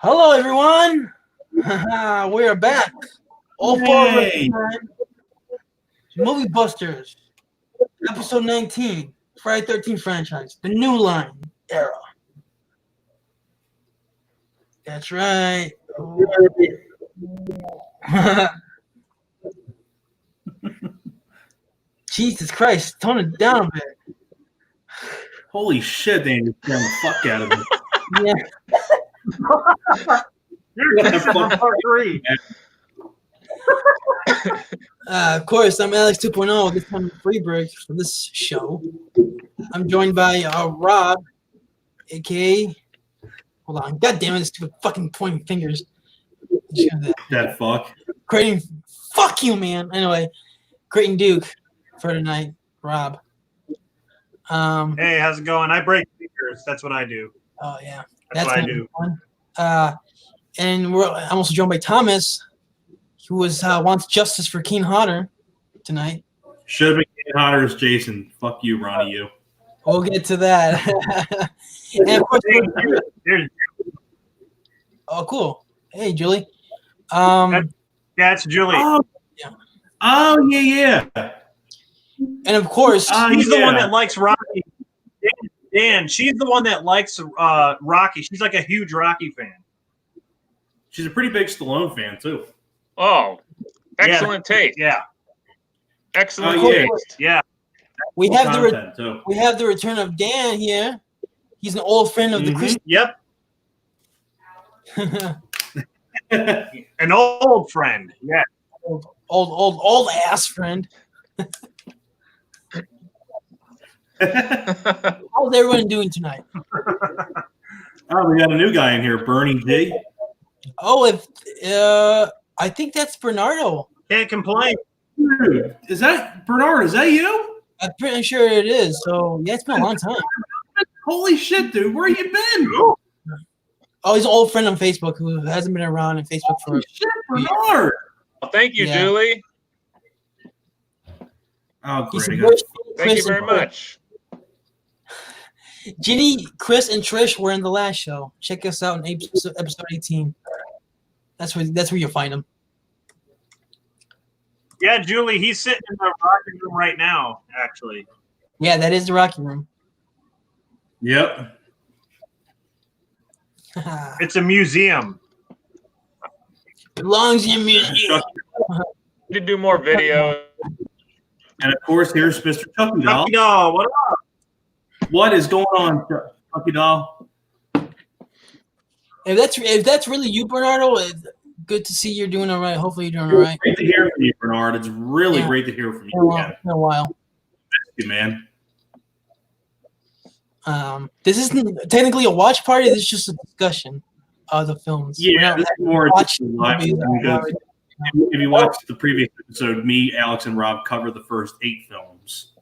Hello, everyone. We are back. All four of us time. Movie Busters, episode 19, Friday 13th franchise, the New Line era. That's right. Jesus Christ, tone it down a bit. Holy shit, they just scared the fuck out of me. Yeah. You're part 3. Of course, I'm Alex 2.0. This time free break for this show. I'm joined by Rob, aka. Hold on, God damn it! Stupid fucking pointing fingers. That fuck. Creighton, fuck you, man. Anyway, Creighton Duke for tonight. Rob. Hey, how's it going? I break fingers. That's what I do. Oh yeah, that's what I do. Fun. And I'm also joined by Thomas, who wants justice for Keen Hodder tonight. Should have been Keen Hodder's Jason. Fuck you, Ronnie. You. We'll get to that. And of course, oh, cool. Hey, Julie. That's Julie. Oh, yeah. And of course, she's the one that likes Rocky. Dan, she's the one that likes Rocky. She's like a huge Rocky fan. She's a pretty big Stallone fan too. Oh, excellent taste. Yeah. Excellent taste. Yeah. We have the return of Dan here. He's an old friend of the Christian. Yep. An old friend. Yeah. Old ass friend. How's everyone doing tonight? Oh, we got a new guy in here, Bernie G. Oh, I think that's Bernardo. Can't complain. Dude, is that Bernard? Is that you? I'm pretty sure it is. So yeah, it's been a long time. Holy shit, dude! Where you been? Oh, he's an old friend on Facebook who hasn't been around on Facebook for. Holy shit, Bernard! Well, thank you, Julie. Oh, great. Thank you very much. Ginny, Chris, and Trish were in the last show. Check us out in episode 18. That's where you'll find them. Yeah, Julie, he's sitting in the Rocky room right now, actually. Yeah, that is the Rocky room. Yep. It's a museum. Belongs in a museum. To do more videos. And of course, here's Mr. Chucky Doll. Chucky Doll, what up? What is going on, Chucky Doll? If that's really you, Bernardo, it's good to see you're doing all right. Hopefully you're doing all right. Great to hear from you, Bernard. It's really great to hear from you again. In a while. Thank you, man. This isn't technically a watch party. This is just a discussion of the films. Yeah, this is more just live. If you watched the previous episode, me, Alex, and Rob covered the first 8 films.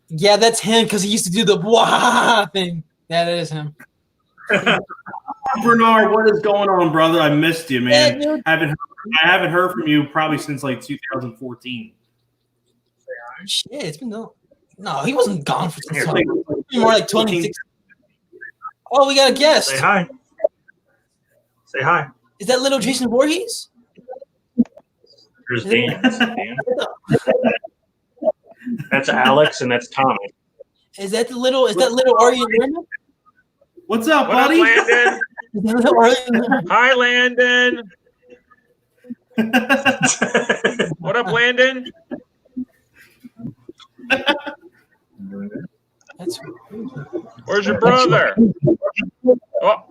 Yeah, that's him because he used to do the wah thing. Yeah, that is him. Bernard, what is going on, brother? I missed you, man. Yeah, I haven't heard from you probably since like 2014. Shit, it's been no, he wasn't gone for so long. More like 26. Oh, we got a guest. Say hi. Say hi. Is that little Jason Voorhees? There's Dan. That's Alex and that's Tommy. Is that little Aryan Lerman? What's up, What buddy? up, Landon? Hi, Landon. What up, Landon? Where's your brother? Oh.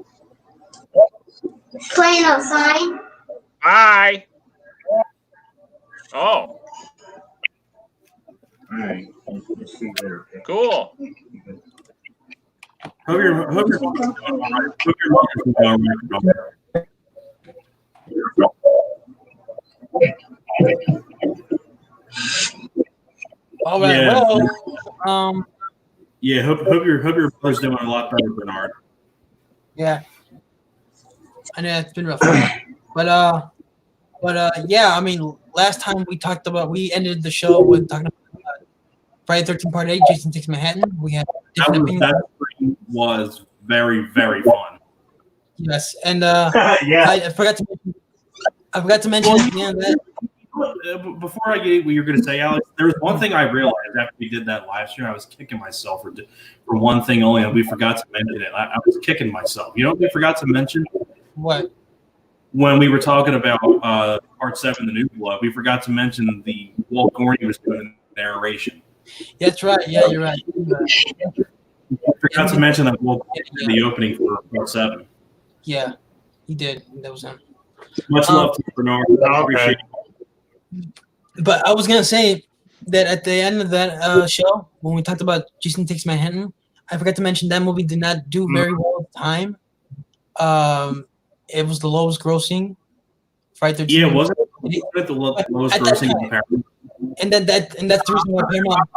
Playing outside. Hi. Oh. Cool. Hope your mother's doing all right. All right. Yeah. Well, yeah. Hope your brother's doing a lot better, Bernard. Yeah. I know it's been rough, but yeah. I mean, last time we ended the show with talking about Friday 13th Part 8, Jason Takes Manhattan. We had different opinions. That was very, very fun. Yes, and Yeah. I forgot to mention. I forgot to mention at the end that. Before I get what you're going to say, Alex, there was one thing I realized after we did that live stream. I was kicking myself for one thing only, and we forgot to mention it. I was kicking myself. You know what we forgot to mention? What? When we were talking about Part 7, The New Blood, we forgot to mention the Walt Gorney was doing the narration. That's right. Yeah, you're right. We forgot to mention that Walt Gorney did the opening for Part 7. Yeah, he did. That was him. Much love to Bernard. I appreciate it. But I was gonna say that at the end of that show, when we talked about Jason Takes Manhattan, I forgot to mention that movie did not do very well at the time. It was the lowest grossing Friday 13. Yeah, wasn't it the lowest grossing of the Paramount? And that's the reason why Paramount.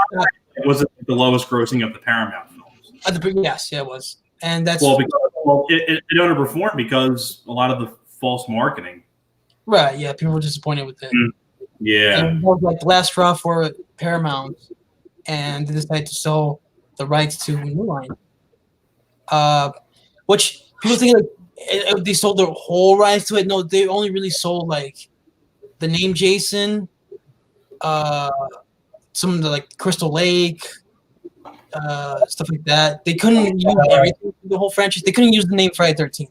Was it the lowest grossing of the Paramount films? Yes, yeah, it was, and that's it underperformed because a lot of the false marketing. right. Yeah, people were disappointed with it. Yeah, and it was like the last straw for Paramount, and they decided to sell the rights to New Line. Which people think like they sold their whole rights to it. No, they only really sold like the name Jason, some of the like Crystal Lake, stuff like that. They couldn't use everything, the whole franchise. They couldn't use the name Friday 13.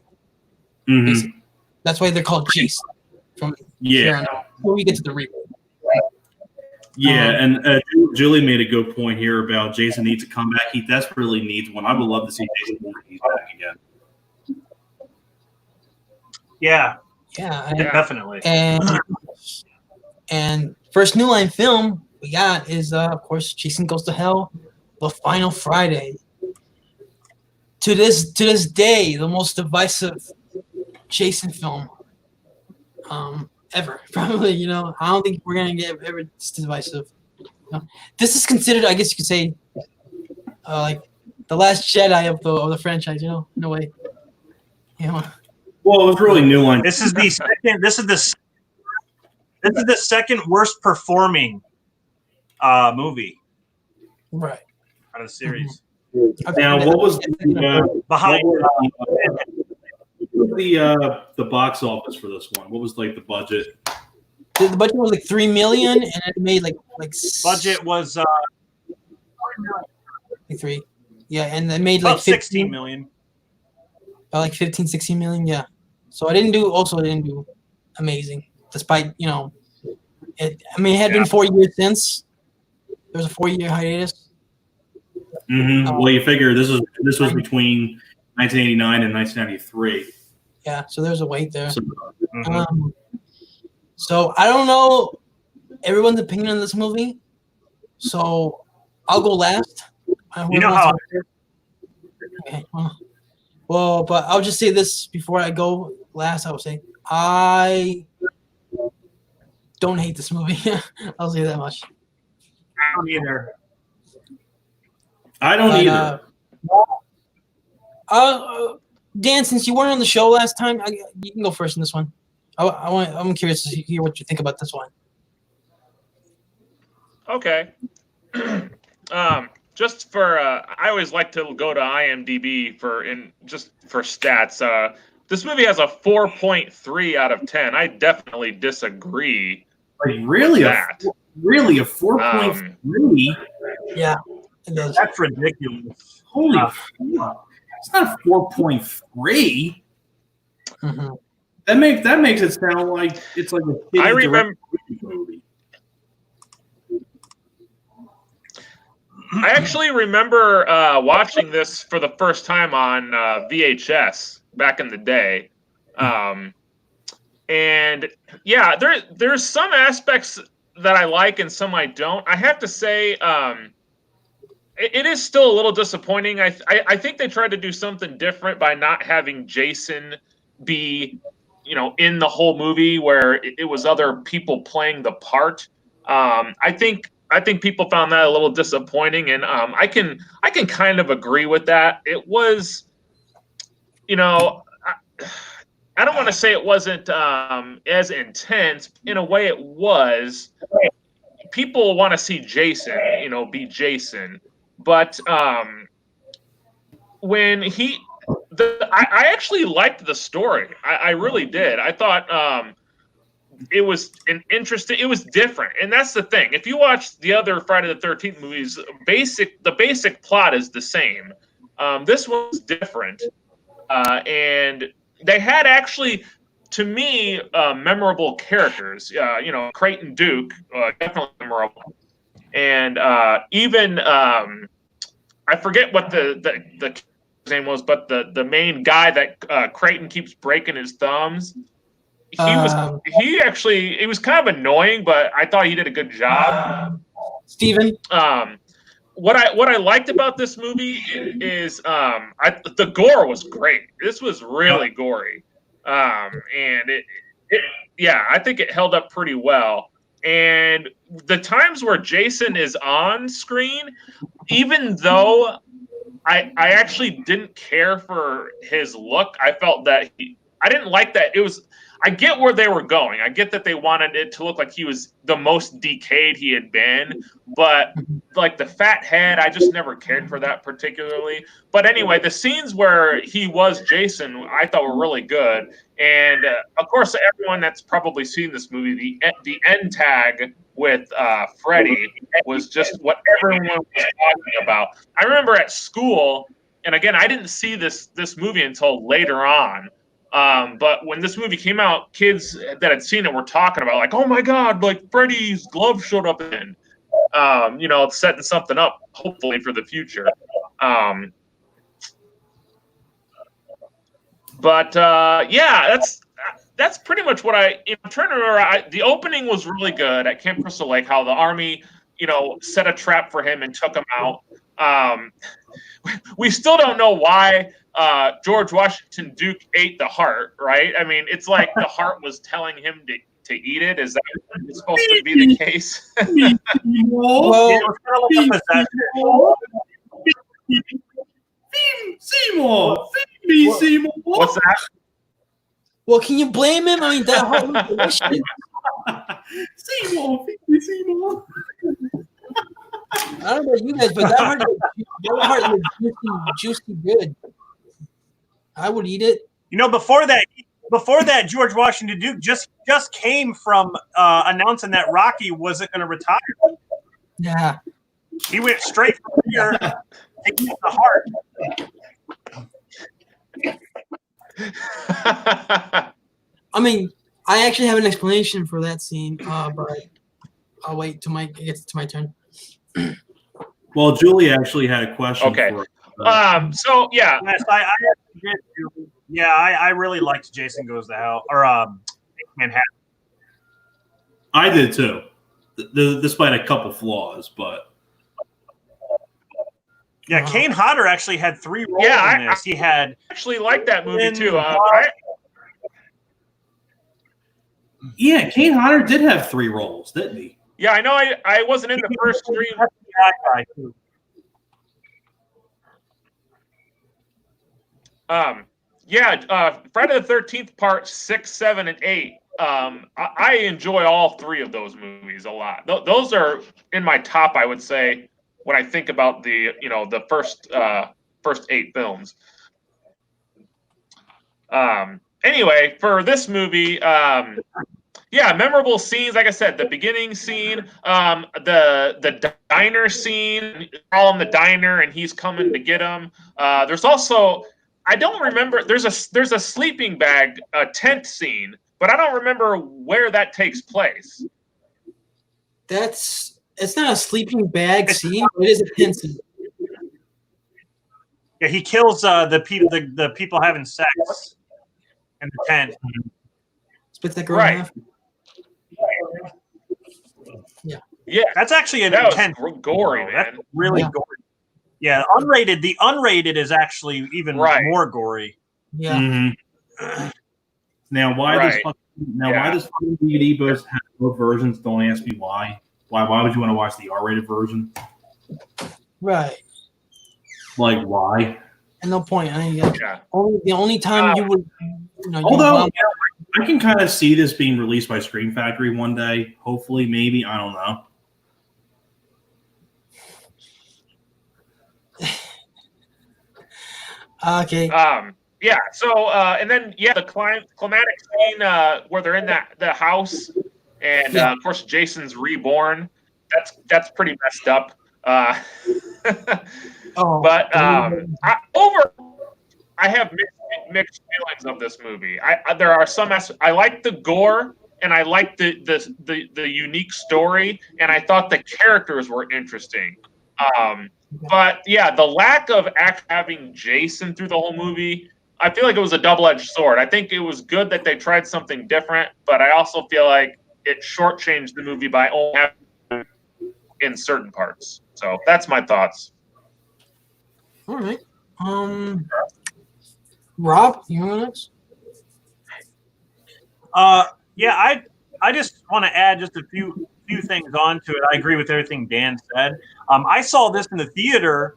mm-hmm. That's why they're called Jason. From here on out, before we get to the reboot. Yeah, and Julie made a good point here about Jason needs to come back. He desperately needs one. I would love to see Jason Voorhees back again. Yeah, definitely. And first New Line film we got is of course Jason Goes to Hell, The Final Friday. To this day, the most divisive Jason film ever. Probably, I don't think we're gonna get ever this divisive. This is considered, I guess you could say, like the last Jedi of the franchise. In a way. Well, it was really New Line. This is the second. This is the second worst performing movie, right, out of the series. Now, what was behind? The box office for this one? What was like the budget? The budget was like $3 million, and it made like budget was like 3. Yeah, and it made about like 16 million. Like 15, 16 million. Yeah. So it didn't do amazing, despite it. I mean, it had been 4 years since. There was a 4-year hiatus. Mm-hmm. Well, you figure this was between 1989 and 1993. Yeah, so there's a wait there. So, so I don't know everyone's opinion on this movie. So I'll go last. You know how? Okay. Well, but I'll just say this before I go last. I will say I don't hate this movie. I'll say that much. I don't either. I don't either. Dan, since you weren't on the show last time, you can go first in this one. I'm curious to hear what you think about this one. Okay. Just for I always like to go to IMDb for stats. This movie has a 4.3 out of 10. I definitely disagree. Like really, with a 4.3? Yeah, it does. That's ridiculous. Holy fuck! It's not a 4.3. Mm-hmm. That makes it sound like it's like a. I remember. Movie. I actually remember watching this for the first time on VHS back in the day, and yeah, there's some aspects that I like and some I don't. I have to say, it is still a little disappointing. I think they tried to do something different by not having Jason be, in the whole movie where it was other people playing the part. I think people found that a little disappointing, and I can kind of agree with that. It was, I don't want to say it wasn't as intense. In a way, it was. People want to see Jason, be Jason, but when I actually liked the story. I really did. I thought it was it was different, and that's the thing. If you watch the other Friday the 13th movies, the basic plot is the same. This was different, and they had actually, to me, memorable characters. Creighton Duke, definitely memorable, and even I forget what the name was, but the main guy that Creighton keeps breaking his thumbs. He was kind of annoying, but I thought he did a good job. Steven? What I liked about this movie is the gore was great. This was really gory, and I think it held up pretty well. And the times where Jason is on screen, even though I actually didn't care for his look, I felt that I didn't like that. I get where they were going. I get that they wanted it to look like he was the most decayed he had been, but like the fat head, I just never cared for that particularly. But anyway, the scenes where he was Jason, I thought were really good. And of course, everyone that's probably seen this movie, the end tag with Freddy was just what everyone was talking about. I remember at school, and again, I didn't see this movie until later on. But when this movie came out, kids that had seen it were talking about, like, oh my God, like Freddy's glove showed up in, it's setting something up, hopefully, for the future. That's pretty much what I'm trying to remember. The opening was really good at Camp Crystal Lake, how the army, set a trap for him and took him out. We still don't know why George Washington Duke ate the heart, right? I mean, it's like the heart was telling him to eat it. Is that supposed to be the case? Seymour. What's that? Well, can you blame him? I mean, that heart was delicious. Seymour. I don't know about you guys, but that heart was juicy good. I would eat it. Before that, George Washington Duke just came from announcing that Rocky wasn't going to retire. Yeah. He went straight from here to eat the heart. I mean, I actually have an explanation for that scene, but I'll wait till it gets to my turn. Well, Julie actually had a question. Okay. For Yes, I really liked Jason Goes to Hell or Manhattan. I did too, despite a couple flaws, but yeah, Kane Hodder actually had 3 roles in this. He had actually liked that movie too. Yeah, Kane Hodder did have 3 roles, didn't he? Yeah, I know. I wasn't in the first stream. Friday the 13th, part 6, 7, and 8. I enjoy all 3 of those movies a lot. Those are in my top, I would say, when I think about the first 8 films. Anyway, for this movie, memorable scenes. Like I said, the beginning scene, the diner scene, all in the diner, and he's coming to get him. There's also, I don't remember. There's a sleeping bag, tent scene, but I don't remember where that takes place. It's not a sleeping bag scene. It is a tent scene. Yeah, he kills the people having sex in the tent. Splits that girl in half. Yeah, that's actually an intense, gory, man. That's really gory. Yeah, unrated. The unrated is actually even more gory. Yeah. Mm-hmm. Now, why does fucking DVD both have both versions? Don't ask me why. Why would you want to watch the R-rated version? Right. Like why? At no point. I mean, the only time you would. Although I can kind of see this being released by Scream Factory one day. Hopefully, maybe, I don't know. Okay. Yeah. So and then the climatic scene where they're in the house, and of course Jason's reborn. That's pretty messed up. Uh, but I have mixed feelings of this movie. There are some I like the gore, and I like the unique story, and I thought the characters were interesting. But yeah, the lack of having Jason through the whole movie, I feel like it was a double-edged sword. I think it was good that they tried something different, but I also feel like it shortchanged the movie by only having in certain parts. So that's my thoughts. All right. Rob, you want next? Yeah, I just want to add just a few things onto it. I agree with everything Dan said. I saw this in the theater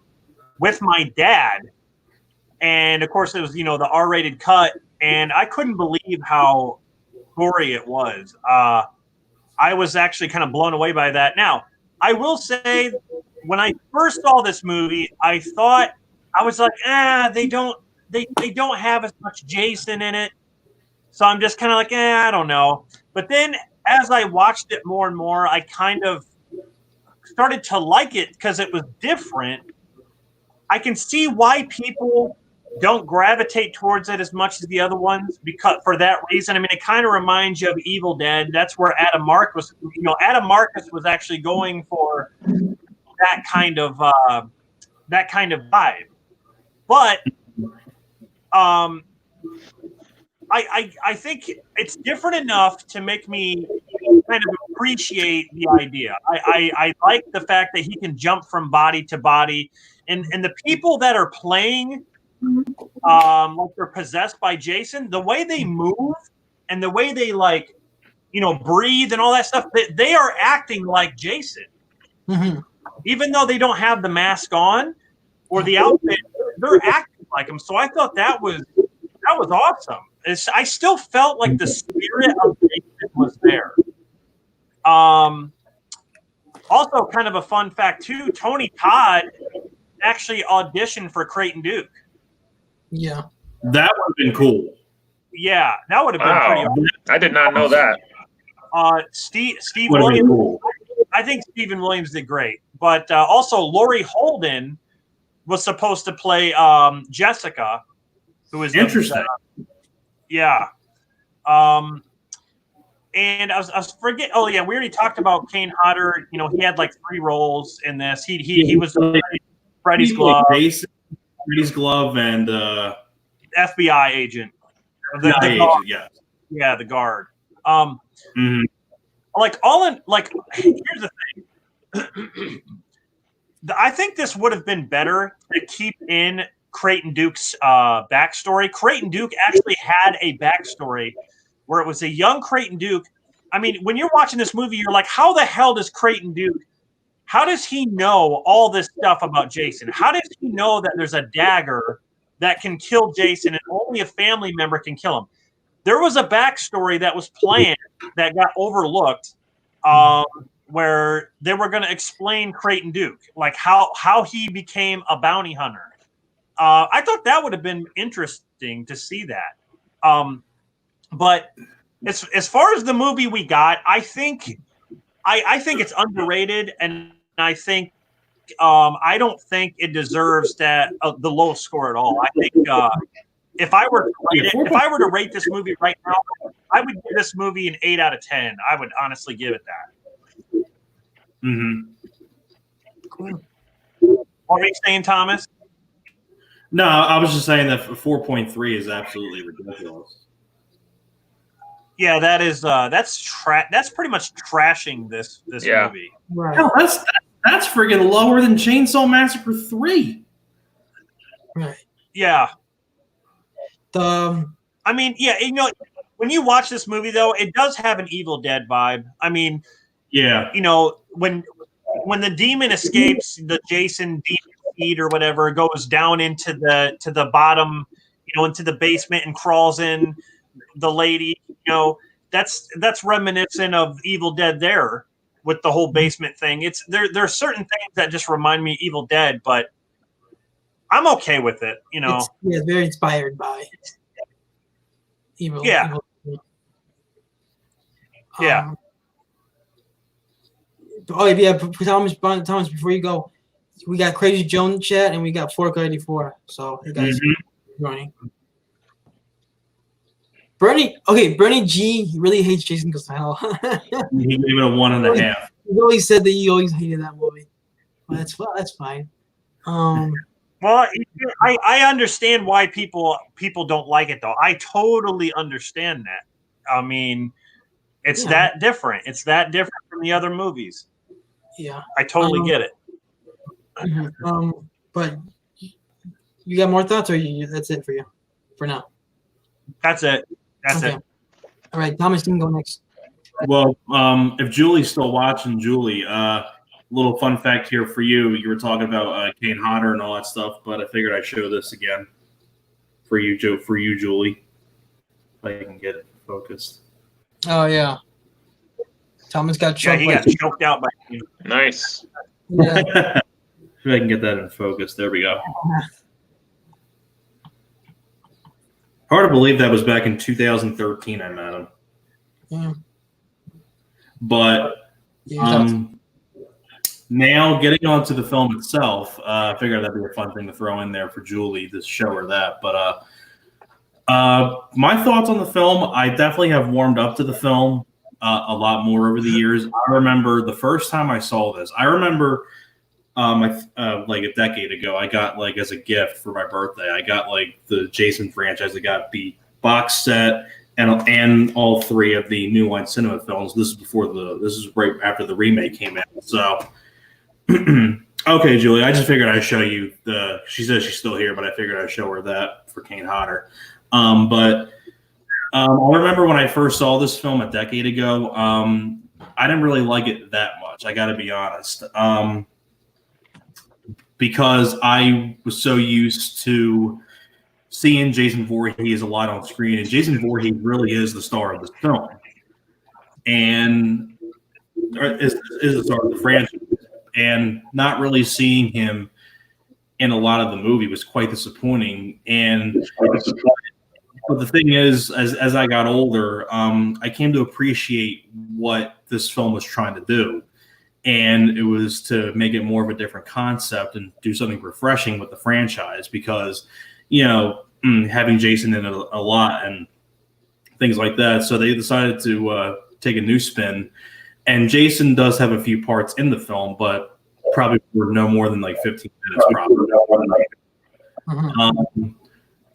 with my dad, and of course it was the R-rated cut, and I couldn't believe how gory it was. I was actually kind of blown away by that. Now, I will say, when I first saw this movie, I was like, they don't have as much Jason in it. So I'm just kind of like, I don't know. But then as I watched it more and more, I kind of started to like it because it was different. I can see why people don't gravitate towards it as much as the other ones because for that reason. I mean, it kind of reminds you of Evil Dead. That's where Adam Marcus was actually going for that kind of vibe. But I think it's different enough to make me kind of appreciate the idea. I like the fact that he can jump from body to body, and the people that are playing like they're possessed by Jason, the way they move and the way they breathe and all that stuff, they are acting like Jason. Mm-hmm. Even though they don't have the mask on or the outfit, they're acting like him. So I thought that was awesome. I still felt like the spirit of Jason was there. Also, kind of a fun fact too, Tony Todd actually auditioned for Creighton Duke. Yeah. That would have been cool. Yeah, that would have been pretty awesome. I did not know that. Steve Williams. Cool. I think Stephen Williams did great. But also Laurie Holden was supposed to play Jessica, who is interesting. Yeah. And I was forgetting. Oh yeah, we already talked about Kane Hodder. He had like 3 roles in this. He was Freddy's glove, Freddy's glove, and FBI agent. The agent, yeah. Yeah, the guard. Mm-hmm. Here's the thing. I think this would have been better to keep in Creighton Duke's backstory. Creighton Duke actually had a backstory where it was a young Creighton Duke. I mean, when you're watching this movie, you're like, how the hell does Creighton Duke, how does he know all this stuff about Jason? How does he know that there's a dagger that can kill Jason and only a family member can kill him? There was a backstory that was planned that got overlooked where they were going to explain Creighton Duke, like how he became a bounty hunter. I thought that would have been interesting to see that. But as far as the movie we got, I think it's underrated, and I think I don't think it deserves the low score at all. I think if I were to rate this movie right now, I would give this movie an 8 out of 10. I would honestly give it that. Mm-hmm. Cool. What are you saying, Thomas? No, I was just saying that 4.3 is absolutely ridiculous. Yeah, that is that's pretty much trashing this movie. Right. Hell, that's friggin' lower than Chainsaw Massacre 3. Right. Yeah. I mean, yeah, when you watch this movie though, it does have an Evil Dead vibe. I mean, yeah, when the demon escapes, the Jason demon feed or whatever goes down into the bottom, into the basement and crawls in the lady, that's reminiscent of Evil Dead there with the whole basement thing. It's there are certain things that just remind me of Evil Dead, but I'm okay with it. You know, it's very inspired by evil. Yeah. Yeah. Oh yeah, Thomas, before you go, we got Crazy Joan in chat and we got Fork84. So you guys joining. Bernie G he really hates Jason Goes to Hell. He gave it a 1.5. He always said that he always hated that movie. Well, that's fine. Well, I understand why people don't like it though. I totally understand that. I mean, it's that different. It's that different from the other movies. Yeah, I totally get it. But you got more thoughts, or that's it for you for now? That's it. That's it. All right, Thomas, you can go next. Well, if Julie's still watching, Julie, little fun fact here for you. You were talking about Kane Hodder and all that stuff, but I figured I'd show this again for you, Julie. If I can get it focused. Oh yeah, Thomas got choked. Yeah, he got choked out by you. Nice. Yeah. If I can get that in focus. There we go. Hard to believe that was back in 2013 I met him. Yeah. But now getting on to the film itself, I figured that'd be a fun thing to throw in there for Julie to show her that. But my thoughts on the film, I definitely have warmed up to the film a lot more over the years. I remember the first time I saw this. I remember like a decade ago, I got like as a gift for my birthday, I got like the Jason franchise. I got the box set and all 3 of the New Line Cinema films. This is right after the remake came out. So, okay, Julie, I just figured I'd show you she says she's still here, but I figured I'd show her that for Kane Hodder. But I remember when I first saw this film a decade ago, I didn't really like it that much. I got to be honest. Because I was so used to seeing Jason Voorhees a lot on screen, and Jason Voorhees really is the star of this film, and is the star of the franchise. And not really seeing him in a lot of the movie was quite disappointing. And but the thing is, as I got older, I came to appreciate what this film was trying to do. And it was to make it more of a different concept and do something refreshing with the franchise because, having Jason in it a lot and things like that. So they decided to take a new spin. And Jason does have a few parts in the film, but probably for no more than like 15 minutes. Probably.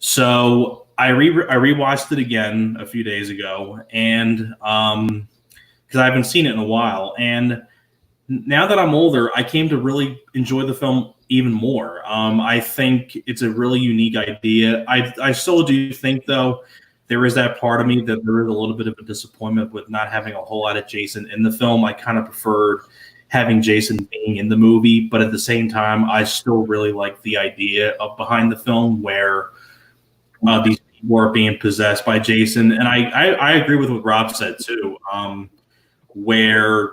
So I rewatched it again a few days ago, and because I haven't seen it in a while, and now that I'm older, I came to really enjoy the film even more. I think it's a really unique idea. I still do think, though, there is that part of me that there is a little bit of a disappointment with not having a whole lot of Jason in the film. I kind of preferred having Jason being in the movie, but at the same time, I still really like the idea of behind the film where these people are being possessed by Jason. And I agree with what Rob said, too, where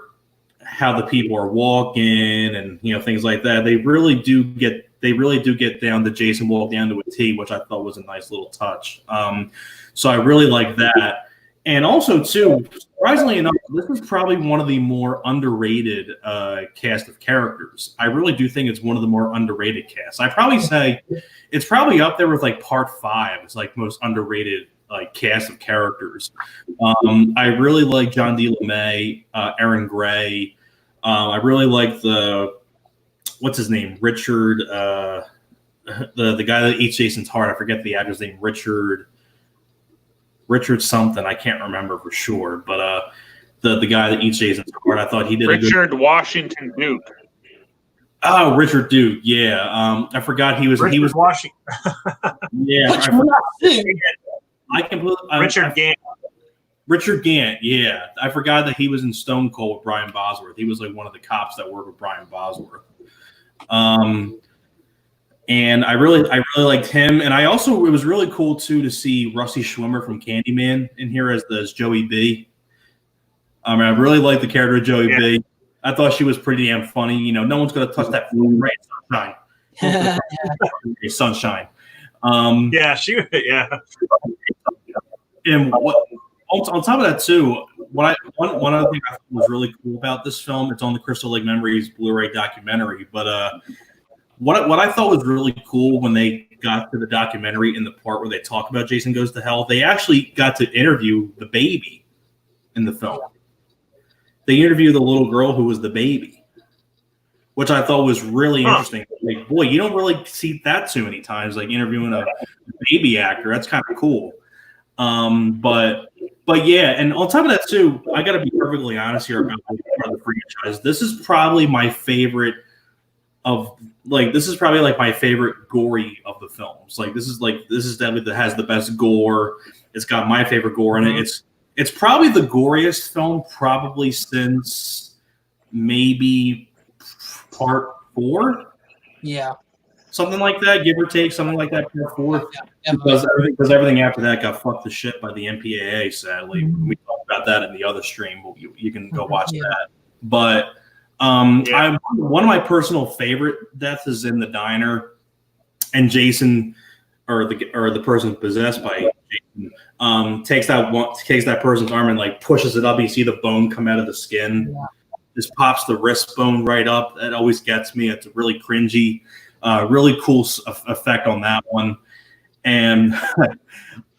how the people are walking and things like that. They really do get down to Jason walk down to a T, which I thought was a nice little touch. So I really like that. And also too, surprisingly enough, this is probably one of the more underrated cast of characters. I really do think it's one of the more underrated casts. I probably say it's probably up there with like Part 5. It's like most underrated like cast of characters. I really like John D. LeMay, Aaron Gray. I really like what's his name? Richard, the guy that eats Jason's heart. I forget the actor's name. Richard something. I can't remember for sure. But the guy that eats Jason's heart, I thought he did Richard Washington Duke. Oh, Richard Duke. Yeah. I forgot he was Washington. Yeah. Richard Gant. Richard Gant, yeah. I forgot that he was in Stone Cold with Brian Bosworth. He was like one of the cops that worked with Brian Bosworth. And I really liked him. And it was really cool too to see Rusty Schwimmer from Candyman in here as Joey B. I really liked the character of Joey B. I thought she was pretty damn funny. No one's gonna touch that right sunshine. Sunshine. Yeah, yeah. And on top of that too, one other thing I thought was really cool about this film, it's on the Crystal Lake Memories Blu-ray documentary, but what I thought was really cool when they got to the documentary in the part where they talk about Jason Goes to Hell, they actually got to interview the baby in the film. They interviewed the little girl who was the baby, which I thought was really interesting. Like, boy, you don't really see that too many times, like interviewing a baby actor. That's kind of cool. But yeah, and on top of that too, I got to be perfectly honest here about the franchise. This is probably my favorite my favorite gory of the films. This is definitely that has the best gore. It's got my favorite gore in it. It's probably the goriest film probably since maybe part 4. Yeah. Something like that, give or take, something like that, part 4. Because everything after that got fucked to shit by the MPAA, sadly. We talked about that in the other stream. You can go watch that. But one of my personal favorite deaths is in the diner, and Jason, or the person possessed by Jason, takes that person's arm and like pushes it up. You see the bone come out of the skin. Yeah. Just pops the wrist bone right up. That always gets me. It's really cringy. Really cool effect on that one. And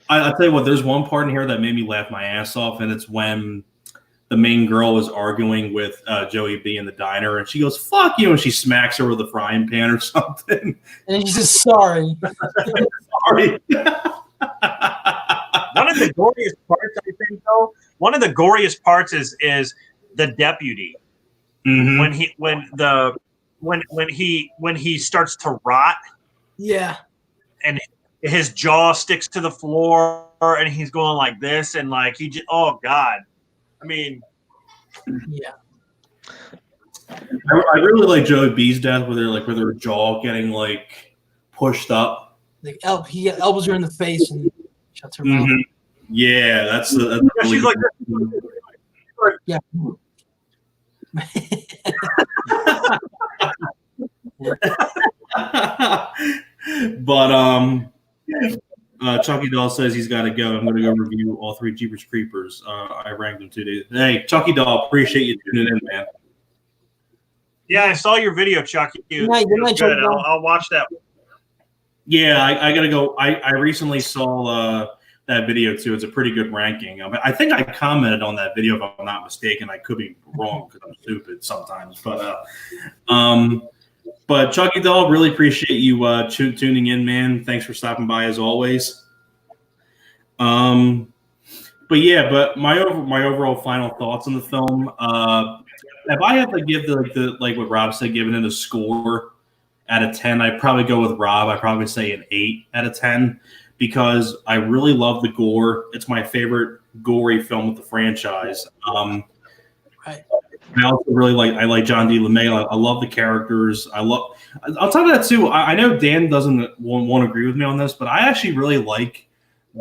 I'll tell you what, there's one part in here that made me laugh my ass off, and it's when the main girl is arguing with Joey B in the diner, and she goes, "Fuck you," and she smacks her with a frying pan or something. And he's just sorry. Sorry. One of the goriest parts, I think, though, is the deputy. Mm-hmm. When he starts to rot. Yeah. And his jaw sticks to the floor, and he's going like this, and like oh God. I mean, yeah. I really like Joey B's death, with her jaw getting like pushed up. Like he elbows her in the face and shuts her mouth. Yeah, that's really she's like yeah. But Chucky Doll says he's got to go. I'm going to go review all 3 Jeepers Creepers. I ranked them 2 days. Hey, Chucky Doll, appreciate you tuning in, man. Yeah, I saw your video, Chucky. Good night, good. I'll watch that. Yeah, I got to go. I recently saw that video too. It's a pretty good ranking. I think I commented on that video, if I'm not mistaken. I could be wrong because I'm stupid sometimes. But Chucky Doll, really appreciate you tuning in, man. Thanks for stopping by as always. But my overall final thoughts on the film. If I had to give the what Rob said, giving it a score out of 10, I'd probably go with Rob. I'd probably say an 8 out of 10 because I really love the gore. It's my favorite gory film with the franchise. Right. I also really like John D. LeMay. I love the characters. On top of that too, I know Dan won't agree with me on this, but I actually really like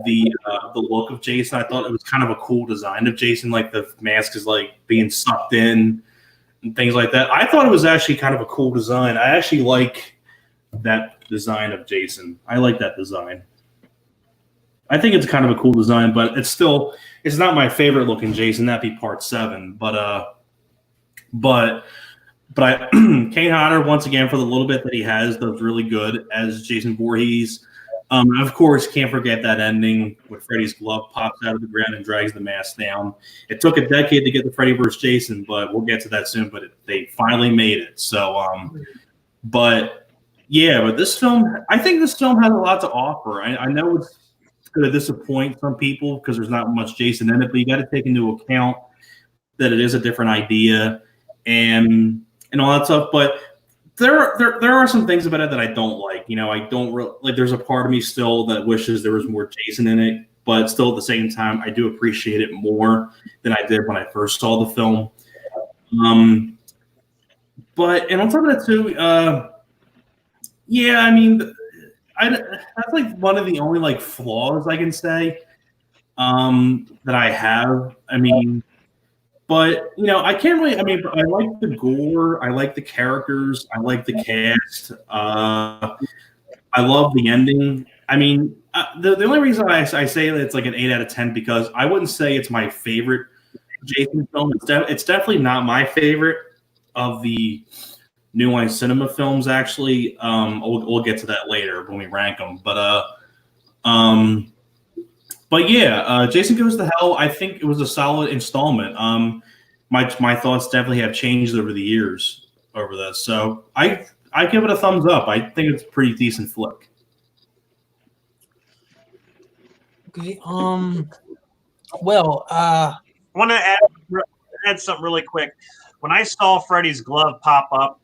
the look of Jason. I thought it was kind of a cool design of Jason, like the mask is like being sucked in and things like that. I thought it was actually kind of a cool design. I actually like that design of Jason. I like that design. I think it's kind of a cool design, but it's not my favorite looking Jason. That'd be part 7. But Kane Hodder, once again, for the little bit that he has, does really good as Jason Voorhees. Of course, can't forget that ending when Freddy's glove pops out of the ground and drags the mask down. It took a decade to get the Freddy vs. Jason, but we'll get to that soon. But they finally made it. So, but this film, I think this film has a lot to offer. I know it's going to disappoint some people because there's not much Jason in it, but you got to take into account that it is a different idea and all that stuff. But there are some things about it that I don't like. I don't really like. There's a part of me still that wishes there was more Jason in it, but still at the same time, I do appreciate it more than I did when I first saw the film. But on top of that too, I mean, that's like one of the only like flaws I can say that I have. I mean, But I can't really. I mean, I like the gore. I like the characters. I like the cast. I love the ending. I mean, the only reason I say that it's like an 8 out of 10 because I wouldn't say it's my favorite Jason film. It's definitely not my favorite of the New Line Cinema films. Actually, we'll get to that later when we rank them. But yeah, Jason Goes to Hell. I think it was a solid installment. My thoughts definitely have changed over the years over this. So I give it a thumbs up. I think it's a pretty decent flick. Okay. Well, I want to add something really quick. When I saw Freddy's glove pop up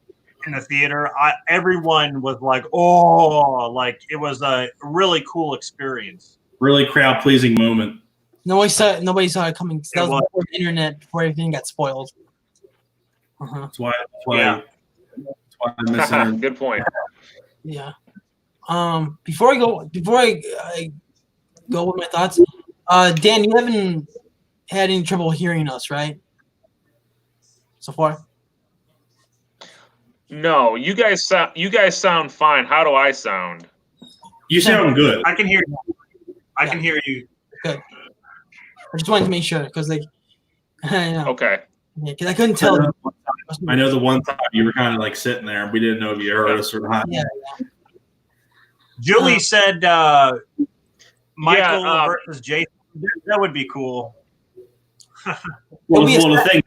in the theater, everyone was like, "Oh!" Like it was a really cool experience. Really crowd pleasing moment. nobody saw it coming. That was before the internet, before everything got spoiled. That's why Yeah. I miss it. Good point. Yeah. Before I go with my thoughts, Dan, you haven't had any trouble hearing us, right? So far. No, you guys sound fine. How do I sound? You sound good. I can hear you. I can hear you. Good. I just wanted to make sure because, like, I know. Okay. Yeah, because I couldn't tell. I know the one time you were kind of like sitting there and we didn't know if you heard us or not. Yeah. Julie said Michael versus Jason. That would be cool. Well, the thing,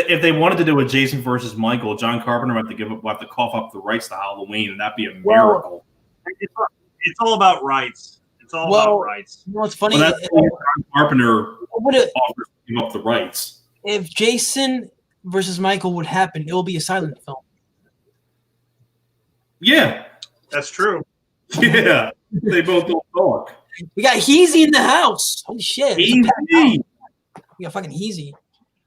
if they wanted to do a Jason versus Michael, John Carpenter would have to cough up the rights to Halloween, and that'd be a miracle. It's all about rights. It's all about rights. You know what's funny? Well, that's John Carpenter offers to give up the rights. If Jason versus Michael would happen, it will be a silent film. Yeah, that's true. Yeah, they both don't talk. We got Heezy in the house. Holy shit! Heezy. We got fucking Heezy,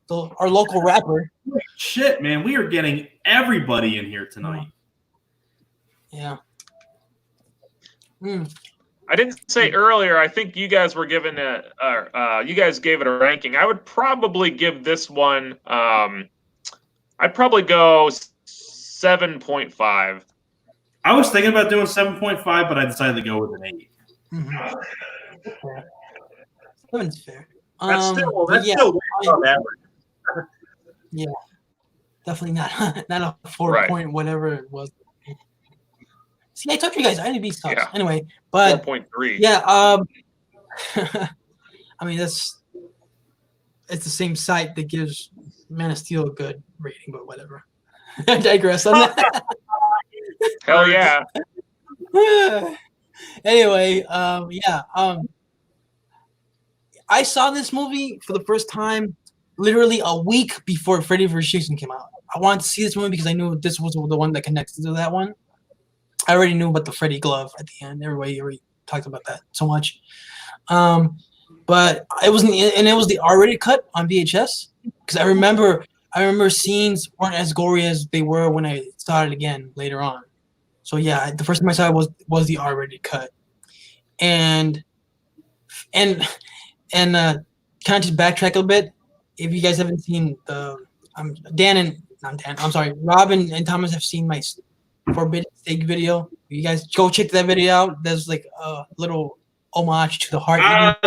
our local rapper. Shit, man, we are getting everybody in here tonight. Yeah. I didn't say earlier. I think you guys were given you guys gave it a ranking. I would probably give this one. I'd probably go 7.5. I was thinking about doing 7.5, but I decided to go with an 8. Mm-hmm. Fair. 7's fair. That's still average. Yeah, definitely not a 4 point whatever it was. See, I told you guys IMDb sucks. Yeah. Anyway, but 4.3. Yeah, I mean it's the same site that gives Man of Steel a good rating, but whatever. I digress on that. Hell yeah. Anyway, I saw this movie for the first time literally a week before Freddy vs. Jason came out. I wanted to see this movie because I knew this was the one that connected to that one. I already knew about the Freddy glove at the end. Everybody already talked about that so much. But it was the R-rated cut on VHS because I remember scenes weren't as gory as they were when I saw it again later on. So yeah, the first time I saw it was the R-rated cut, and kind of just backtrack a bit. If you guys haven't seen Rob and Thomas have seen my Forbidden Steak video. You guys go check that video out. There's like a little homage to the heart. A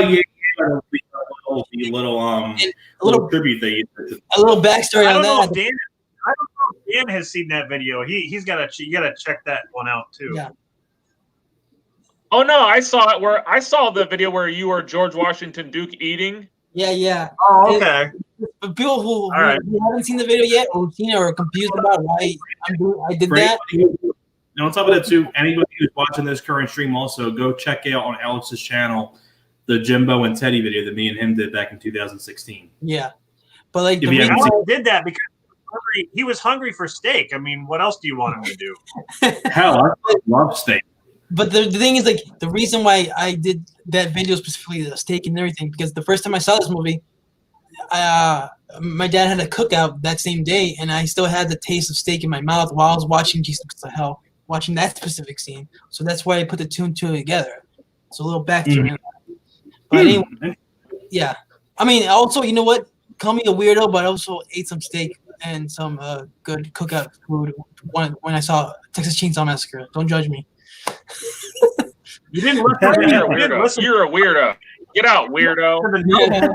little tribute thing. A little backstory on that. I don't know if Dan has seen that video. You gotta check that one out too. Yeah. Oh no, I saw it. I saw the video where you were George Washington Duke eating. Yeah. Oh, okay. For people who haven't seen the video yet, or seen it, or confused about why I did that. Now, on top of that, too, anybody who's watching this current stream also, go check out on Alex's channel the Jimbo and Teddy video that me and him did back in 2016. Yeah. But like did that because he was hungry for steak. I mean, what else do you want him to do? Hell, I love steak. But the thing is, like, the reason why I did that video specifically, the steak and everything, because the first time I saw this movie, my dad had a cookout that same day, and I still had the taste of steak in my mouth while I was watching Jason Goes to Hell, watching that specific scene. So that's why I put the two and two together. So a little backstory. But anyway, yeah. I mean, also, you know what? call me a weirdo, but I also ate some steak and some good cookout food when I saw Texas Chainsaw Massacre. Don't judge me. You didn't listen. You're a You didn't weirdo. listen You're a weirdo. Get out, weirdo. to the note.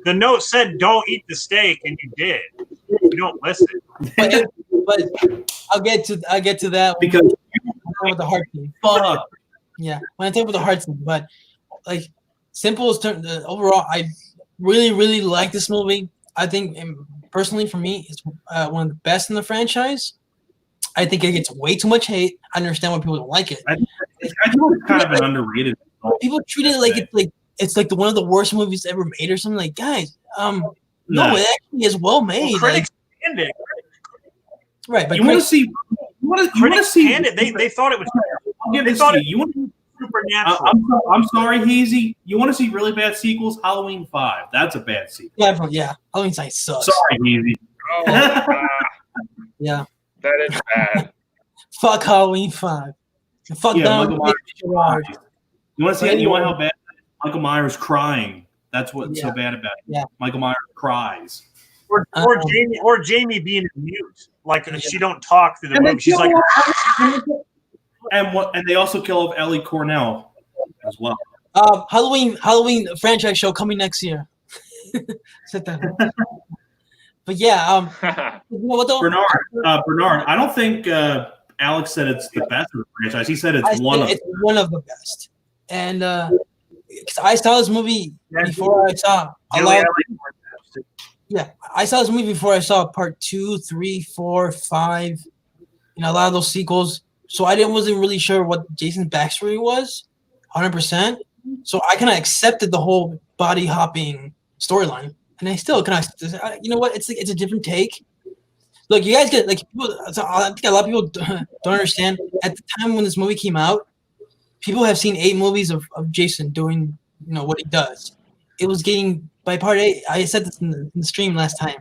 The note said, "Don't eat the steak," and you did. You don't listen. But I'll get to that Because with the heart scene. fuck. Yeah, when I talk about the heart scene, but like simple as overall, I really like this movie. I think personally for me, it's one of the best in the franchise. I think it gets way too much hate. I understand why people don't like it. I think it's kind of an underrated. People treat it like it's like one of the worst movies ever made or something. Like, guys, no, it actually is well made. Well, critics panned it. Right, but You want to see? You want to see? Panned it. They thought it was. I'll give They this thought to it you. You want? was supernatural. I'm sorry, Hazy. You want to see really bad sequels? Halloween 5. That's a bad sequel. yeah, Halloween Night sucks. Sorry, Hazy. Oh, Yeah, that is bad. fuck Halloween 5. And fuck Michael Myers Gerard. cries. You want to see? You want how bad Michael Myers crying? That's what's so bad about it. Yeah. Michael Myers cries. Or Jamie being mute, like she don't talk through the movie. She's like, and they also kill off Ellie Cornell as well. Halloween franchise show coming next year. Sit down. But yeah, you know what though? Bernard, I don't think Alex said it's the best of the franchise. He said it's one of the best. And because I saw this movie before I saw a lot. Yeah, I saw this movie before I saw part 2, 3, 4, 5, a lot of those sequels. So I wasn't really sure what Jason's backstory was, 100%. So I kind of accepted the whole body hopping storyline, and I still kind of, you know what? It's a different take. Look, you guys get people. I think a lot of people don't understand. At the time when this movie came out, people have seen 8 movies of Jason doing what he does. It was getting by part 8. I said this in the stream last time.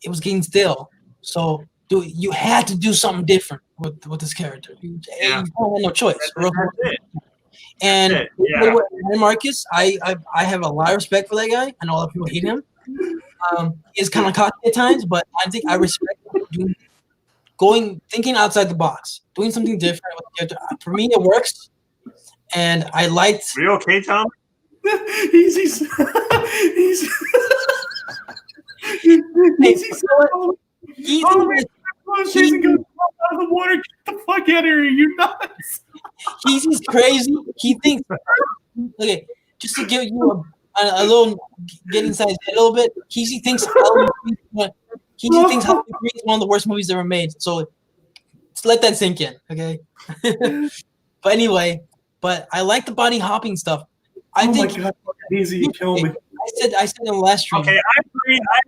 It was getting stale. So you had to do something different with this character. You had no choice. And Marcus, I have a lot of respect for that guy. I know a lot of people hate him. He's kind of cocky at times, but I think I respect him thinking outside the box, doing something different with the character. For me, it works. And I liked. Are you okay, Tom? He's Jason goes out of the water. Get the fuck out of here! You nuts! He's crazy. He thinks. Okay, just to give you a little get inside his head a little bit. He thinks Halloween 3 is one of the worst movies ever made. So just let that sink in, okay? But anyway, I like the body hopping stuff. I think my God, easy, you kill me. I said in the last stream. Okay, I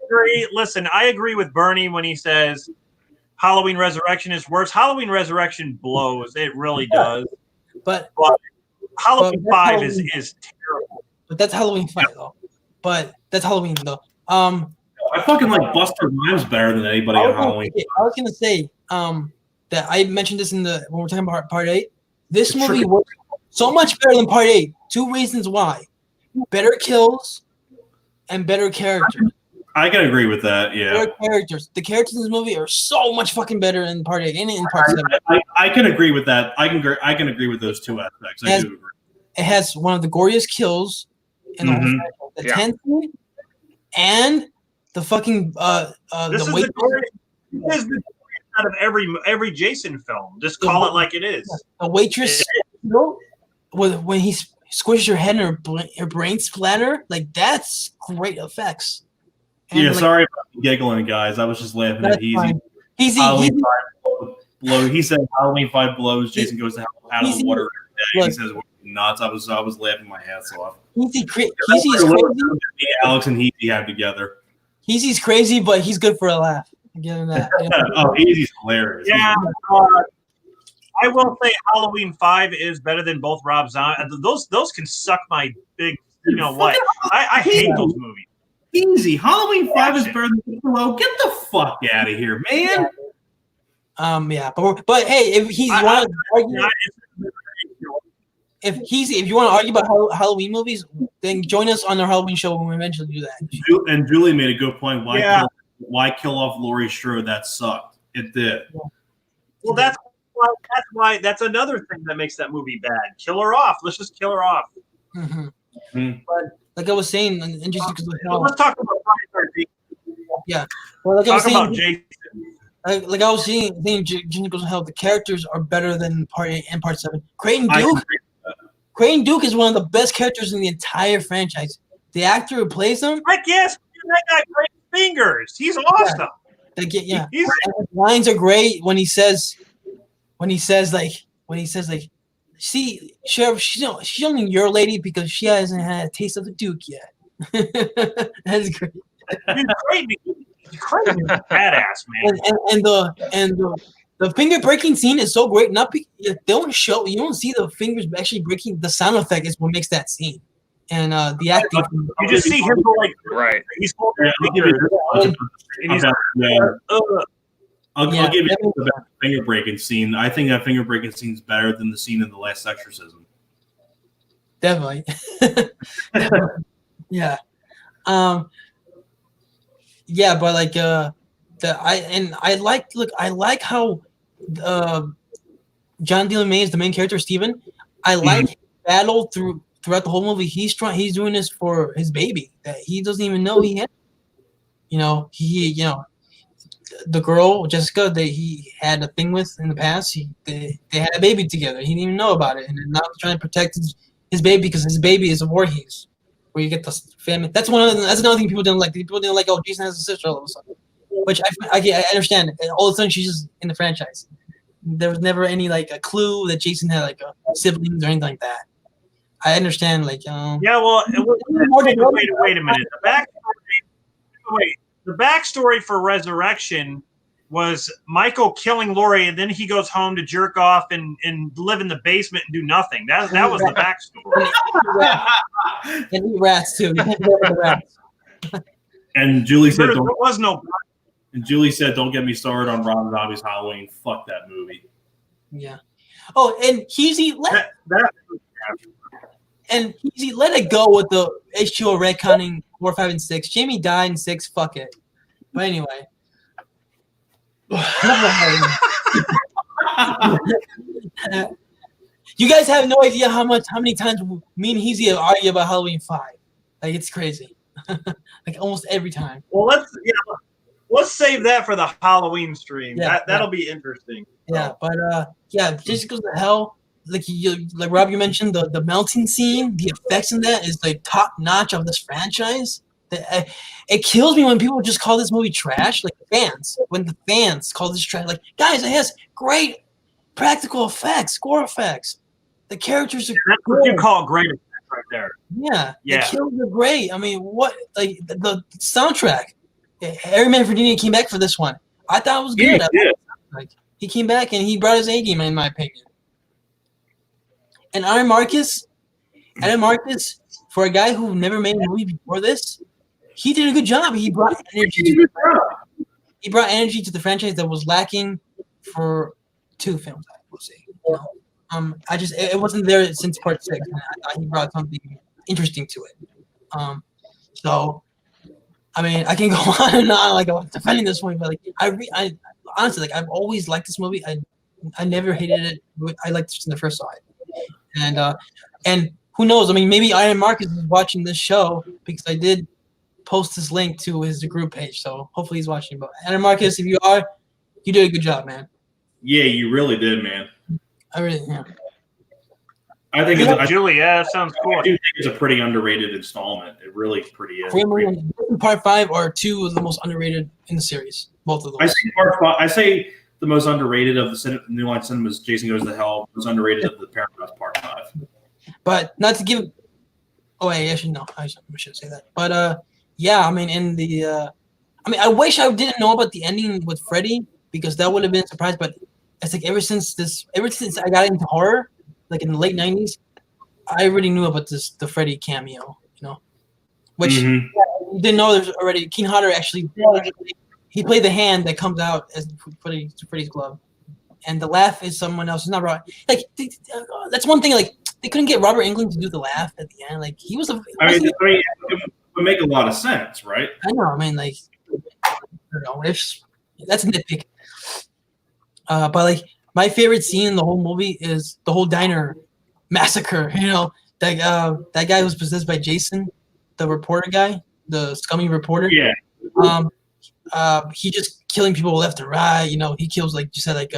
agree. Listen, I agree with Bernie when he says Halloween Resurrection is worse. Halloween Resurrection blows. It really does. But Halloween 5 is terrible. But that's Halloween 5 though. But that's Halloween though. I fucking like Buster Rhymes better than anybody on Halloween. I was gonna say that I mentioned this when we're talking about part 8. This movie was so much better than part 8. 2 reasons why: better kills and better characters. I can agree with that. Yeah, better characters. The characters in this movie are so much fucking better in part 8 and in part 7. I can agree with that. I can agree with those 2 aspects. I do agree. It has one of the goriest kills in the whole the 10th scene, and the fucking this is the goriest out of every Jason film. Just call it like it is. The waitress, when he squishes her head and her brain splatter, that's great effects. And sorry about giggling, guys. I was just laughing at Easy. Blow. He said Halloween 5 blows. Jason goes out of the water. He says nuts. I was laughing my ass off. Heezy's crazy. Alex and Heezy have together. Heezy's crazy, but he's good for a laugh. Give him that. Heezy's hilarious. Yeah. I will say Halloween 5 is better than both Rob Zombie. Those can suck my big, what? I hate those movies. Easy. Halloween 5 is better than Hello. Get the fuck out of here, man. Yeah, but hey, if he's if you want to argue about Halloween movies, then join us on our Halloween show when we eventually do that. And Julie made a good point. Why kill off Laurie Strode? That sucked. It did. Well, that's another thing that makes that movie bad. Kill her off. Let's just kill her off. Mm-hmm. Mm. But like I was saying, and just because let's talk about Friday. Yeah. Well, like talk I was saying, about Jason. Like I was saying, Jason Goes to Hell. The characters are better than Part 8 and Part 7. Creighton Duke is one of the best characters in the entire franchise. The actor who plays him, Heck yes, that guy great fingers. He's awesome. Yeah. His lines are great when he says see, Sheriff, she's only your lady because she hasn't had a taste of the Duke yet. That's great. Creighton is badass, man. And the finger breaking scene is so great. You don't see the fingers actually breaking. The sound effect is what makes that scene. And the acting. You just see him go like right. He's holding fingers. I'll give you the finger breaking scene. I think that finger breaking scene is better than the scene in The Last Exorcism. Definitely. Yeah. Yeah, but like I like how John D. LeMay is the main character, Steven. I like his battle throughout the whole movie. He's doing this for his baby that he doesn't even know he had. The girl Jessica that he had a thing with in the past, they had a baby together. He didn't even know about it, and now he's trying to protect his baby because his baby is a Voorhees, where you get the family. That's another thing people didn't like. People didn't like, oh, Jason has a sister all of a sudden, which I understand. All of a sudden, she's just in the franchise. There was never any like a clue that Jason had like siblings or anything like that. I understand, like yeah. Well, wait a minute. The backstory for Resurrection was Michael killing Laurie, and then he goes home to jerk off and live in the basement and do nothing. That was the backstory. And eat rats too. And Julie said, there was no. And Julie said, "Don't get me started on Rob Zombie's Halloween. Fuck that movie." Yeah. Oh, and And he let it go with the H2O retconning 4, 5, and 6. Jamie died in 6. Fuck it. But anyway. You guys have no idea how many times me and Heezy have argued about Halloween 5. Like, it's crazy. Like, almost every time. Well, let's save that for the Halloween stream. Yeah, that'll be interesting. Yeah, but Jason Goes to Hell. Like Rob, you mentioned the melting scene, the effects in that is like top notch of this franchise. It kills me when people just call this movie trash. Like fans, when the fans call this trash, like guys, it has great practical effects, score effects. The characters are. That's what you call great effects right there. Yeah. The kills are great. I mean, what like the soundtrack? Harry Manfredini came back for this one. I thought it was good. Like he came back and he brought his A game, in my opinion. And Adam Marcus, for a guy who never made a movie before this, he did a good job. He brought energy to the franchise that was lacking for 2 films, I will say. It wasn't there since Part 6. And I thought he brought something interesting to it. So, I mean, I can go on and on like defending this movie, but like I honestly like I've always liked this movie. I never hated it. I liked it when I first saw it. And who knows? I mean, maybe Iron Marcus is watching this show because I did post this link to his group page. So hopefully he's watching. But Iron Marcus, if you are, you did a good job, man. Yeah, you really did, man. I really, yeah. I think Julia sounds cool. I do think it's a pretty underrated installment. It really pretty is. Part 5 are 2 of the most underrated in the series. Both of those. I say the most underrated of the New Line Cinema's Jason Goes to Hell. Most underrated of the Paramount Part 5. But not to give. Oh, wait, I should say that. But yeah, I mean, I wish I didn't know about the ending with Freddy because that would have been a surprise. But it's like ever since I got into horror, like in the late 90s, I already knew about the Freddy cameo, which you didn't know there's already. Keen Hodder actually he played the hand that comes out as Freddy's glove, and the laugh is someone else. It's not right. Like that's one thing. Like they couldn't get Robert Englund to do the laugh at the end. Like he was a. It would make a lot of sense, right? I know. I mean, like, I don't know. That's a nitpick. But like, my favorite scene in the whole movie is the whole diner massacre. You know, that guy was possessed by Jason, the reporter guy, the scummy reporter. Yeah. He just killing people left and right. You know, he kills, like you said, like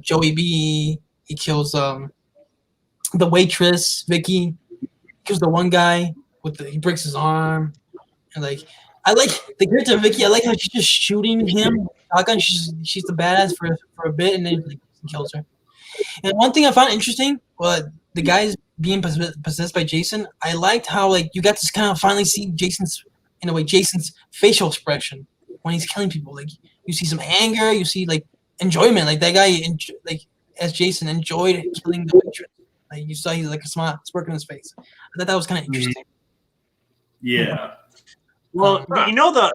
Joey B. He kills the waitress Vicky. He kills the one guy he breaks his arm. And like, I like the character of Vicky. I like how she's just shooting him. Shotgun. She's the badass for a bit, and then like, kills her. And one thing I found interesting, the guys being possessed by Jason. I liked how like you got to kind of finally see Jason's facial expression when he's killing people. Like you see some anger, you see like enjoyment. Like that guy, as Jason, enjoyed killing the waitress. Like you saw, he's like a smile, smirk on his face. I thought that was kind of interesting. Yeah. Well, you know the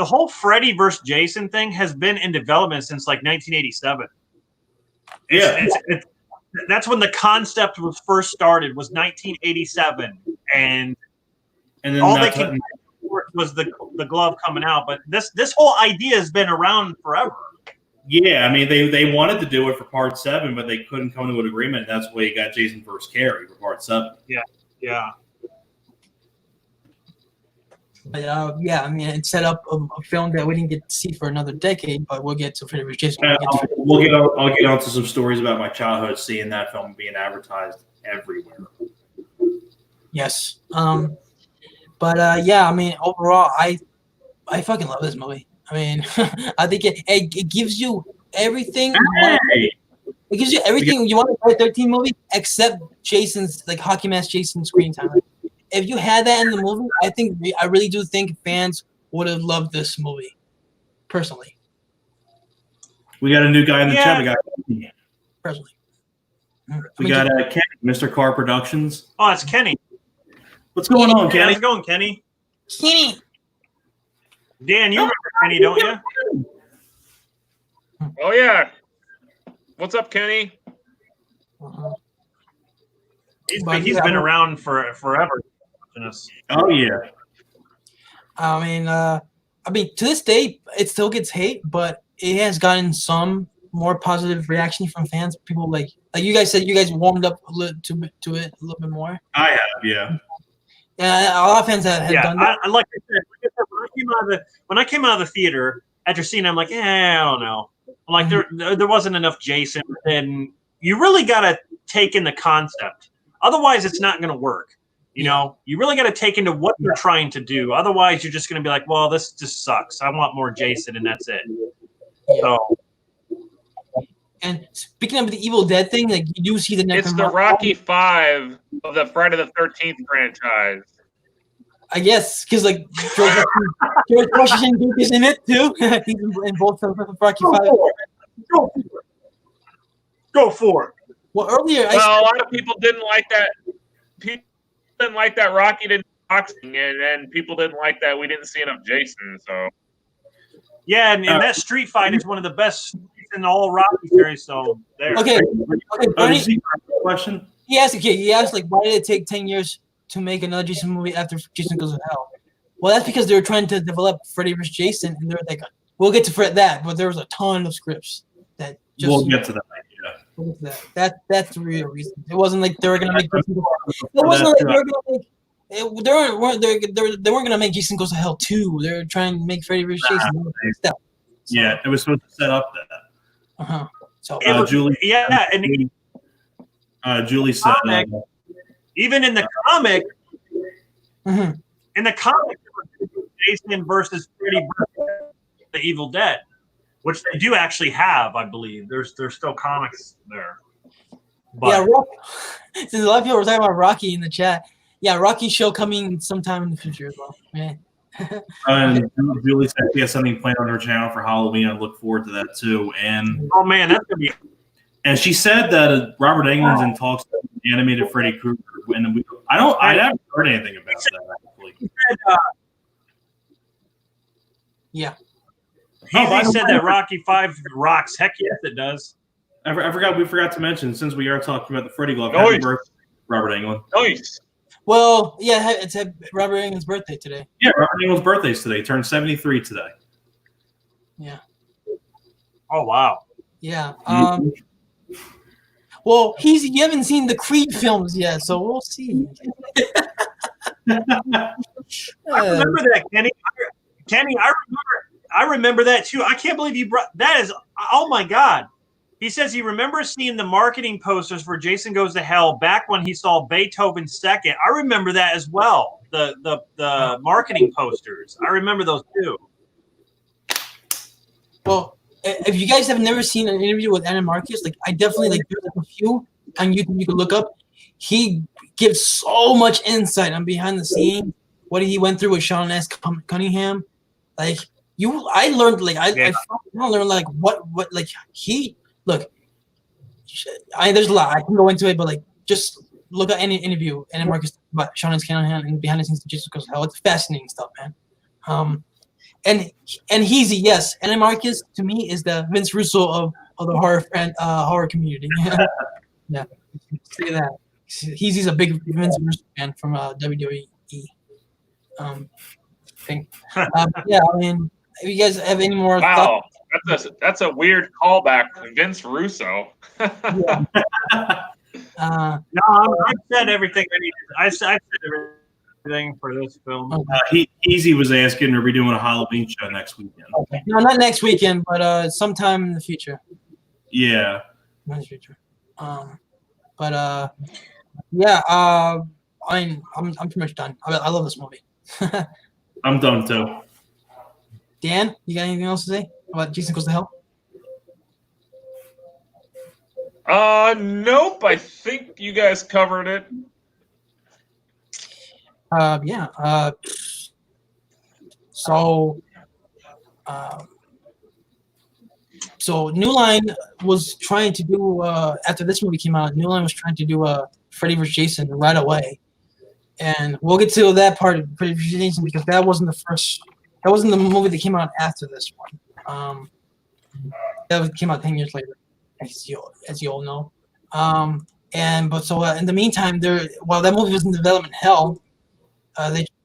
whole Freddy versus Jason thing has been in development since like 1987. That's when the concept was first started. Was 1987, and then all they could was the glove coming out. But this whole idea has been around forever. Yeah, I mean they wanted to do it for Part 7, but they couldn't come to an agreement. And that's why you got Jason vs. Carrie for Part 7. Yeah. But I mean, it set up a film that we didn't get to see for another decade, but we'll get to Freddy vs. Jason. I'll get on to some stories about my childhood seeing that film being advertised everywhere. Yes. I mean, overall, I fucking love this movie. I mean, I think it gives you everything. It gives you everything you want in a Friday 13 movie, except Jason's like hockey mask Jason screen time. Like, if you had that in the movie, I really do think fans would have loved this movie. Personally, we got a new guy in the chat. We got personally. We got Kenny, Mr. Car Productions. Oh, it's Kenny. What's going on, Kenny? How's it going, Kenny? Kenny. Dan, you remember Kenny, don't you? Oh yeah. What's up, Kenny? He's been around for forever. Oh yeah. I mean, to this day, it still gets hate, but it has gotten some more positive reaction from fans. People like you guys said, you guys warmed up to it a little bit more. I have, yeah. Yeah, a lot of fans have done that. Like I said, when I came out of the theater after seeing it, I'm like, I don't know. Like there wasn't enough Jason, and you really got to take in the concept. Otherwise, it's not going to work. You know, you really got to take into what you're trying to do. Otherwise, you're just going to be like, well, this just sucks. I want more Jason, and that's it. Yeah. So. And speaking of the Evil Dead thing, like you do see the It's the Rocky 5 of the Friday the 13th franchise. I guess because like George Washington is in it too. He's in both of Rocky 5. Go for it. Well, earlier, a lot of people didn't like that. People didn't like that Rocky didn't boxing, and people didn't like that we didn't see enough Jason. So. Yeah, and that street fight is one of the best in the whole Rocky series. So there. Okay. Bernie, question. He asked like, why did it take 10 years to make another Jason movie after Jason Goes to Hell? Well, that's because they were trying to develop Freddy vs. Jason, and they're like, we'll get to that, but there was a ton of scripts that just. We'll get to that. Yeah. We'll get to that. That's the real reason. It wasn't like they were gonna make. It wasn't like they were gonna make. They weren't gonna make Jason Goes to Hell 2. They were trying to make Freddy vs. Jason. Yeah, it was supposed to set up that. So Julie. Yeah, and Julie said. Even in the comic, mm-hmm. Jason versus Freddy versus the Evil Dead, which they do actually have, I believe. There's still comics there. But, since a lot of people were talking about Rocky in the chat, Rocky show coming sometime in the future as well. Man. And Julie said she has something planned on her channel for Halloween. I look forward to that too. And oh man, that's gonna be. And she said that Robert Englund's in talks with the animated Freddy Krueger. And I haven't heard anything about that. Actually. He said, he said that Rocky 5 rocks. Heck yes, it does. I forgot. We forgot to mention, since we are talking about the Freddy glove. Nice. Happy birthday, Robert Englund. Nice. Well, yeah, it's Robert Englund's birthday today. Yeah, Robert Englund's birthday's today. He turned 73 today. Yeah. Oh wow. Yeah. Well, you haven't seen the Creed films yet, so we'll see. I remember that, Kenny. Kenny, I remember that too. I can't believe you brought that. Is oh my god. He says he remembers seeing the marketing posters for Jason Goes to Hell back when he saw Beethoven's Second. I remember that as well. The marketing posters. I remember those too. Well, if you guys have never seen an interview with Anna Marcus, like I definitely there's like a few on YouTube you can look up. He gives so much insight on behind the scenes, what he went through with Sean S. Cunningham. Like I learned like I learned like what like he look. There's a lot I can go into it, but like just look at any interview Anna Marcus about Sean S. Cunningham and behind the scenes of Jesus Goes to Hell. It's fascinating stuff, man. And he's yes, Anna Marcus to me is the Vince Russo of the horror community. Yeah, say that. He's a big Vince Russo fan from WWE. Thing. Yeah, I mean, if you guys have any more Wow, thoughts? that's a weird callback to Vince Russo. Yeah. No, I've said everything I need. I said everything for this film. Easy was asking, are we doing a Halloween show next weekend? Okay. No, not next weekend, but sometime in the future. Yeah. In the future. Yeah. I mean, I'm pretty much done. I love this movie. I'm done too. Dan, you got anything else to say about Jason Goes to Hell? Nope. I think you guys covered it. Yeah. So New Line was trying to do after this movie came out. New Line was trying to do Freddy vs. Jason right away, and we'll get to that part of Freddy vs. Jason because that wasn't the movie that came out after this one. That came out 10 years later, as you all know. In the meantime, while that movie was in development hell,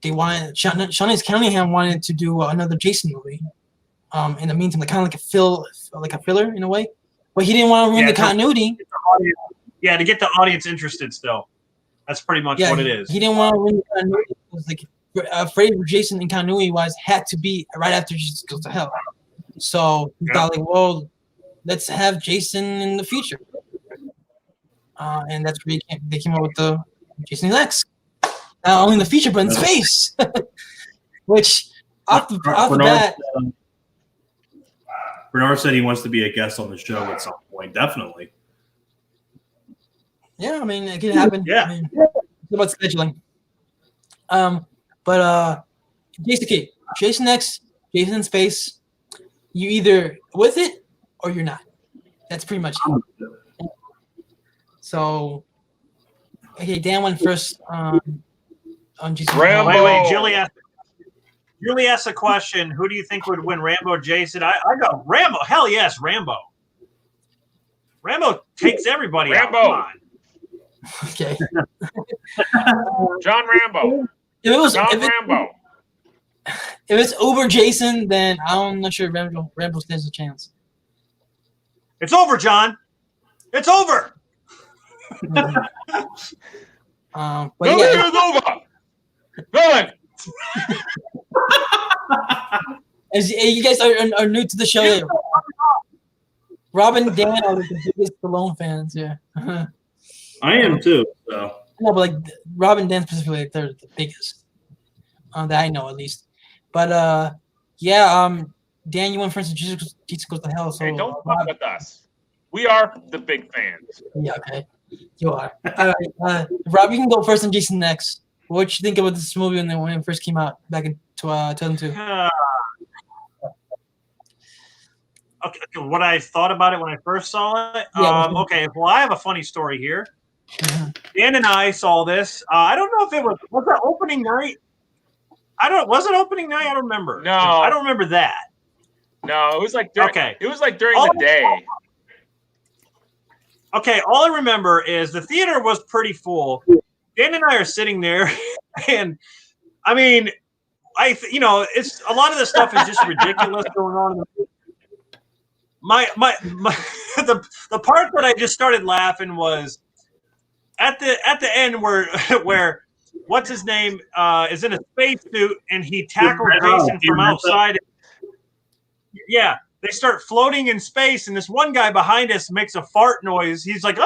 they wanted Sean S. Cunningham wanted to do another Jason movie. In the meantime, kind of like a filler in a way, but he didn't want to ruin the continuity. To get the audience interested still. That's pretty much what it is. He didn't want to ruin the continuity. It was like Freddy vs. Jason in continuity wise had to be right after Jesus Goes to Hell. So he thought like, well, let's have Jason in the future. And that's where they came up with the Jason X. Not only in the future, but in space. Which off the bat. Bernard said he wants to be a guest on the show at some point. Definitely. Yeah, I mean, it could happen. Yeah. I mean, it's about scheduling. But Jason X, Jason in space, you either with it or you're not. That's pretty much it. So, okay, Dan went first on Jason. Rambo. Wait, Julie asked a question. Who do you think would win, Rambo or Jason? I go Rambo. Hell yes, Rambo. Rambo takes everybody Rambo. out. Come on. Okay. John Rambo. If it's over Jason, then I'm not sure Rambo stands a chance. It's over, John. It's over. But Nothing yeah, is over. Nothing. as you guys are new to the show, Rob and Dan are the biggest Stallone fans. Yeah. I am too. So. No, but like Rob and Dan specifically, they're the biggest that I know at least. But Dan, you went first. Jesus Goes to Hell. So Hey, don't fuck with us. We are the big fans. Yeah, okay, you are. All right, Rob, you can go first on Jason next. What you think about this movie when it first came out back in 2002? Okay, what I thought about it when I first saw it. Okay, well, I have a funny story here. Dan and I saw this. I don't know if it was that opening night. Was it opening night? I don't remember. No, I don't remember that. No, it was like during, Okay. It was like during the day. Okay, all I remember is the theater was pretty full. Dan and I are sitting there, and I mean, it's a lot of the stuff is just ridiculous going on. The part that I just started laughing was at the end where what's his name is in a spacesuit and he tackles Jason from outside. Yeah, they start floating in space, and this one guy behind us makes a fart noise. He's like,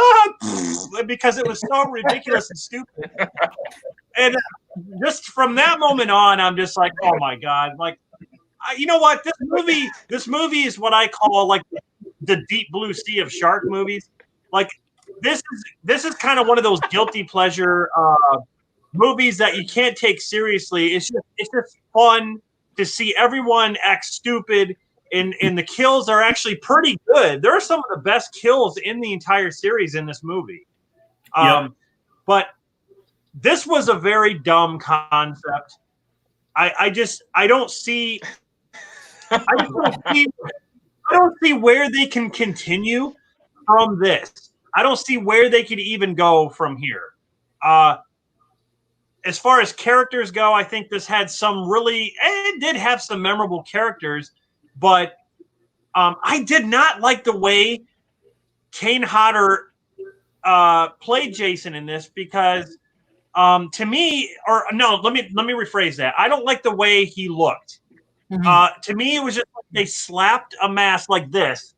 because it was so ridiculous and stupid. And just from that moment on, I'm just like, oh my God. Like, you know what? This movie is what I call like the deep blue sea of shark movies. Like, this is kind of one of those guilty pleasure movies that you can't take seriously. It's just fun to see everyone act stupid. And the kills are actually pretty good. There are some of the best kills in the entire series in this movie. But this was a very dumb concept. I don't see where they can continue from this. I don't see where they could even go from here. As far as characters go, I think this had it did have some memorable characters. But I did not like the way Kane Hodder played Jason in this because to me, or no, let me rephrase that. I don't like the way he looked. Mm-hmm. To me, it was just like they slapped a mask like this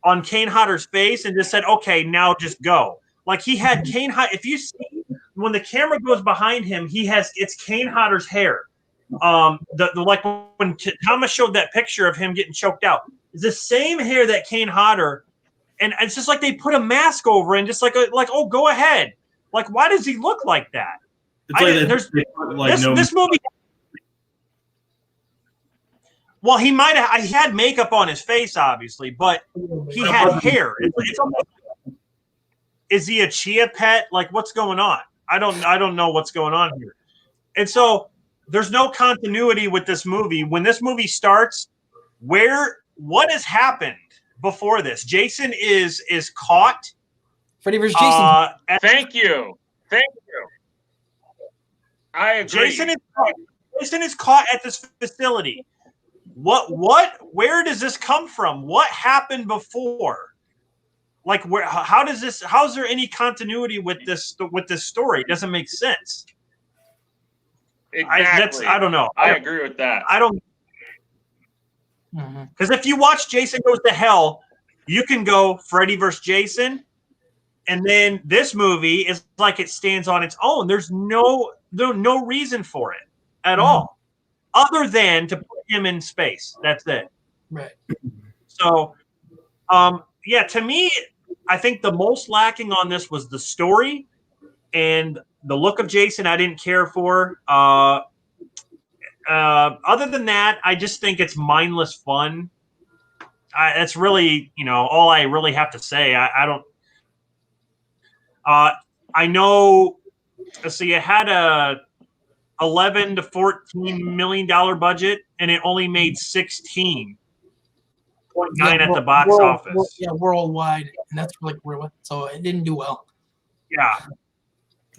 on Kane Hodder's face and just said, "Okay, now just go." Like he had Kane Hodder. If you see when the camera goes behind him, it's Kane Hodder's hair. Like when Thomas showed that picture of him getting choked out, it's the same hair that Kane Hodder, and it's just like they put a mask over and just like oh, go ahead. Like, why does he look like that? This movie. Well, he had makeup on his face, obviously, but he had hair. It's almost, is he a chia pet? Like, what's going on? I don't know what's going on here, and so. There's no continuity with this movie. When this movie starts, what has happened before this? Jason is caught. Freddy versus Jason. Thank you. I agree. Jason is caught at this facility. Where does this come from? What happened before? Like how's there any continuity with this story? It doesn't make sense. Exactly. I don't know. I agree with that. I don't. Because if you watch Jason Goes to Hell, you can go Freddy versus Jason, and then this movie is like it stands on its own. There's no reason for it at all, other than to put him in space. That's it. Right. So, to me, I think the most lacking on this was the story and the look of Jason. I didn't care for. Other than that, I just think it's mindless fun. That's really, all I really have to say. I don't. I know. Let's see. It had a $11 to $14 million budget, and it only made 16.9 at the box office. Yeah, worldwide, and that's like so it didn't do well. Yeah.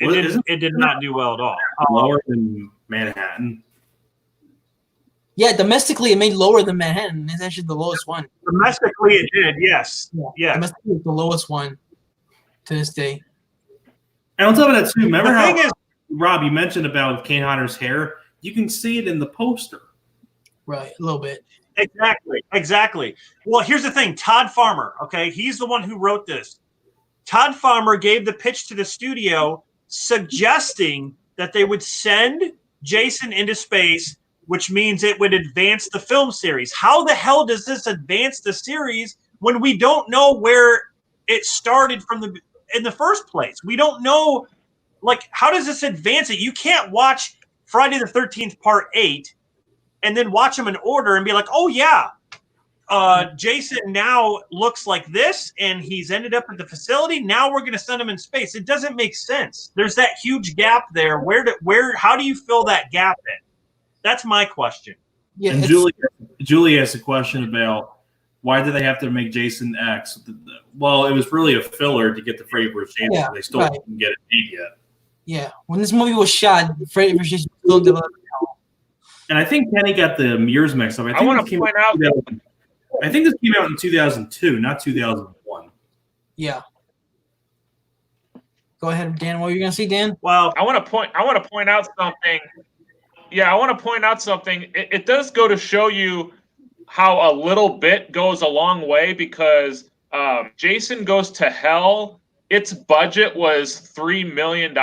It did not do well at all. Lower than Manhattan. Yeah, domestically it made lower than Manhattan. It's actually the lowest one. Domestically it did, yes. Yeah. Domestically it's the lowest one to this day. And on top of that too, remember how Rob, you mentioned about Kane Hodder's hair? You can see it in the poster. Right, a little bit. Exactly. Well, here's the thing. Todd Farmer, okay, he's the one who wrote this. Todd Farmer gave the pitch to the studio suggesting that they would send Jason into space, which means it would advance the film series. How the hell does this advance the series when we don't know where it started in the first place? We don't know, how does this advance it? You can't watch Friday the 13th Part 8 and then watch them in order and be like, oh, yeah, Jason now looks like this, and he's ended up at the facility. Now we're going to send him in space. It doesn't make sense. There's that huge gap there. How do you fill that gap in? That's my question. Yeah, and Julie has a question about Why did they have to make Jason X? Well, it was really a filler to get the Freddy vs. Jason. Yeah, They still didn't get it made yet. Yeah, when this movie was shot, Freddy vs. Jason was still developing. And I think Kenny got the years mixed up. I want to point out. I think this came out in 2002, not 2001. Yeah. Go ahead, Dan. What were you gonna say, Dan? Well, I want to point out something. Yeah, I want to point out something. It does go to show you how a little bit goes a long way, because Jason Goes to Hell, its budget was $3 million,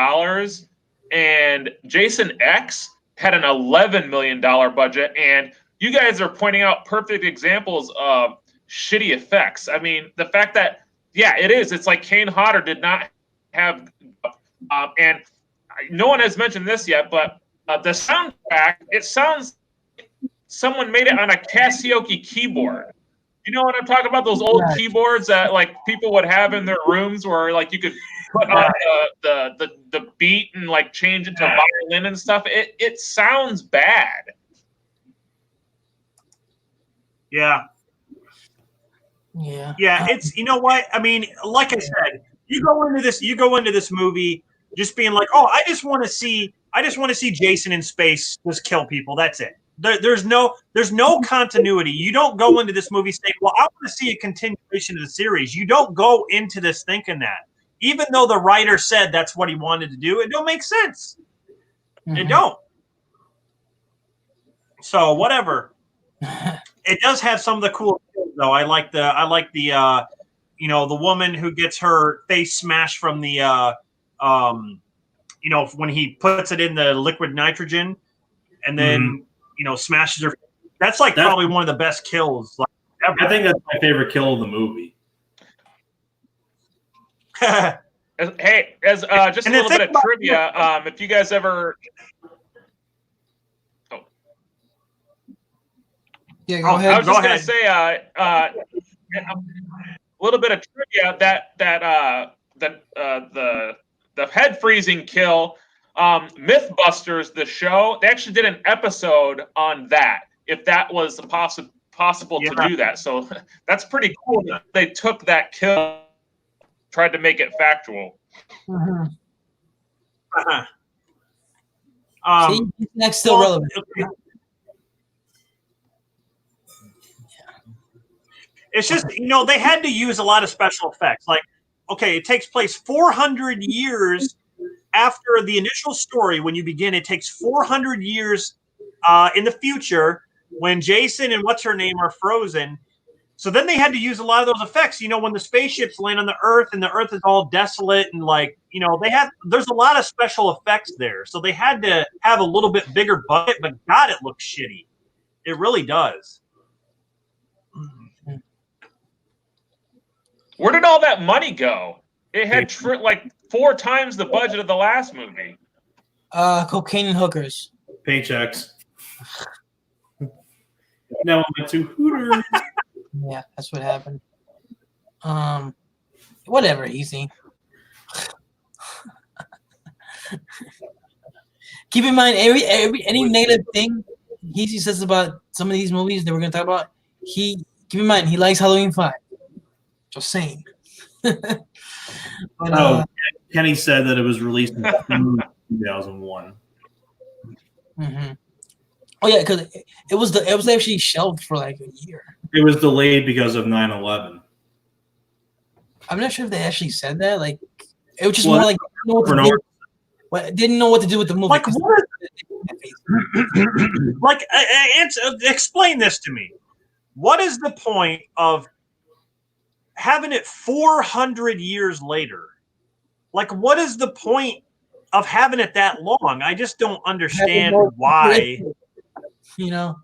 and Jason X had an $11 million budget, and you guys are pointing out perfect examples of shitty effects. I mean, the fact that, yeah, it is. It's like Kane Hodder did not have, and no one has mentioned this yet, but the soundtrack, it sounds someone made it on a Casio keyboard. You know what I'm talking about? Those old keyboards that like people would have in their rooms, where like you could put on the beat and like change it to violin and stuff. It sounds bad. Yeah. It's, you know what? I mean, like I said, you go into this movie just being like, oh, I just want to see Jason in space just kill people. That's it. There's no continuity. You don't go into this movie saying, well, I want to see a continuation of the series. You don't go into this thinking that. Even though the writer said that's what he wanted to do, it don't make sense. Mm-hmm. It don't. So whatever. It does have some of the cool kills, though. I like the you know, the woman who gets her face smashed from the you know, when he puts it in the liquid nitrogen and then you know, smashes her. That's probably one of the best kills ever. I think that's my favorite kill of the movie. Hey, as just a little bit of trivia, if you guys ever. Yeah, go ahead. I was just going to say a little bit of trivia that the head freezing kill, Mythbusters, the show, they actually did an episode on that, if that was possible to do that. So that's pretty cool that they took that kill, tried to make it factual. See, next still relevant. It's just, you know, they had to use a lot of special effects. Like, okay, it takes place 400 years after the initial story. When you begin, it takes 400 years in the future when Jason and what's her name are frozen. So then they had to use a lot of those effects. You know, when the spaceships land on the Earth and the Earth is all desolate and like, you know, there's a lot of special effects there. So they had to have a little bit bigger budget, but God, it looks shitty. It really does. Where did all that money go? It had like 4 times the budget of the last movie. Cocaine and hookers. Paychecks. Now I'm at 2 Hooters. Yeah, that's what happened. Whatever, easy. Keep in mind, any negative thing he says about some of these movies that we're gonna talk about, keep in mind he likes Halloween 5. Just saying. But, Kenny said that it was released in 2001. Mm-hmm. Oh yeah, because it was actually shelved for like a year. It was delayed because of 9/11. I'm not sure if they actually said that. Like, it was just more like didn't know what to do with the movie. Like, explain this to me. What is the point of having it 400 years later? Like, what is the point of having it that long? I just don't understand why. You know,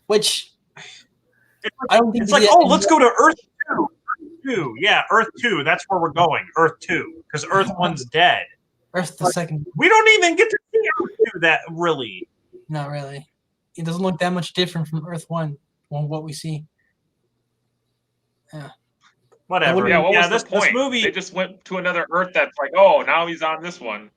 which I don't think it's like, oh, let's go to Earth 2. Yeah, Earth 2. That's where we're going. Earth 2, because Earth 1's dead. Earth the second. We don't even get to see Earth 2 that really. Not really. It doesn't look that much different from Earth 1 on what we see. Yeah. Whatever. Yeah, what was the point? This movie, they just went to another Earth that's like, oh, now he's on this one.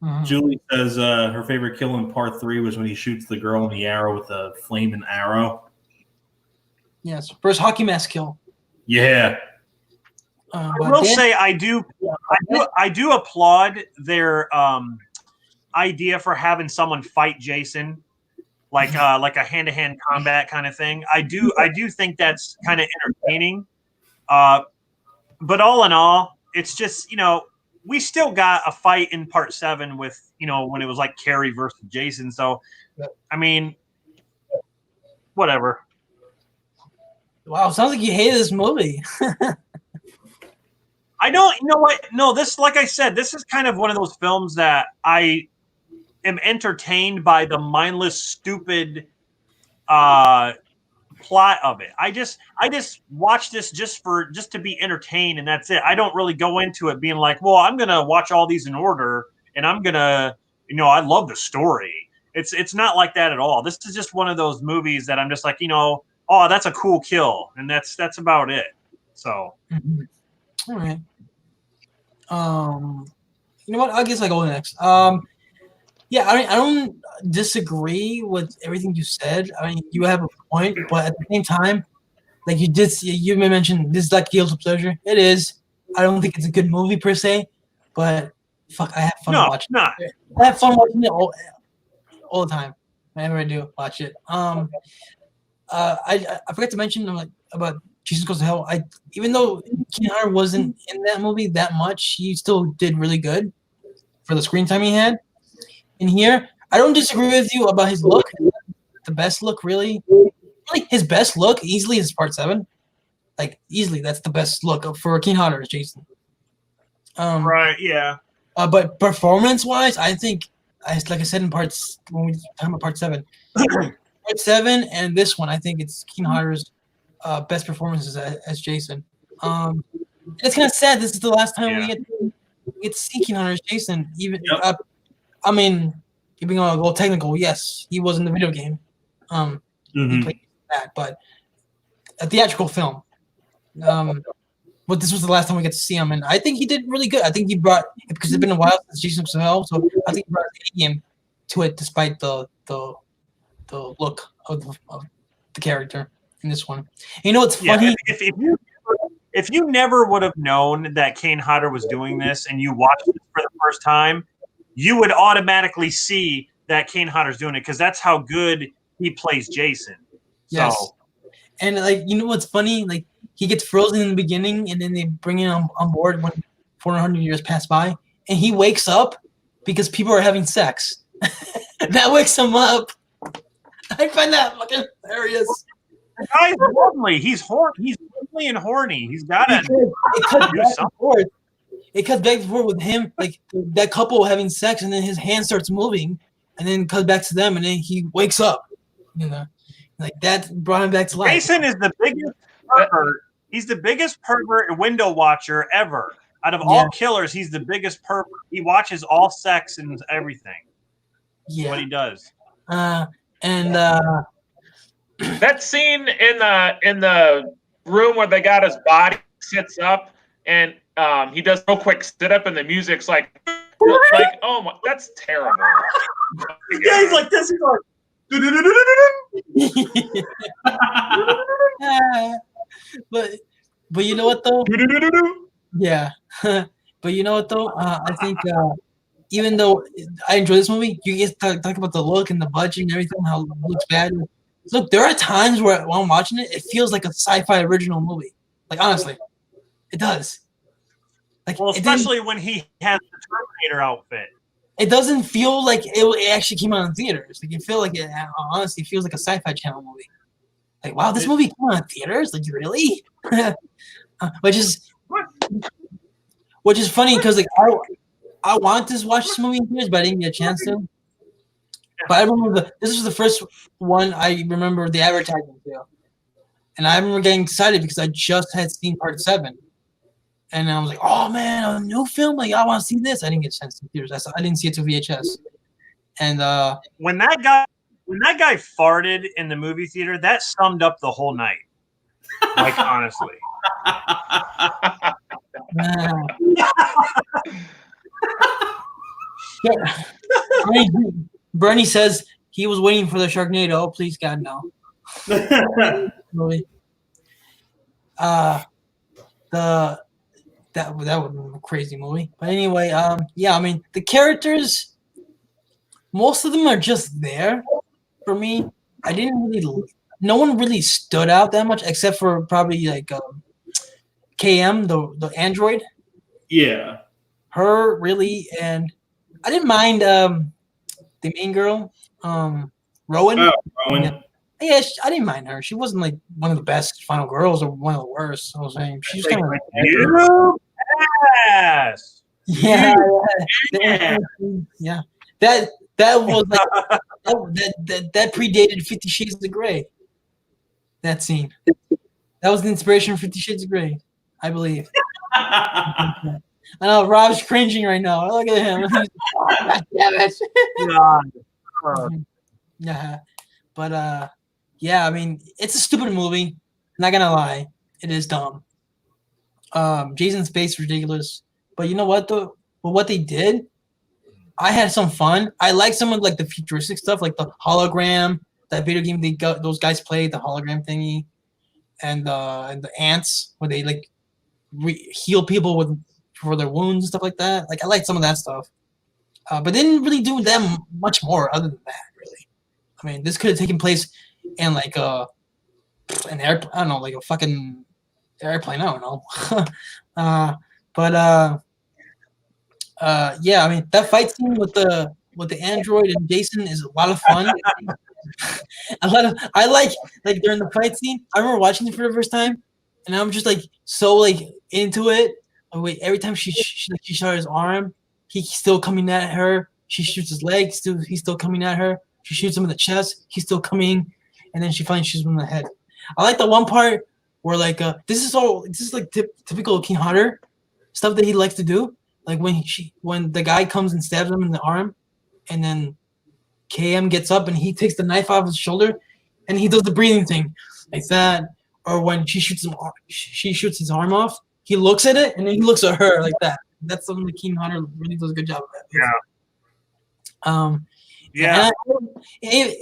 Mm-hmm. Julie says her favorite kill in part 3 was when he shoots the girl in the arrow with a flaming arrow. Yes, first hockey mask kill. Yeah. I will say I do applaud their idea for having someone fight Jason, like a hand-to-hand combat kind of thing. I do think that's kind of entertaining. But all in all, it's just, we still got a fight in part 7 with, when it was like Carrie versus Jason. So, I mean, whatever. Wow, sounds like you hated this movie. I don't, you know what? No, this, like I said, this is kind of one of those films that I am entertained by the mindless, stupid plot of it. I just watch this just to be entertained, and that's it. I don't really go into it being like, well, I'm gonna watch all these in order, and I'm gonna, I love the story. It's not like that at all. This is just one of those movies that I'm just like, oh, that's a cool kill, and that's about it. So, all right. You know what? I guess I go next. Yeah, I don't disagree with everything you said. I mean, you have a point, but at the same time, like you mentioned this is like guilty pleasure. It is. I don't think it's a good movie per se, but fuck, I have fun watching it. I have fun watching it all the time. Whenever I do watch it. I forgot to mention about Jesus Goes to Hell. Even though Keenan Hunter wasn't in that movie that much, he still did really good for the screen time he had. In here, I don't disagree with you about his look. The best look, really his best look easily is part 7. Like easily, that's the best look for Keenan Hunter as Jason. Right, yeah. But performance-wise, I think, like I said in parts when we talk about part 7, part 7 and this one, I think it's Keenan Hunter's best performances as Jason. It's kind of sad. This is the last time we get to see Keenan Hunter as Jason. Even I mean, keeping on a little technical, yes, he was in the video game. He played that, but a theatrical film. But this was the last time we get to see him, and I think he did really good. I think he brought, because it's been a while since Jason Goes to Hell, so I think he brought a game to it, despite the look of the character in this one. And you know what's funny? If you never would have known that Kane Hodder was doing this, and you watched it for the first time, you would automatically see that Kane Hodder's doing it, because that's how good he plays Jason. Yes. So. And you know what's funny? Like, he gets frozen in the beginning, and then they bring him on board when 400 years pass by, and he wakes up because people are having sex. That wakes him up. I find that fucking hilarious. The guy's lonely. He's horny. He's lonely and horny. He's got to do something. It cuts back and forth with him, like that couple having sex, and then his hand starts moving, and then cuts back to them, and then he wakes up. Like that brought him back to life. Jason is the biggest pervert. He's the biggest pervert and window watcher ever. Out of all killers, he's the biggest pervert. He watches all sex and everything. Yeah, what he does. That scene in the room where they got his body sits up and he does real quick sit up and the music's like oh my, that's terrible. Yeah, he's like this. He's like. But you know what though? Yeah. But you know what though? I think even though I enjoy this movie, you guys talk about the look and the budget and everything, how it looks bad. Look, there are times where while I'm watching it, it feels like a sci-fi original movie. Like honestly, it does. Like, well, especially when he has the Terminator outfit. It doesn't feel like it actually came out in theaters. Like, you feel like it honestly feels like a Sci-Fi Channel movie. Like, wow, this movie came out in theaters? Like, really? which is funny because like I wanted to watch this movie in theaters, but I didn't get a chance to. But I remember this was the first one I remember the advertisement to, and I remember getting excited because I just had seen Part 7. And I was like, "Oh man, a new film! Like, I want to see this." I didn't get a chance to theaters. I didn't see it to VHS. And when that guy farted in the movie theater, that summed up the whole night. Like honestly. Bernie says he was waiting for the Sharknado. Oh, please, God, no. The that would have been a crazy movie. But anyway, yeah, I mean the characters, most of them are just there for me. I didn't really, no one really stood out that much except for probably like KM, the android. Yeah. Her really, and I didn't mind the main girl, Rowan. Oh, Rowan. Yeah. Yeah, I didn't mind her. She wasn't like one of the best final girls or one of the worst. I was saying she was kind of You ass. yeah, Yeah. yeah. That was like that predated 50 Shades of Grey. That scene. That was the inspiration for 50 Shades of Grey, I believe. I know Rob's cringing right now. Look at him. God damn it. God. Yeah, but yeah. I mean, it's a stupid movie. Not gonna lie, it is dumb. Jason's face is ridiculous, but you know what though? Well, what they did, I had some fun. I like some of like the futuristic stuff, like the hologram, that video game those guys played, the hologram thingy, and the ants where they like heal people for their wounds and stuff like that. Like I like some of that stuff, but didn't really do that much more other than that. Really, I mean, this could have taken place in like an airplane. I don't know, like a fucking airplane. I don't know, but yeah. I mean, that fight scene with the android and Jason is a lot of fun. I like during the fight scene. I remember watching it for the first time, and I'm just like so like into it. Oh, wait, every time she shot his arm, he's still coming at her. She shoots his leg, he's still coming at her. She shoots him in the chest, he's still coming, and then she finally shoots him in the head. I like the one part where like this is like typical King Hunter stuff that he likes to do. Like when the guy comes and stabs him in the arm, and then KM gets up and he takes the knife off his shoulder, and he does the breathing thing like that. Or when she shoots his arm off, he looks at it and then he looks at her like that. That's something that King Hunter really does a good job of. Yeah. Yeah.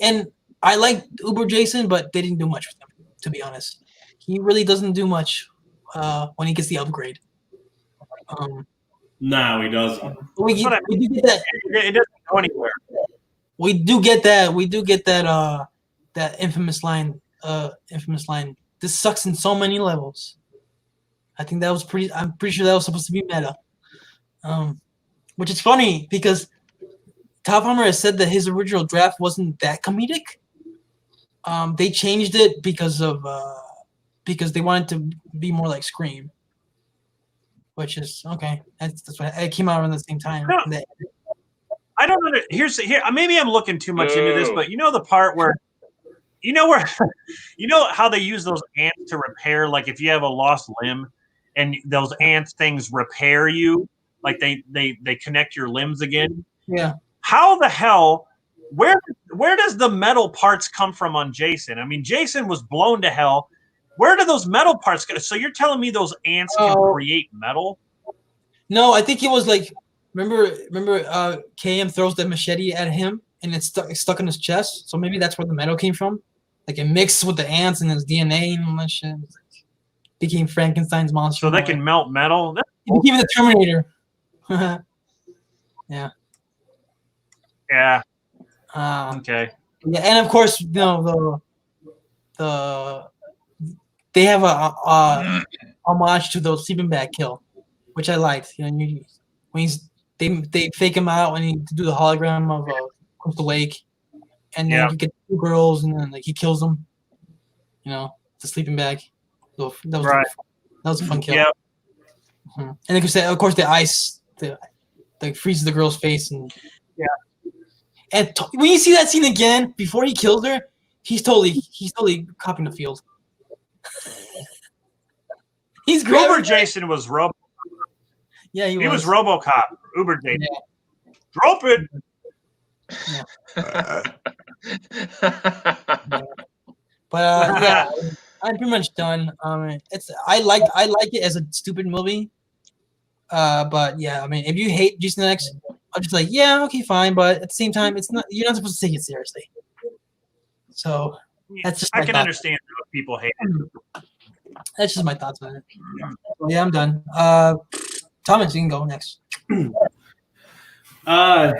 And I like Uber Jason, but they didn't do much with him, to be honest. He really doesn't do much when he gets the upgrade. No, he doesn't. We do get that. It doesn't go anywhere. We do get that. We do get that. That infamous line. This sucks in so many levels. I think that was pretty. I'm pretty sure that was supposed to be meta. Which is funny because Top Hammer has said that his original draft wasn't that comedic. They changed it because they wanted to be more like Scream. Which is okay. That's why it came out around the same time. No. I don't know. Here. Maybe I'm looking too much into this, but you know the part where, you know how they use those ants to repair, like if you have a lost limb, and those ants things repair you, like they connect your limbs again. Yeah. How the hell? Where does the metal parts come from on Jason? I mean, Jason was blown to hell. Where do those metal parts go? So you're telling me those ants can create metal? No, I think it was like remember KM throws the machete at him and it's stuck in his chest. So maybe that's where the metal came from. Like it mixed with the ants and his DNA and all that shit. Became Frankenstein's monster. So they can melt metal? It became the Terminator. Yeah. Yeah. Okay. Yeah, and of course, the they have a homage to the sleeping bag kill, which I liked. You know, when they fake him out and he do the hologram of Crystal Lake, and then you get two girls, and then like he kills them. You know, the sleeping bag. So that was right. That was a fun kill. Yeah. Mm-hmm. And of course, the ice, freezes the girl's face, and And when you see that scene again before he kills her, he's totally copying the field. He's great. Uber Jason was Robo. Yeah, he was RoboCop. Uber Jason. Yeah. Drop it. Yeah. But yeah, I'm pretty much done. I like it as a stupid movie. But yeah, I mean, if you hate Jason X, I'm just like, yeah, okay, fine. But at the same time, you're not supposed to take it seriously. So that's just. I can understand what people hate it. That's just my thoughts on it. Yeah, I'm done. Thomas, you can go next. I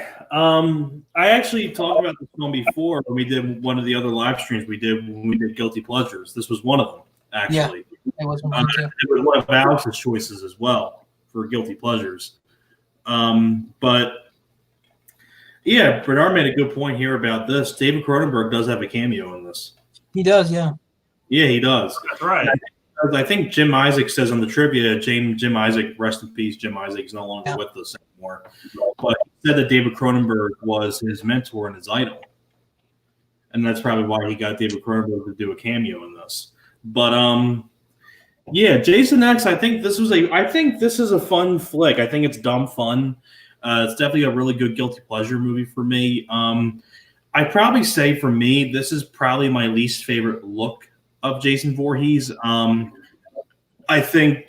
actually talked about this film before when we did one of the other live streams we did when we did Guilty Pleasures. This was one of them, actually. Yeah, it was one too. It was one of Alex's choices as well for Guilty Pleasures. But yeah, Bernard made a good point here about this. David Cronenberg does have a cameo in this. He does, yeah. Yeah, he does. That's right. I think Jim Isaac says on the trivia, Jim Isaac, rest in peace, Jim Isaac is no longer with us anymore. But he said that David Cronenberg was his mentor and his idol. And that's probably why he got David Cronenberg to do a cameo in this. But yeah, Jason X, I think this is a fun flick. I think it's dumb fun. It's definitely a really good guilty pleasure movie for me. I'd probably say for me, this is probably my least favorite look of Jason Voorhees. I think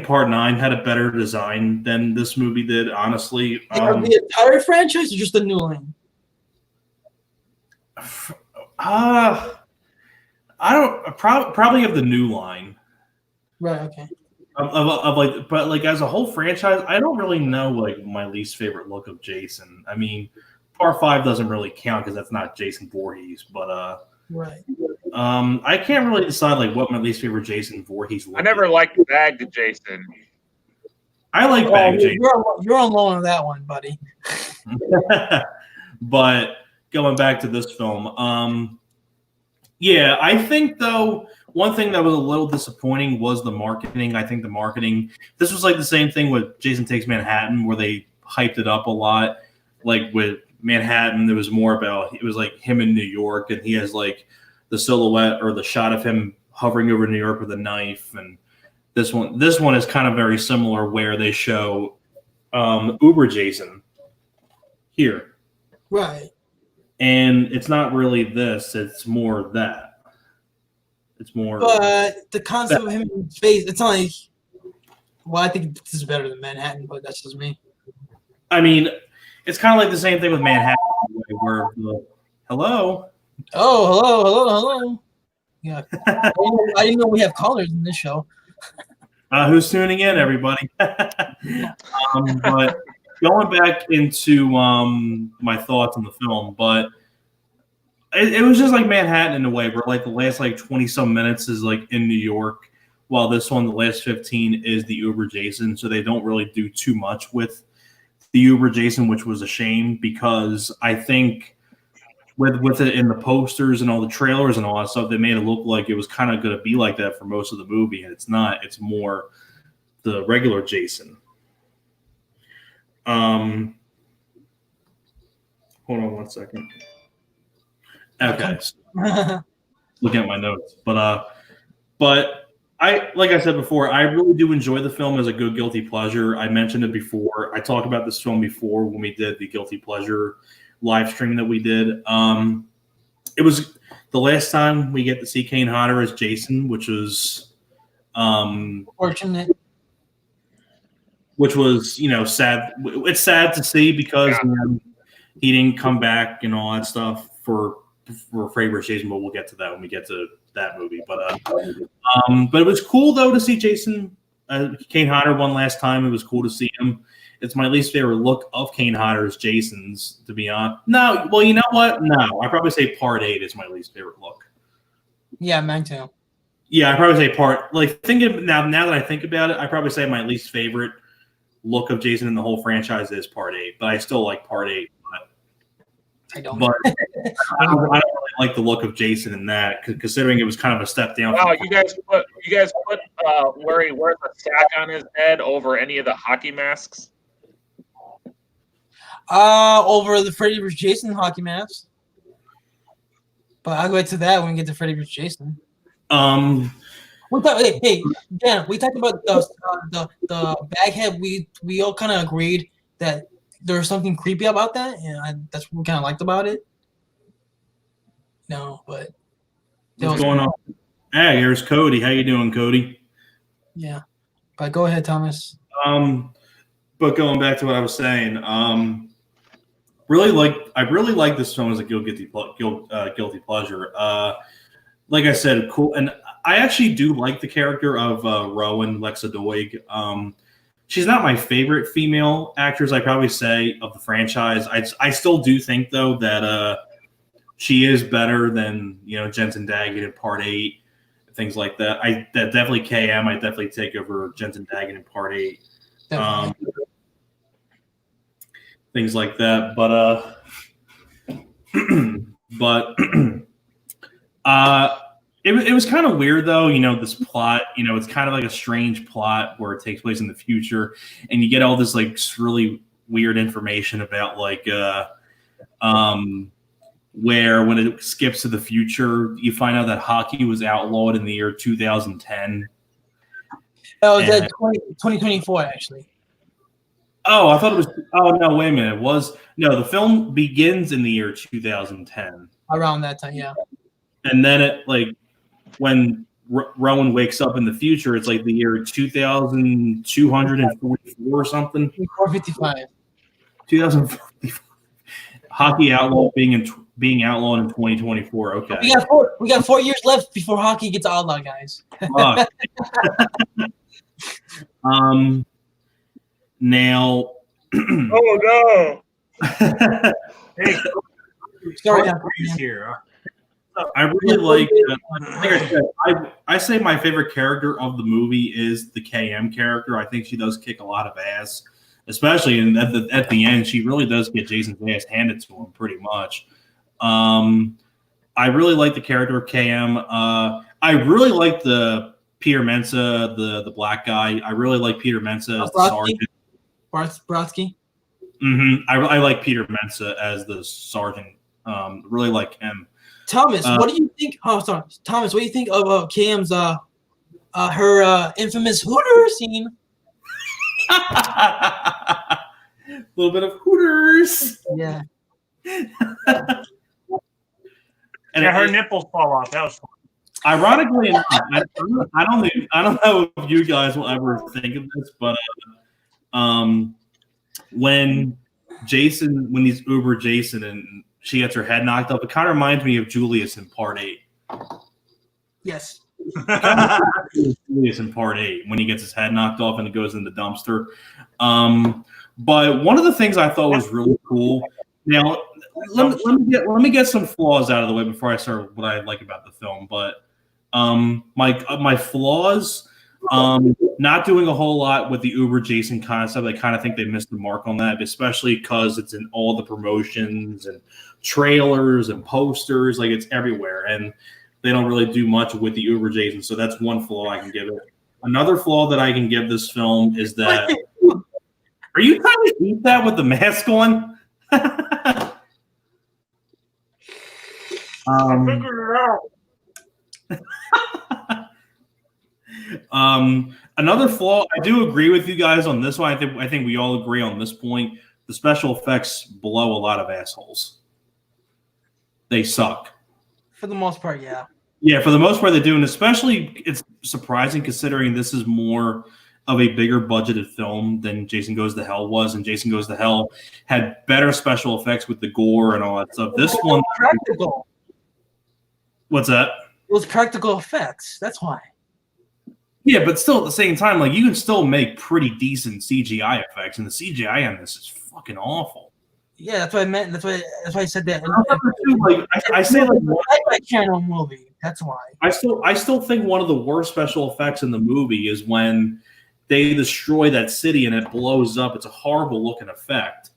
Part 9 had a better design than this movie did, honestly. The entire franchise or just the new line? I don't probably of the new line. Right, okay. Of like, but like as a whole franchise, I don't really know like my least favorite look of Jason. I mean, Part 5 doesn't really count because that's not Jason Voorhees, but right. I can't really decide like what my least favorite Jason Voorhees look I never is. liked Bag Jason. I like Bag Jason. You're on low on that one, buddy. But going back to this film, yeah, I think though one thing that was a little disappointing was the marketing. I think the marketing. This was like the same thing with Jason Takes Manhattan, where they hyped it up a lot. Like with Manhattan, there was more about it was like him in New York, and he has like the silhouette or the shot of him hovering over New York with a knife. And this one is kind of very similar, where they show Uber Jason here, Right. and it's not really this; it's more that. It's more. But the concept of him in space, it's not like. Well, I think this is better than Manhattan, but that's just me. I mean, it's kind of like the same thing with Manhattan, where hello. Oh, hello. Yeah. I didn't know we have callers in this show. Who's tuning in, everybody? But going back into my thoughts on the film, but it was just like Manhattan in a way, where like the last like 20 some minutes is like in New York, while this one, the last 15 is the Uber Jason. So they don't really do too much with the Uber Jason, which was a shame, because I think with it in the posters and all the trailers and all that stuff, they made it look like it was kind of going to be like that for most of the movie, and it's not. It's more the regular Jason. Hold on one second. Okay, looking at my notes, but I, like I said before, I really do enjoy the film as a good guilty pleasure. I mentioned it before. I talked about this film before when we did the guilty pleasure live stream that we did. It was the last time we get to see Kane Hodder as Jason, which was Fortunate. Which was, sad. It's sad to see because he didn't come back and all that stuff for Freddy vs. Jason, but we'll get to that when we get to that movie. But it was cool though to see Jason Kane Hodder one last time. It was cool to see him. It's my least favorite look of Kane Hodder's Jason's, to be honest. No, well, you know what? No, I'd probably say Part 8 is my least favorite look. Yeah, mine too. Yeah, I'd probably say now that I think about it, I'd probably say my least favorite look of Jason in the whole franchise is Part 8, but I still like Part 8. I don't. But I don't really like the look of Jason in that, considering it was kind of a step down. Wow, you guys put where he wears a sack on his head over any of the hockey masks? Over the Freddy vs. Jason hockey mask. But I'll go to that when we get to Freddy vs. Jason. Hey, Dan, we talked about the baghead. We all kind of agreed that there was something creepy about that, and that's what we kind of liked about it. No, but what's going on? Hey, here's Cody. How you doing, Cody? Yeah, but go ahead, Thomas. But going back to what I was saying, I really like this film as a guilty pleasure. Like I said, cool, and I actually do like the character of Rowan Lexa Doig. She's not my favorite female actress, I'd probably say, of the franchise. I still do think, though, that she is better than, Jensen Daggett in Part 8, things like that. That definitely KM. I definitely take over Jensen Daggett in Part 8. Things like that. But it was kind of weird, though, this plot, it's kind of like a strange plot where it takes place in the future, and you get all this, like, really weird information about, like, where when it skips to the future, you find out that hockey was outlawed in the year 2010. Oh, that's 2024, actually. Oh, I thought it was. Oh, no, wait a minute. The film begins in the year 2010. Around that time, yeah. And then it, like, when Rowan wakes up in the future, it's like the year 2244 or something. 455. 2045. Hockey outlawed being outlawed in 2024. Okay. We got 4 years left before hockey gets outlawed, guys. Now. Oh no! Hey, Sorry, here. I really like. Like I said, I say my favorite character of the movie is the KM character. I think she does kick a lot of ass, especially at the end. She really does get Jason's ass handed to him pretty much. I really like the character of KM. I really like the Peter Mensa, the black guy. I really like Peter Mensa as the sergeant. Brodsky. I like Peter Mensa as the sergeant. Really like him. Thomas, what do you think? Oh, sorry, Thomas. What do you think of KM's her infamous Hooter scene? A little bit of Hooters. Yeah. And her nipples fall off. That was fun. Ironically enough, I don't know if you guys will ever think of this, but when he's Uber Jason and she gets her head knocked up, it kind of reminds me of Julius in Part 8. Yes. Julius in Part 8 when he gets his head knocked off and it goes in the dumpster. But one of the things I thought was really cool. Now, let me get some flaws out of the way before I start what I like about the film. But my flaws, not doing a whole lot with the Uber Jason concept. I kind of think they missed the mark on that, especially because it's in all the promotions and trailers and posters. Like, it's everywhere, and they don't really do much with the Uber Jason. So that's one flaw I can give it. Another flaw that I can give this film is that are you trying to eat that with the mask on? Another flaw, I do agree with you guys on this one. I think we all agree on this point. The special effects blow a lot of assholes. They suck. For the most part, yeah. Yeah, for the most part they do, and especially it's surprising considering this is more of a bigger budgeted film than Jason Goes to Hell was, and Jason Goes to Hell had better special effects with the gore and all that stuff. This one, practical. What's that? It was practical effects. That's why. Yeah, but still at the same time, like, you can still make pretty decent CGI effects, and the CGI on this is fucking awful. Yeah, that's what I meant. That's why I said that. I say like my channel movie. That's why. I still think one of the worst special effects in the movie is when they destroy that city and it blows up. It's a horrible looking effect.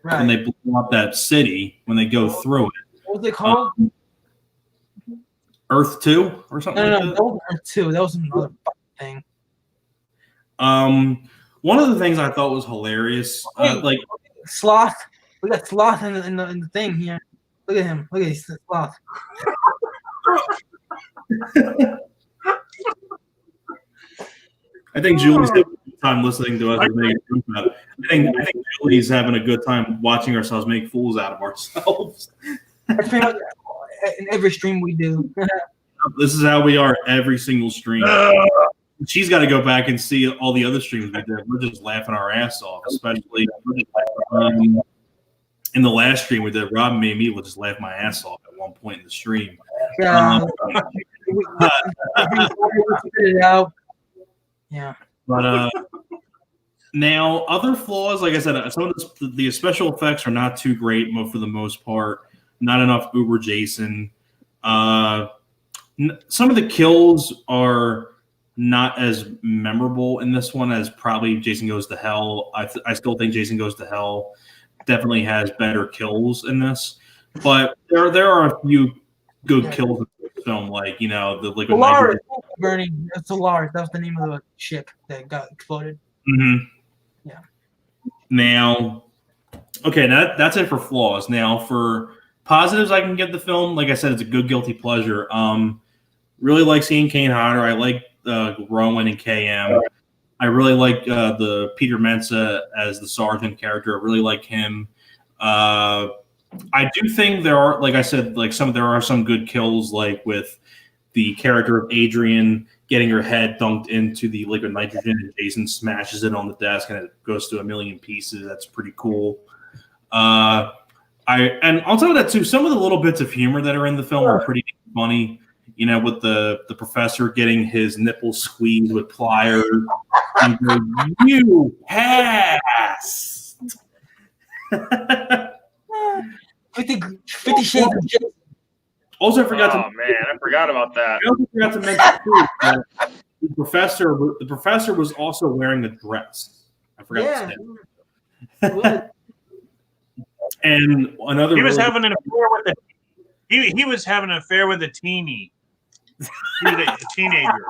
Right. When they blow up that city when they go through it. What was it called? Earth 2 or something. No, like that? that was Earth 2. That was another thing. One of the things I thought was hilarious, like Sloth. We got Sloth in the thing here. Look at him. Look at his Sloth. I think Julie's having a good time listening to us. I think Julie's having a good time watching ourselves make fools out of ourselves. That's pretty much in every stream we do. This is how we are every single stream. She's got to go back and see all the other streams we did. We're just laughing our ass off, especially in the last stream we did. Rob made me just laugh my ass off at one point in the stream. Yeah. We figured it out. Yeah. But now other flaws, like I said, some of the special effects are not too great for the most part. Not enough Uber Jason. Some of the kills are not as memorable in this one as probably Jason Goes to Hell. I still think Jason Goes to Hell definitely has better kills in this, but there are a few good kills in the film, like the liquid Solaris nitrogen. burning. Solaris, that was the name of the ship that got exploded. Mm-hmm. Yeah. Now, okay, that's it for flaws. Now for positives, I can give the film. Like I said, it's a good guilty pleasure. Really like seeing Kane Hodder. I like Rowan and KM. I really like the Peter Mensa as the sergeant character. I really like him. I do think there are, like I said, there are some good kills, like with the character of Adrian getting her head dunked into the liquid nitrogen and Jason smashes it on the desk and it goes to a million pieces. That's pretty cool. And on top of that too, some of the little bits of humor that are in the film are pretty funny. With the professor getting his nipples squeezed with pliers and go, "You passed." 50 Shades of Jason. Also, I forgot I forgot about that. I also forgot to mention too, that the professor was also wearing a dress. I forgot to say. And another he was having an affair with he was having an affair with a teenie. He was a teenager.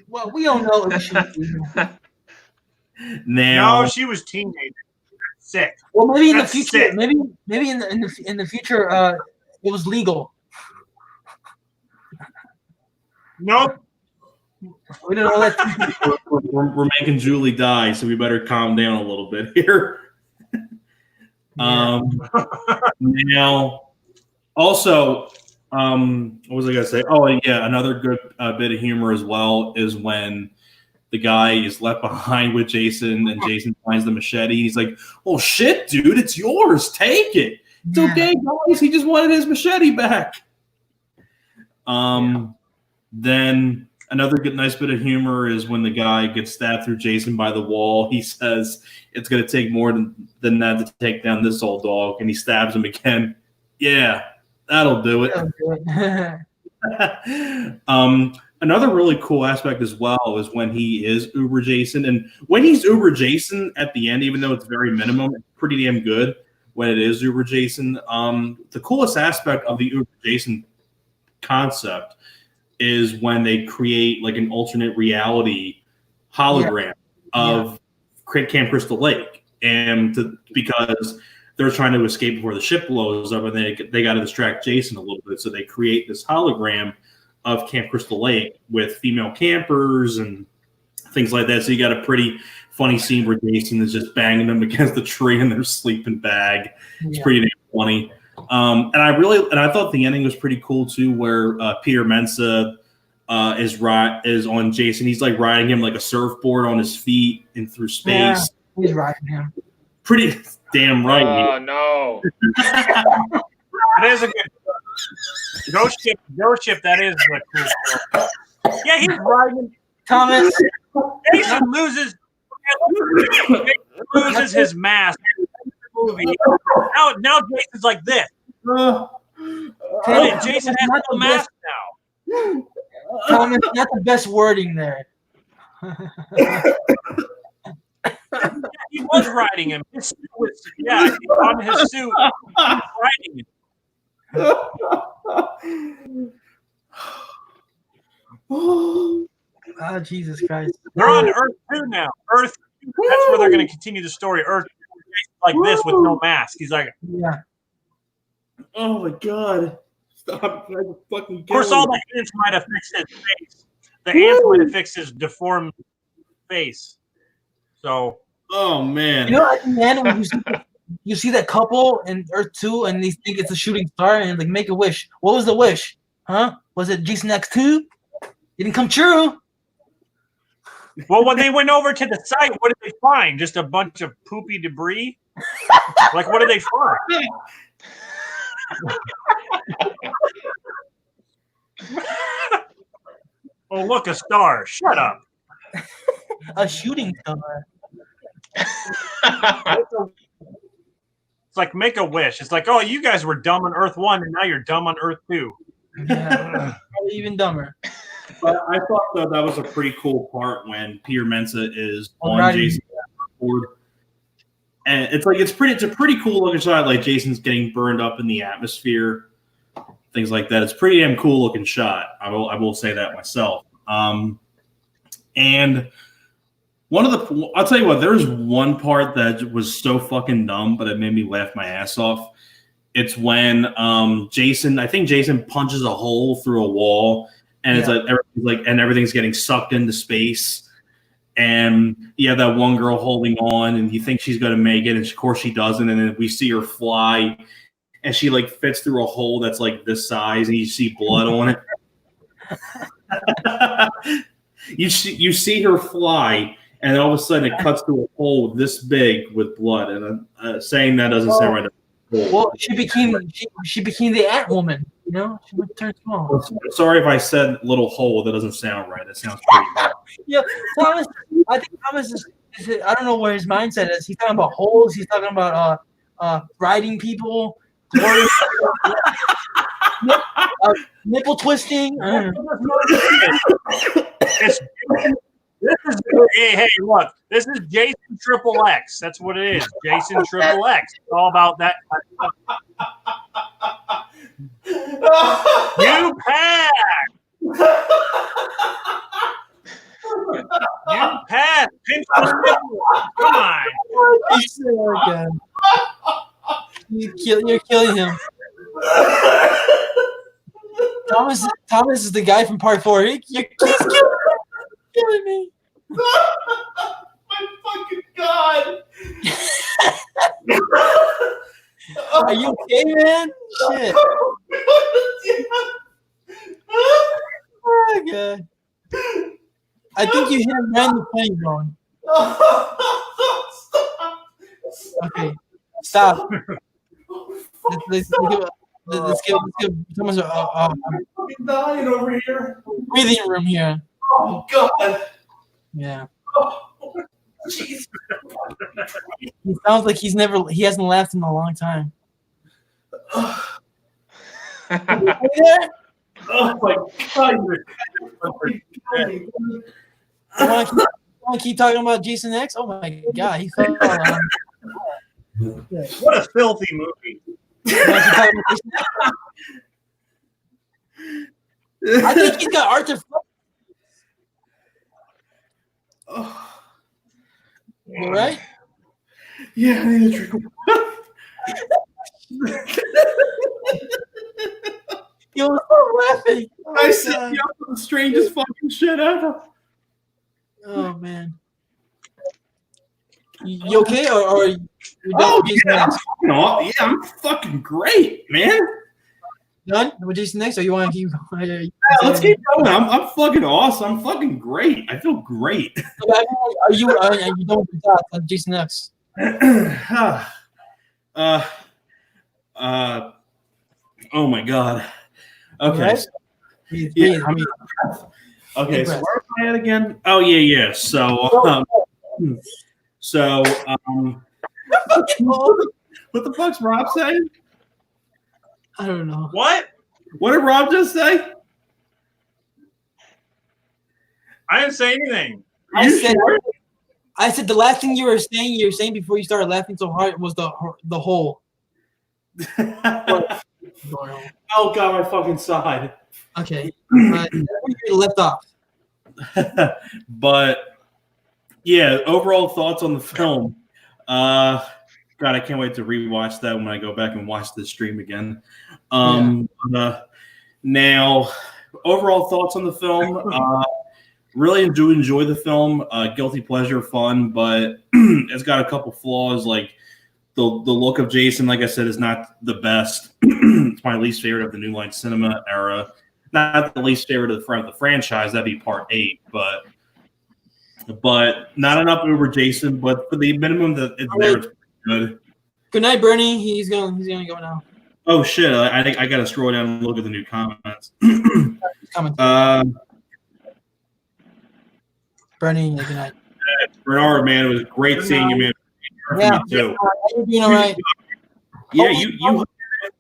Well, we don't know if she now. No, she was teenager. Sick. Well, maybe in That's the future, sick. maybe in the future, it was legal. Nope. We don't know that. We're making Julie die, so we better calm down a little bit here. Now, also, what was I gonna say? Oh, yeah, another good bit of humor as well is when the guy is left behind with Jason, and Jason finds the machete. He's like, "Oh shit, dude, it's yours. Take it. It's okay, guys. He just wanted his machete back." Then another nice bit of humor is when the guy gets stabbed through Jason by the wall. He says it's going to take more than that to take down this old dog, and he stabs him again. Yeah, that'll do it. Another really cool aspect as well is when he is Uber Jason, and when he's Uber Jason at the end, even though it's very minimum, it's pretty damn good when it is Uber Jason. The coolest aspect of the Uber Jason concept is when they create like an alternate reality hologram of Camp Crystal Lake, and because they're trying to escape before the ship blows up, and they got to distract Jason a little bit, so they create this hologram of Camp Crystal Lake with female campers and things like that. So you got a pretty funny scene where Jason is just banging them against the tree in their sleeping bag. It's pretty damn funny. And I thought the ending was pretty cool too, where Peter Mensa is on Jason. He's like riding him like a surfboard on his feet and through space. Yeah, he's riding him. Pretty damn right. Oh no! That is a good Ghost Ship. That is a cool. Yeah, he's riding. Thomas. Jason loses his mask. Now Jason's like this. Jason has no mask now. Thomas, not the best wording there. He was riding him. His suit was, on his suit. He was riding him. Oh, Jesus Christ. They're on Earth 2 now. Earth 2, that's where they're going to continue the story. Earth 2, like this with no mask. He's like, yeah. Oh my God. Stop. Fucking of course, all the ants might have fixed his face. The ants might have fixed his deformed face. So. Oh, man. You know, at the end, when you see that couple in Earth 2 and they think it's a shooting star and like make a wish. What was the wish? Huh? Was it Jason X2? Didn't come true. Well, when they went over to the site, what did they find? Just a bunch of poopy debris? Like, what did they find? Oh, look, a star. Shut up. A shooting star. It's like make a wish. It's like, oh, you guys were dumb on Earth 1, and now you're dumb on Earth 2. Yeah, probably even dumber. But I thought though that was a pretty cool part when Peter Mensa is on Alrighty. Jason's board, and it's a pretty cool looking shot. Like Jason's getting burned up in the atmosphere, things like that. It's a pretty damn cool looking shot. I will say that myself. And I'll tell you what, there was one part that was so fucking dumb, but it made me laugh my ass off. It's when Jason punches a hole through a wall, and it's everything's getting sucked into space. And you have that one girl holding on, and you think she's gonna make it, and of course she doesn't. And then we see her fly, and she like fits through a hole that's like this size, and you see blood on it. You see her fly, and then all of a sudden it cuts through a hole this big with blood. And saying that doesn't sound right. Well, she became the Ant Woman. You know, she turned small. Sorry if I said little hole. That doesn't sound right. It sounds pretty bad. Yeah, Thomas. I think Thomas is. I don't know where his mindset is. He's talking about holes. He's talking about riding people, nipple twisting. Hey, look, this is Jason Triple X. That's what it is. Jason Triple X. It's all about that. You pass. You pass. Pinch the nipple. Come on. You're killing him. Thomas is the guy from Part 4. He's killing me. My fucking God. Are you okay, man? Shit. Oh my God. I think you hit him right in the plane zone. Okay, stop. Let's give Thomas a dying over here. breathing room here. Oh God. Yeah. Jeez. He sounds like he hasn't laughed in a long time. Are you there? Oh my God. You want to keep talking about Jason X? Oh my God, he fell on. What a filthy movie. I think he's got Arthur. You right? Yeah, I need a drink of You was so laughing. I set you up for the strangest fucking shit ever. Oh man. You okay, or you done with Jason X? I'm fucking great, man. Done with Jason X, or you want to keep going? Yeah, let's keep going. I'm fucking awesome. I'm fucking great. I feel great. Are you done with your thoughts on Jason X? Oh my God. Okay. Right? Yeah, okay, so where am I at again? Oh yeah. So what the fuck's Rob saying? I don't know. What? What did Rob just say? I didn't say anything. I said the last thing you were saying before you started laughing so hard was the hole. Oh God, my fucking side. Okay, where you left off. But yeah, overall thoughts on the film. God, I can't wait to rewatch that when I go back and watch the stream again. Now, overall thoughts on the film. Really do enjoy the film. Guilty pleasure, fun, but it's got a couple flaws. Like the look of Jason, like I said, is not the best. It's my least favorite of the New Line Cinema era. Not the least favorite of the franchise. That'd be Part 8, but not enough over Jason. But for the minimum that it's there, it's good. Good night, Bernie. He's gonna go now. Oh shit! I got to scroll down and look at the new comments. Bernie, good night. Bernard, man, it was great seeing you, man. Yeah, you too. You're doing all right. Yeah, you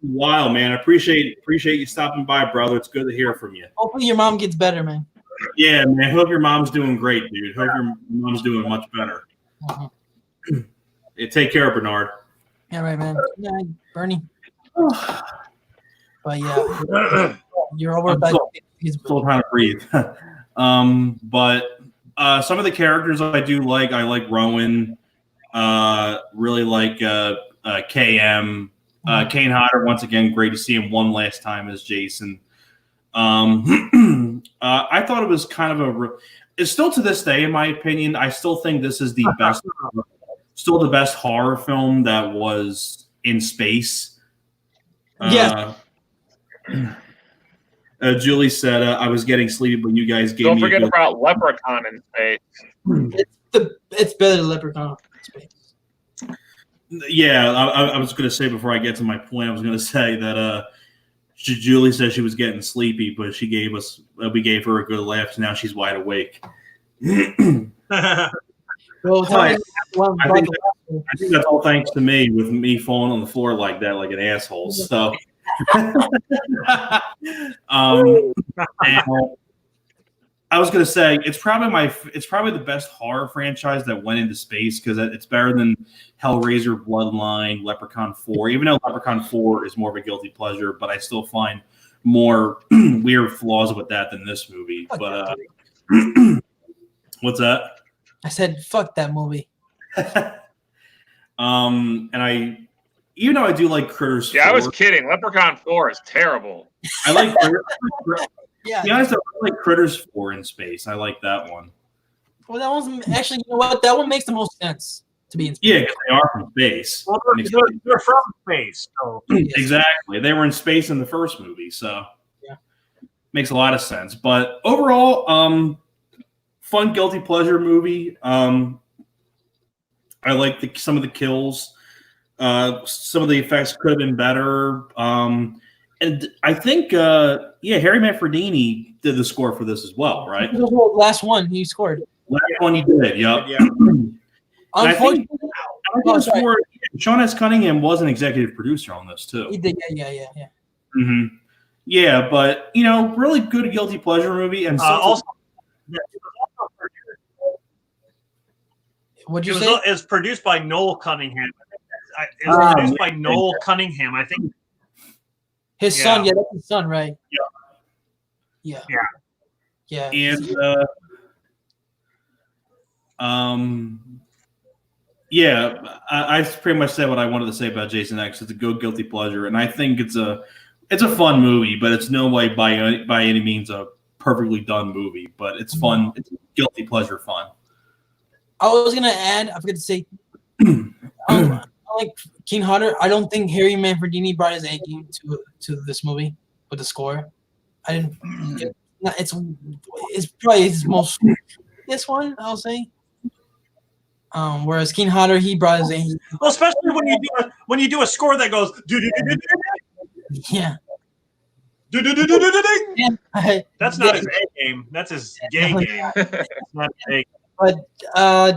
wow, man. I appreciate you stopping by, brother. It's good to hear from you. Hopefully your mom gets better, man. Yeah, man. Hope your mom's doing great, dude. Hope your mom's doing much better. Yeah, take care, Bernard. Yeah, right, man. Yeah, Bernie. But yeah, you're over. He's still trying to breathe. But some of the characters I do like. I like Rowan. Really like KM. Kane Hodder, once again, great to see him one last time as Jason. I thought it was kind of it's still to this day, in my opinion, I still think this is the best, still the best horror film that was in space. Yes. Julie said, I was getting sleepy, but you guys gave Don't me forget about Leprechaun in space. It's better than Leprechaun in space. Yeah, I was going to say before I get to my point, I was going to say that Julie said she was getting sleepy, but we gave her a good laugh, so now she's wide awake. Well, I think that's all thanks to me, with me falling on the floor like that, like an asshole. So, I was gonna say it's probably the best horror franchise that went into space, because it's better than Hellraiser, Bloodline, Leprechaun 4. Even though Leprechaun 4 is more of a guilty pleasure, but I still find more weird flaws with that than this movie. But what's that? I said, "Fuck that movie." And even though I do like Critters 4, I was kidding. Leprechaun 4 is terrible. I like Yeah. to be honest, I like Critters 4 in space. I like that one. Well, that one's actually, you know what? That one makes the most sense to be in space. Yeah, because they are from space. Well, they're from space. So. Exactly. They were in space in the first movie, so makes a lot of sense. But overall, fun guilty pleasure movie. I like some of the kills. Some of the effects could have been better. And I think, Harry Manfredini did the score for this as well, right? The last one he scored. Last one he did, yep. Yeah. Unfortunately, Sean S. Cunningham was an executive producer on this too. he did. Yeah. Mm-hmm. Yeah, but really good guilty pleasure movie, and also. What'd you say? It's produced by Noel Cunningham. It was produced by Noel Cunningham. I think his son. Yeah, that's his son, right? Yeah. And I pretty much said what I wanted to say about Jason X. It's a good guilty pleasure, and I think it's a fun movie, but it's no way by any means a perfectly done movie. But it's fun. It's guilty pleasure fun. I was gonna add. I forgot to say. Like Kane Hodder, I don't think Harry Manfredini brought his A game to this movie with the score. I didn't. It's probably his most this one, I'll say. Whereas Kane Hodder, he brought his A. Well, especially when you do a score that goes yeah. That's not his A game. That's his gay game. That's not his A game. But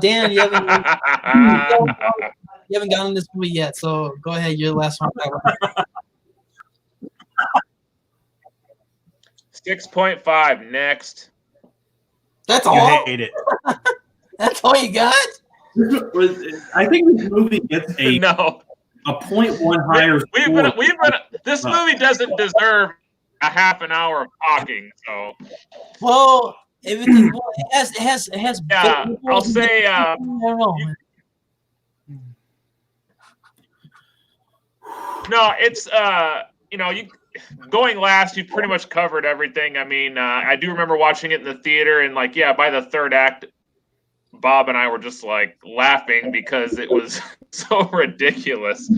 Dan, you haven't gotten this movie yet, so go ahead. You're the last one. 6.5 next. That's all. You hate it. That's all you got. I think this movie gets a 0.1 higher. This movie doesn't deserve a half an hour of talking. So, well, it has. Yeah, I'll say. I don't know. No, it's going last, you pretty much covered everything. I mean, I do remember watching it in the theater, and by the third act, Bob and I were just laughing because it was so ridiculous.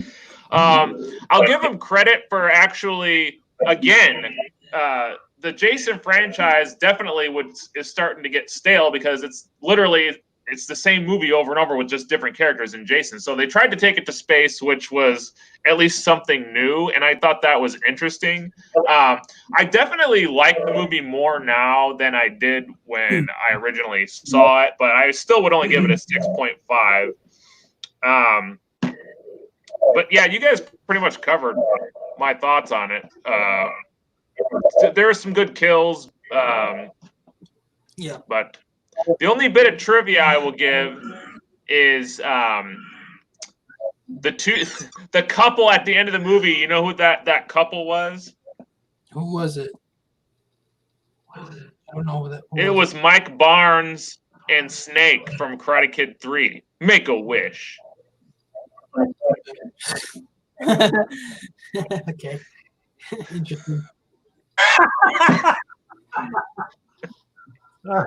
I'll give him credit for actually, again, the Jason franchise definitely is starting to get stale, because it's literally it's the same movie over and over with just different characters in Jason. So they tried to take it to space, which was at least something new, and I thought that was interesting. I definitely like the movie more now than I did when I originally saw it, but I still would only give it a 6.5. But yeah, you guys pretty much covered my thoughts on it. There were some good kills, Yeah. but the only bit of trivia I will give is the couple at the end of the movie. You know who that couple was? Who was it? I don't know who that was. It was Mike Barnes and Snake from Karate Kid 3. Make a wish. Okay. Interesting. I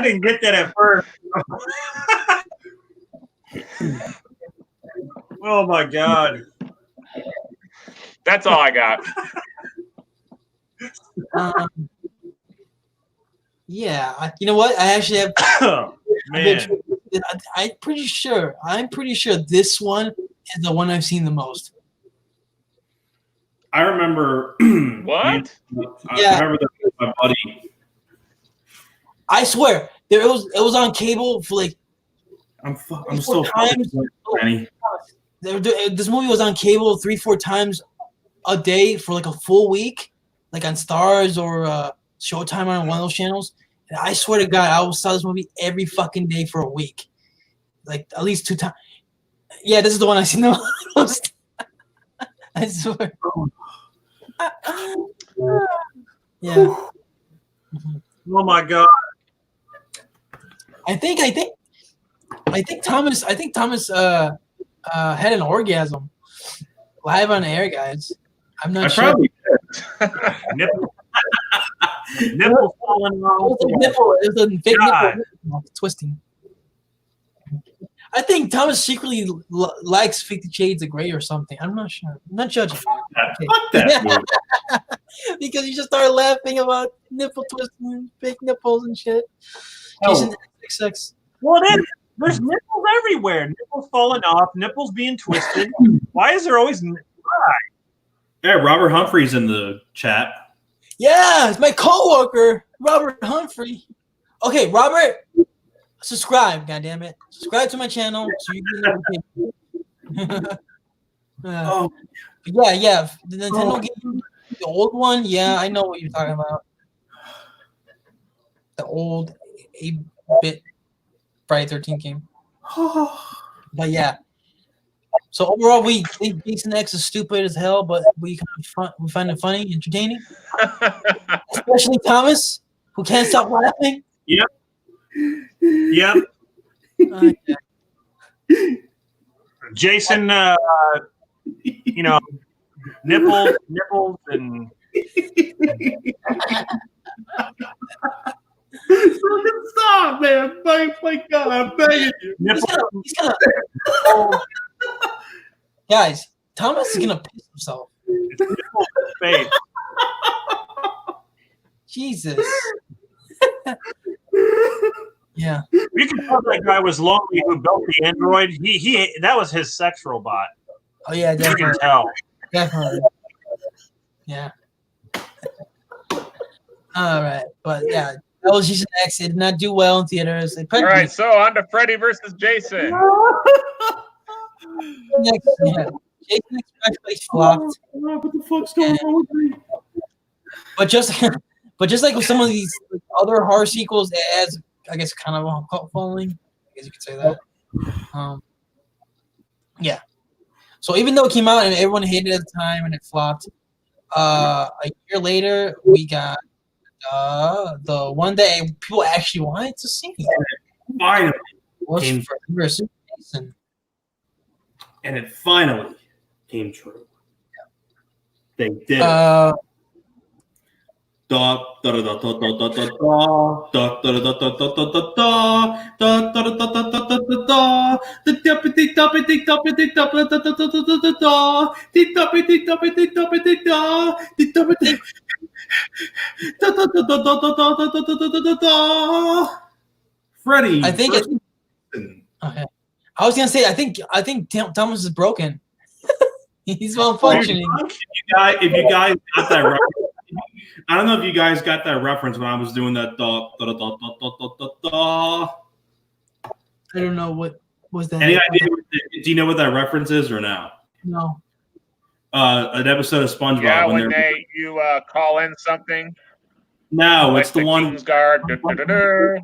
didn't get that at first. Oh my God. That's all I got. Yeah, you know what? I actually have. Oh, man. I'm pretty sure this one is the one I've seen the most. I remember. What? Yeah. I remember that with my buddy. I swear, it was on cable for like. I'm still times. Manny. This movie was on cable 3-4 times a day for like a full week, like on Stars or Showtime on one of those channels. And I swear to God, I saw this movie every fucking day for a week, like at least 2 times. Yeah, this is the one I seen the most. I swear. Yeah. Oh my God. I think Thomas had an orgasm live on air, guys. I'm not sure. Probably Nipple. Nipple falling off. It was a fake nipple twisting. I think Thomas secretly likes 50 Shades of Grey or something. I'm not sure. I'm not judging. Fuck that movie. Because you just started laughing about nipple twisting, fake nipples and shit. Oh. Jason XXX. Well, there's nipples everywhere. Nipples falling off. Nipples being twisted. Why is there always? Yeah, Robert Humphrey's in the chat. Yeah, it's my coworker, Robert Humphrey. Okay, Robert, subscribe, goddammit. Subscribe to my channel so you get notifications. Oh, Yeah. The Nintendo game, the old one, yeah, I know what you're talking about. The old 8-bit Friday 13 game. But yeah. So overall, we think Jason X is stupid as hell, but we find it funny, entertaining. Especially Thomas, who can't stop laughing. Yep. Yeah. Jason, nipples, and stop, man! My God, I'm begging you. He's gonna guys, Thomas is gonna piss himself. face. Jesus. Yeah. You can tell that guy was lonely who built the android. He that was his sex robot. Oh yeah, You definitely. can tell. Definitely. Yeah. All right, but yeah, that was Jason X. It did not do well in theaters. It All right, so on to Freddy versus Jason. Jason X actually flopped. What the fuck's going on with me? But just like with some of these other horror sequels, it has, I guess, kind of a cult following. I guess you could say that. Yeah. So even though it came out and everyone hated it at the time and it flopped, a year later we got the one that people actually wanted to see. Finally, Was Freddy versus Jason. and it finally came true. They did it. Freddy. I think. Okay. I was gonna say. I think Thomas is broken. He's malfunctioning. If you guys got that reference, I don't know if you guys got that reference when I was doing that. I don't know what was that. Any idea? Do you know what that reference is or no? No. An episode of SpongeBob. Yeah, when you call in something. No, like it's the one. Kingsguard.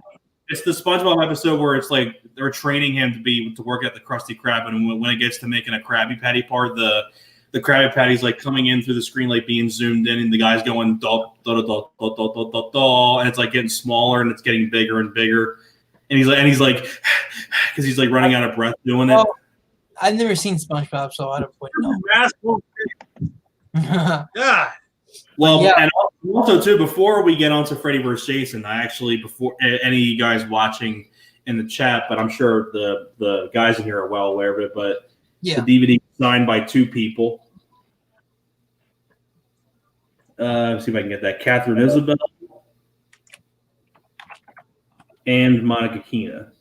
It's the SpongeBob episode where it's like they're training him to work at the Krusty Krab, and when it gets to making a Krabby Patty part, the Krabby Patty's like coming in through the screen, like being zoomed in, and the guy's going da da da da da da da da, and it's like getting smaller and it's getting bigger and bigger, and he's like, because he's like running out of breath doing it. I've never seen SpongeBob, so I don't know. God. Well, yeah. And also too, before we get on to Freddy vs. Jason, before any of you guys watching in the chat, but I'm sure the guys in here are well aware of it, but the DVD is signed by two people. Let's see if I can get that. Catherine Isabel and Monica Keena.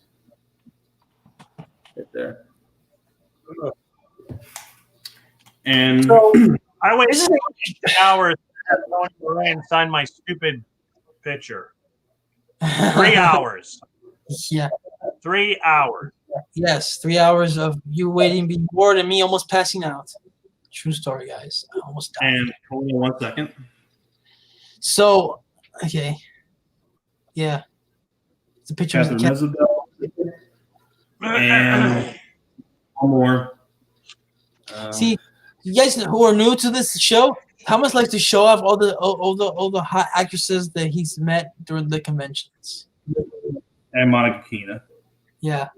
Right there. And so, I waited 8 hours to go and sign my stupid picture. 3 hours. Yeah. 3 hours. Yes, 3 hours of you waiting, being bored, and me almost passing out. True story, guys. I almost died. And hold on 1 second. So, okay. Yeah. It's a picture of the cat. And one more. See, you guys who are new to this show, Thomas likes to show off all the hot actresses that he's met during the conventions. And Monica Keena. Yeah.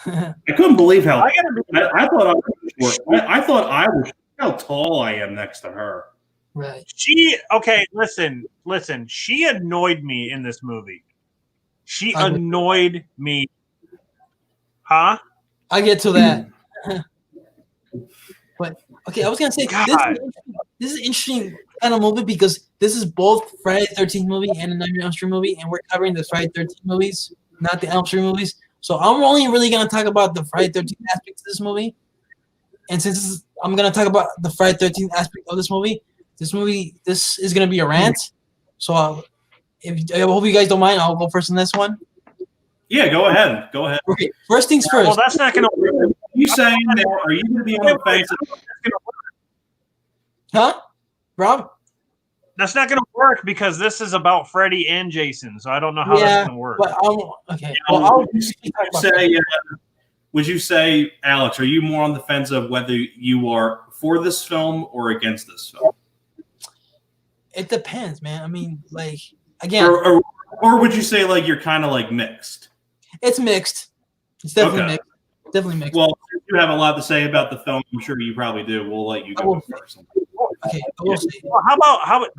I couldn't believe how I thought I was short. I thought I was how tall I am next to her. Right. Listen. She annoyed me in this movie. She annoyed me. Huh? I get to that. But okay, I was gonna say this is an interesting kind of movie because this is both Friday the 13th movie and a Nightmare on Elm Street movie, and we're covering the Friday the 13th movies, not the Elm Street movies. So I'm only really gonna talk about the Friday the 13th aspects of this movie. And since I'm gonna talk about the Friday the 13th aspect of this is gonna be a rant. So I hope you guys don't mind. I'll go first on this one. Yeah, go ahead. Okay, first things first. Well, that's not gonna work. You saying that? Are you gonna be on the fence? Huh, Rob? That's not gonna work because this is about Freddy and Jason. So I don't know how that's gonna work. But okay. Well, would you say, Alex, are you more on the fence of whether you are for this film or against this film? It depends, man. I mean, like, again, or would you say like you're kind of like mixed? It's mixed. It's definitely mixed. Definitely mixed. Well, if you have a lot to say about the film, I'm sure you probably do. We'll let you go first. Okay, I will say. Well, how about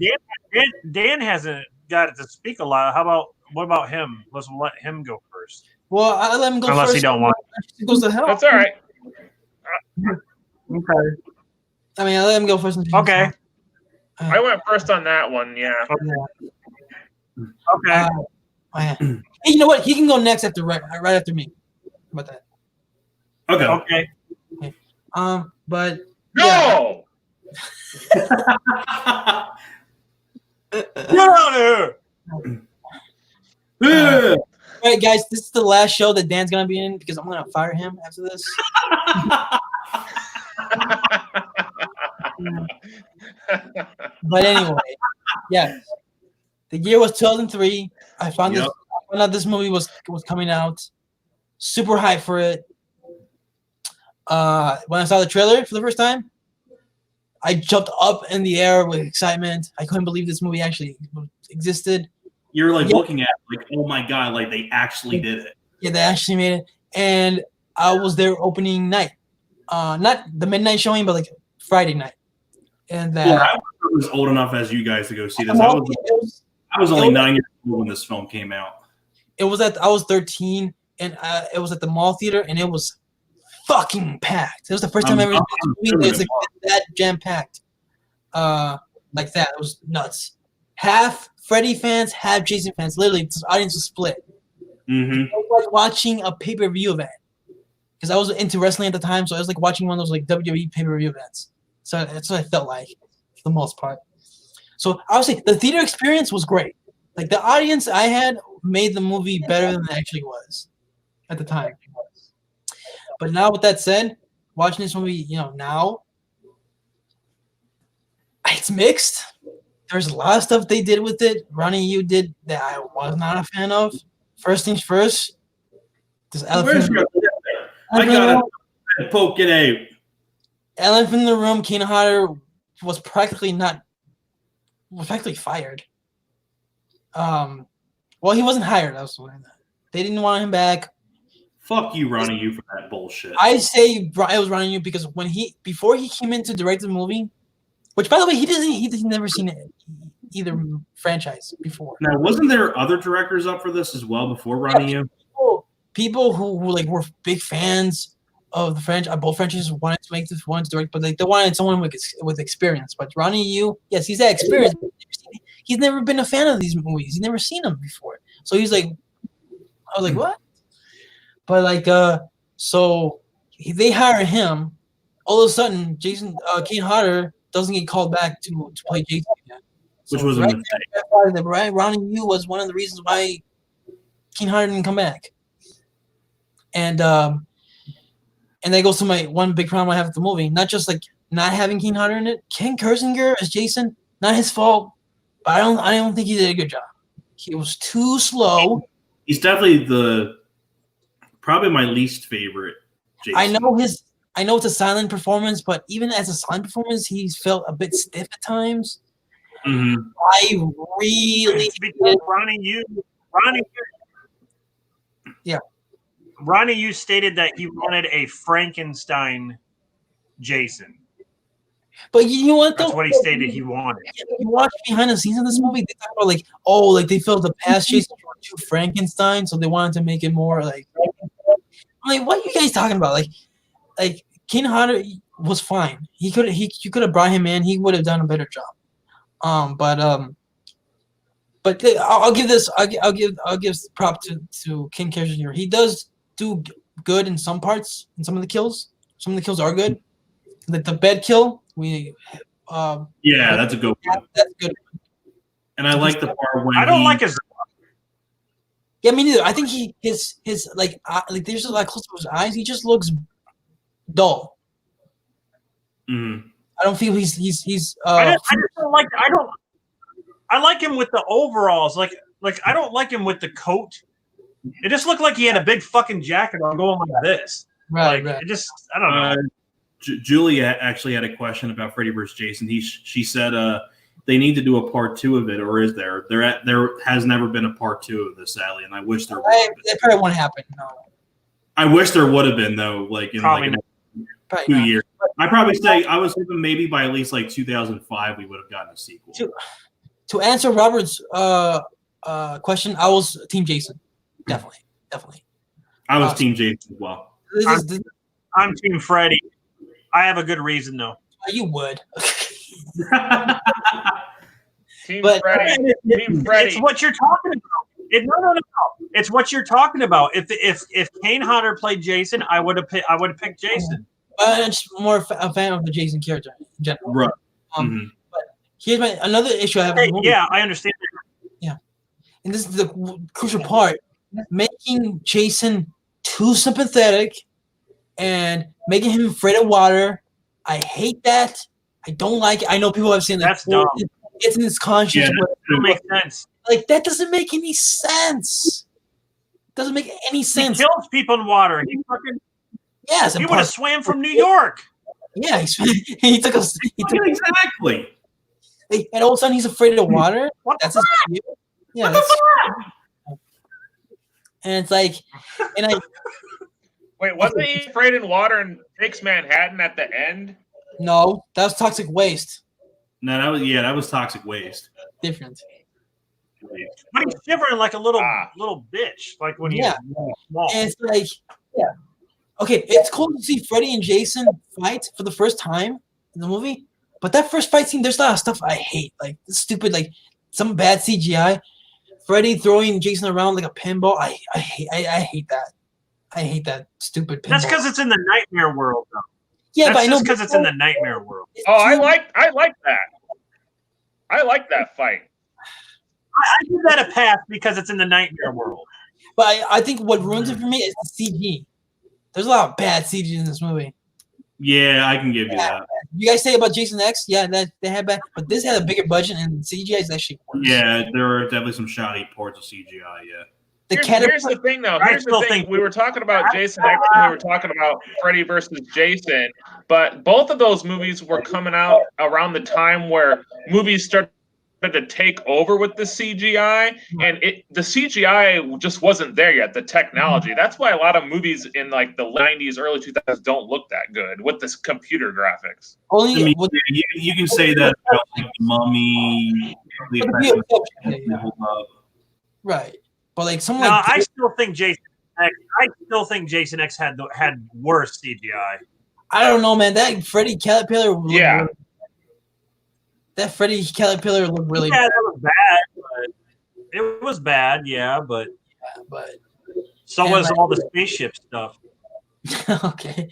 Dan hasn't got to speak a lot. What about him? Let's let him go first. Well, I let him go unless first. He don't want. He goes to hell. That's all right. Okay. I mean, I let him go first. Okay. I went first on that one. Yeah. Okay. Hey, you know what? He can go next right after me. How about that? Okay. But no. Get out of here. All right, guys. This is the last show that Dan's gonna be in because I'm gonna fire him after this. But anyway, yeah. The year was 2003. I found out this movie was coming out. Super hyped for it. When I saw the trailer for the first time, I jumped up in the air with excitement. I couldn't believe this movie actually existed. You're like looking at it like, oh my god, like they actually did it. Yeah, they actually made it. And I was there opening night. Not the midnight showing, but like Friday night. And I was old enough as you guys to go see this. I was only 9 years old when this film came out. I was 13, and it was at the mall theater, and it was fucking packed. It was the first time I ever been to a movie that was like that jam packed. like that. It was nuts. Half Freddy fans, half Jason fans. Literally, this audience was split. Mm-hmm. It was like watching a pay-per-view event. Because I was into wrestling at the time, so I was like watching one of those like WWE pay-per-view events. So that's what I felt like, for the most part. So obviously, the theater experience was great. Like the audience I had made the movie better than it actually was at the time. But now, with that said, watching this movie, now it's mixed. There's a lot of stuff they did with it. Ronnie Yu did that I was not a fan of. First things first. This elephant. I gotta poke it out. Elephant in the room. Kane Hodder was practically fired. Well, he wasn't hired. I was saying that they didn't want him back. Fuck you, Ronnie Yu, for that bullshit. I say it was Ronnie Yu because before he came in to direct the movie, which by the way he's never seen it, either franchise before. Now, wasn't there other directors up for this as well before Ronnie Yu? People who like were big fans of the franchise, both franchises wanted to direct, but like they wanted someone with experience. But Ronnie Yu, yes, he's had experience. But he's never been a fan of these movies. He's never seen them before. So he's like, I was like, what? But like, so they hire him. All of a sudden, Kane Hodder doesn't get called back to play Jason again. Which was a mistake. Ronnie Yu was one of the reasons why Kane Hodder didn't come back. And that goes to my one big problem I have with the movie. Not just like not having Kane Hodder in it. Ken Kirzinger as Jason, not his fault, but I don't think he did a good job. He was too slow. He's definitely probably my least favorite Jason. I know it's a silent performance, but even as a silent performance, he's felt a bit stiff at times. Mm-hmm. I really because Ronnie Yu stated that he wanted a Frankenstein Jason. But you know what? That's what he stated he wanted. You watch behind the scenes of this movie, they talk about they felt the past Jason were too Frankenstein, so they wanted to make it more like. I'm like, what are you guys talking about? Like Kane Hodder was fine. You could have brought him in. He would have done a better job. But I'll give prop to Ken Kirzinger. He does do good in some parts, in some of the kills. Some of the kills are good. Like the bed kill, that's a good one. That's a good one. And I like the part when I don't like his. Yeah, me neither. I think his like there's a lot close to his eyes. He just looks dull. Mm-hmm. I don't feel he's. I like him with the overalls. Like I don't like him with the coat. It just looked like he had a big fucking jacket on going like this. Right. It just I don't know. Julia actually had a question about Freddy vs. Jason. She said they need to do a part 2 of it, or is there? There has never been a part 2 of this, Sally, and I wish there would. That probably won't happen. No. I wish there would have been though, like in Probably like 2 years. I probably say I was hoping maybe by at least like 2005 we would have gotten a sequel. To answer Robert's question, I was Team Jason. Definitely. I was Team Jason as well. I'm Team Freddy. I have a good reason though. You would. Team Freddy. It's what you're talking about. No. It's what you're talking about. If Kane Hodder played Jason, I would have picked Jason. I'm just more a fan of the Jason character in general. Right. But here's another issue I have. With the movie. Yeah, I understand. Yeah, and this is the crucial part: making Jason too sympathetic and making him afraid of water. I hate that. I don't like it. I know people have seen that. That's dumb. It's in his conscience. Yeah, that doesn't make sense. Like that doesn't make any sense. Doesn't make any sense. He kills people in water. He fucking he would have swam from New York. Yeah, he took us. Exactly. And all of a sudden he's afraid of water. That's his view. Yeah. And it's like, wait, wasn't he afraid in water and takes Manhattan at the end? No, that was toxic waste. No, that was toxic waste. Different. But he's shivering like a little bitch, like when he's small. And it's like, okay, it's cool to see Freddy and Jason fight for the first time in the movie, But that first fight scene, there's a lot of stuff I hate. Like stupid, like some bad CGI. Freddy throwing Jason around like a pinball. I hate that. I hate that stupid pinball. That's because it's in the nightmare world, though. Yeah, That's but I know just because it's in the nightmare world. Oh, I like that. I like that fight. I give that a pass because it's in the nightmare world. But I think what ruins it for me is the CG. There's a lot of bad CG in this movie. Yeah, I can give you that. You guys say about Jason X? Yeah, that they had bad, but this had a bigger budget and CGI is actually worse. Yeah, there are definitely some shoddy ports of CGI. Yeah. Here's the thing, though. Here's the thing. We were talking about Jason X and we were talking about Freddy versus Jason, but both of those movies were coming out around the time where movies started to take over with the CGI, and the CGI just wasn't there yet, the technology. That's why a lot of movies in like the 90s, early 2000s don't look that good with this computer graphics. Only I mean, you can say that about like the Mummy, the effects right. But like someone, No, like I still think Jason X had worse CGI. I don't know, man. That Freddy Caterpillar, Yeah. That Freddy Caterpillar looked really Yeah, bad. that was bad. But it was bad, yeah, but so was all the spaceship stuff. Okay.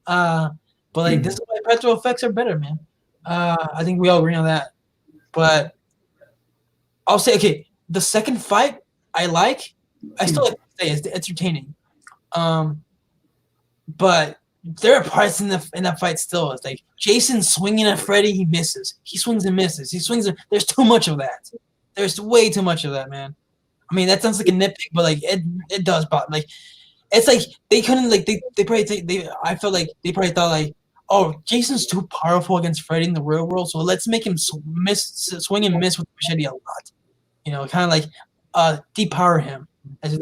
But like this is why practical effects are better, man. I think we all agree on that. But I'll say, okay, the second fight I still like to say it's entertaining. But there are parts in that fight still. It's like Jason swinging at Freddy, he misses. He swings and misses. He swings. There's too much of that. There's way too much of that, man. I mean, that sounds like a nitpick, but like it does bother. Like it's like they couldn't like they probably I felt like they probably thought like, oh, Jason's too powerful against Freddy in the real world, so let's make him swing and miss with the machete a lot. You know, kind of like depower him, as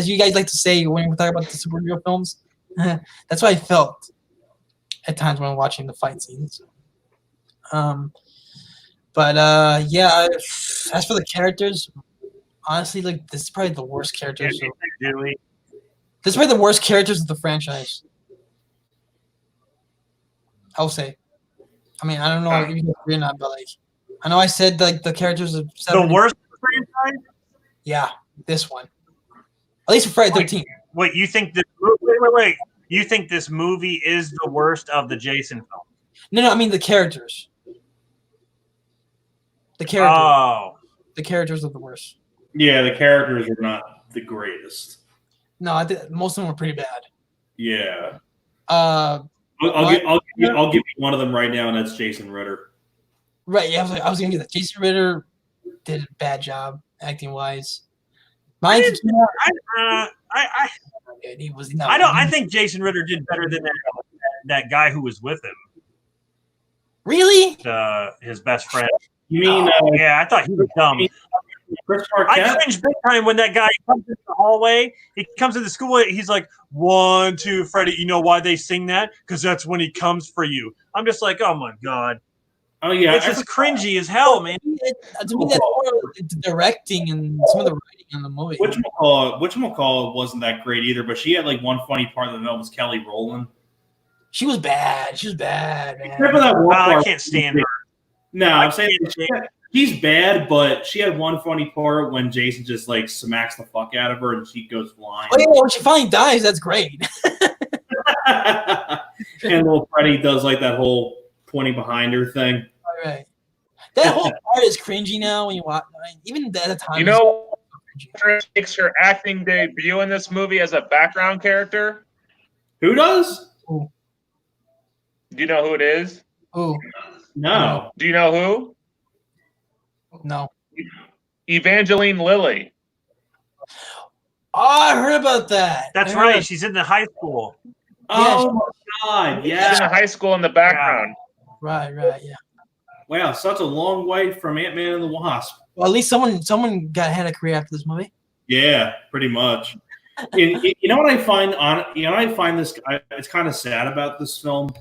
you guys like to say when we talk about the superhero films. That's what I felt at times when watching the fight scenes. But yeah. As for the characters, honestly, like this is probably the worst characters. This is probably the worst characters of the franchise. I'll say. I mean, I don't know if you agree or not, but like, I know I said like the characters of the worst franchise. Yeah, this one. At least for Friday 13th. Wait, you think this? Wait. You think this movie is the worst of the Jason films? No. I mean the characters. The characters. Oh. The characters are the worst. Yeah, the characters are not the greatest. No, I think most of them were pretty bad. Yeah. I'll I'll give you one of them right now, and that's Jason Ritter. Right. Yeah, I was gonna get that. Jason Ritter did a bad job acting wise. I think Jason Ritter did better than that guy who was with him. Really? His best friend. You mean? Yeah, I thought he was dumb. I cringed big time when that guy comes in the hallway. He comes into school. He's like, 1, 2, Freddy. You know why they sing that? Because that's when he comes for you. I'm just like, oh my god. Oh yeah, it's just cringy as hell, man. To me, that's more the directing and some of the writing in the movie. Whatchamacallit wasn't that great either, but she had like one funny part of the film was Kelly Rowland. She was bad. She was bad, man. Remember that one part? I can't stand her. No, I'm saying she's bad, but she had one funny part when Jason just like smacks the fuck out of her and she goes flying. Oh yeah, when she finally dies, that's great. And little Freddy does like that whole pointing behind her thing. All right. That whole part is cringy now when you watch. I mean, even at the time, you know, makes her acting debut in this movie as a background character. Who does? Ooh. Do you know who it is? Who? No. Do you know who? No. Evangeline Lilly. Oh, I heard about that. That's right. She's in the high school. Oh my god! Yeah. She's in high school in the background. Right. Yeah. Wow, such a long way from Ant-Man and the Wasp. Well, at least someone had a career after this movie. Yeah, pretty much. You know what I find this. It's kind of sad about this film.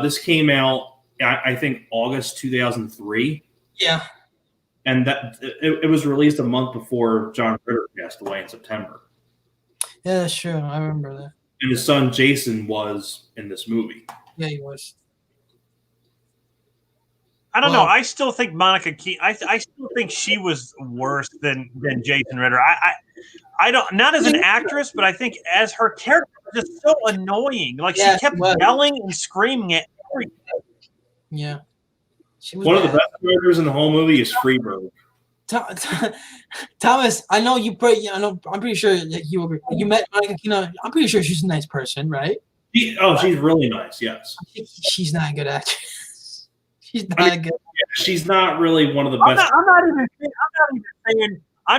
This came out, I think, August 2003. Yeah. And that it was released a month before John Ritter passed away in September. Yeah, that's true. I remember that. And his son Jason was in this movie. Yeah, he was. I don't know. Well- I still think Monica Keene. I still think she was worse than Jason Ritter. I don't, not as an actress, but I think as her character was just so annoying. Like Yeah, she kept she was. yelling and screaming at everything. Yeah. She was One of the bad. best characters in the whole movie is Freeberg. Thomas, I know you. I'm pretty sure that you agree. You met Monica Keene. I'm pretty sure she's a nice person, right? She's really nice. Yes, She's not a good actress. She's not a good. she's not really one of the I'm best.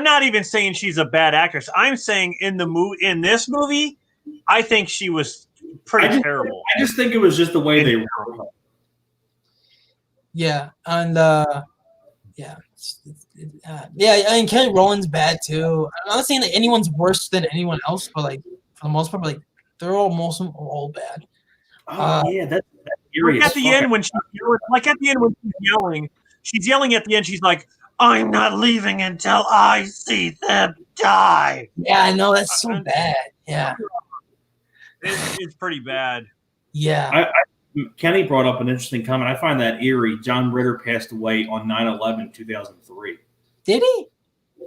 not even saying she's a bad actress. I'm saying in this movie, I think she was pretty terrible. I just think it was just the way they wrote her. Yeah, and yeah, I mean Kelly Rowland's bad too. I'm not saying that anyone's worse than anyone else, but like for the most part, like they're all bad. Oh yeah, that's eerie. At the end when she's yelling, she's yelling at the end. She's like, "I'm not leaving until I see them die." Yeah, I know that's so bad. Yeah, it's pretty bad. yeah. Kenny brought up an interesting comment. I find that eerie. John Ritter passed away on 9/11/2003. Did he?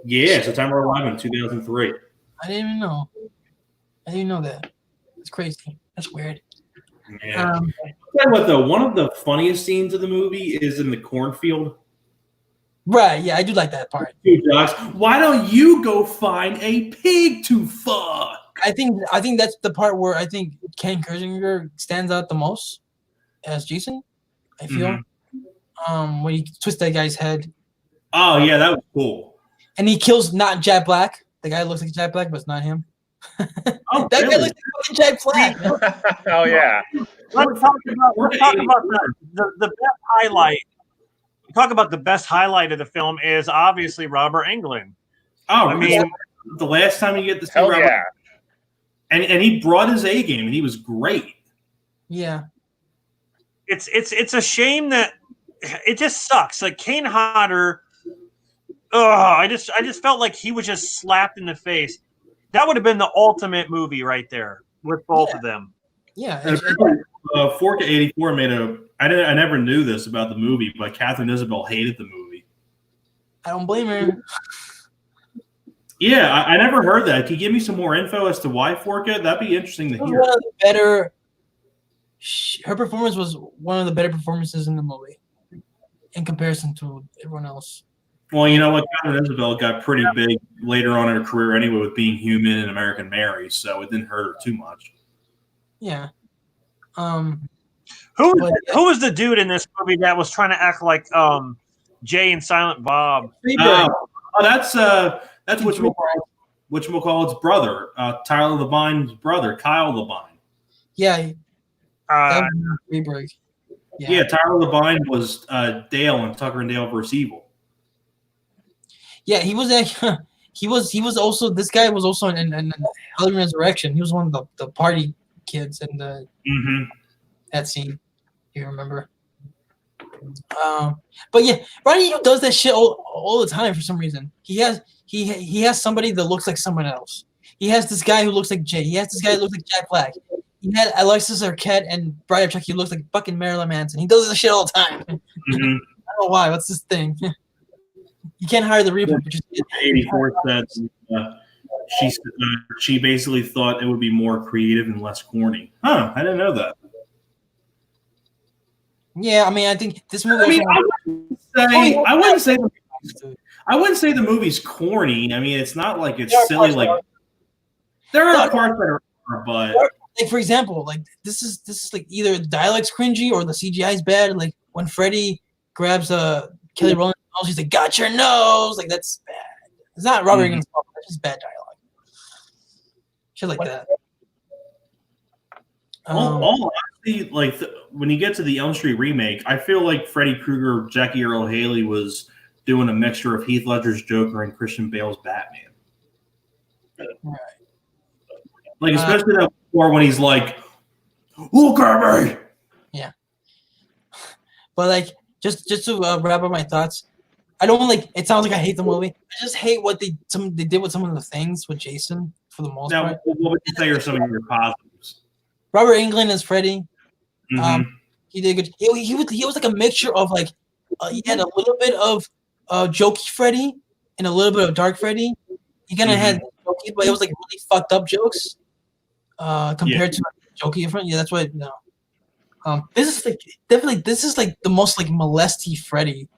Yeah, September 11, 2003. I didn't even know. I didn't know that. That's crazy. That's weird. Yeah. I'll tell you what, though, one of the funniest scenes of the movie is in the cornfield. Right. Yeah, I do like that part. Why don't you go find a pig to fuck? I think that's the part where I think Ken Kirzinger stands out the most as Jason. I feel when he twists that guy's head. Oh yeah, that was cool. And he kills not Jack Black. The guy looks like Jack Black, but it's not him. Oh, that really? guy looks like Jack Black. Oh yeah. Let's talk about the best highlight. Talk about the best highlight of the film is obviously Robert Englund. Oh, I mean, the last time you get to see Hell Robert, yeah. and he brought his A game, and he was great. Yeah. It's a shame that it just sucks. Like Kane Hodder, I just felt like he was just slapped in the face. That would have been the ultimate movie right there with both of them. Yeah. Forka 84 made I never knew this about the movie, but Catherine Isabel hated the movie. I don't blame her. Yeah, I never heard that. Can you give me some more info as to why Forka? That'd be interesting to hear. One of the better. Her performance was one of the better performances in the movie, in comparison to everyone else. Well, you know what? Catherine Isabel got pretty big later on in her career anyway with Being Human and American Mary, so it didn't hurt her too much. Yeah. Who was the dude in this movie that was trying to act like Jay and Silent Bob? That's whatchamacallit's brother, Tyler Levine's brother, Kyle Levine. Yeah. Freeberg. Yeah, Tyler Levine was Dale in Tucker and Dale vs. Evil. Yeah, he was also, this guy was also in Halloween Resurrection. He was one of the party kids in the that scene. You remember? But yeah, Ronnie Yu does that shit all the time for some reason. He has somebody that looks like someone else. He has this guy who looks like Jay. He has this guy who looks like Jack Black. He had Alexis Arquette and Brian Chuck. He looks like fucking Marilyn Manson. He does this shit all the time. I don't know why. What's this thing? You can't hire the reboot. 84 said she basically thought it would be more creative and less corny. Huh? I didn't know that. Yeah, I mean, I think this movie. I wouldn't say the movie's corny. I mean, it's not like it's silly. Like there are parts that are, but like for example, like this is like either the dialect's cringy or the CGI is bad. Like when Freddy grabs Kelly Rowland's nose, he's like, "Got your nose!" Like that's bad. It's not Robert Englund's fault. It's just bad dialogue. Shit like that. All honesty, like when you get to the Elm Street remake, I feel like Freddy Krueger, Jackie Earle Haley was doing a mixture of Heath Ledger's Joker and Christian Bale's Batman. Right. Like especially that part when he's like, "Look at me." Yeah. But like, just to wrap up my thoughts, I don't like. It sounds like I hate the movie. I just hate what they did with some of the things with Jason for the most part. What would you say are some of your positives? Robert Englund as Freddy. He did good. He was like a mixture of like you had a little bit of jokey Freddy and a little bit of dark Freddy. You kind of had jokey, but it was like really fucked up jokes compared to jokey Freddy. Yeah, that's why. No. This is like definitely the most like molesty Freddy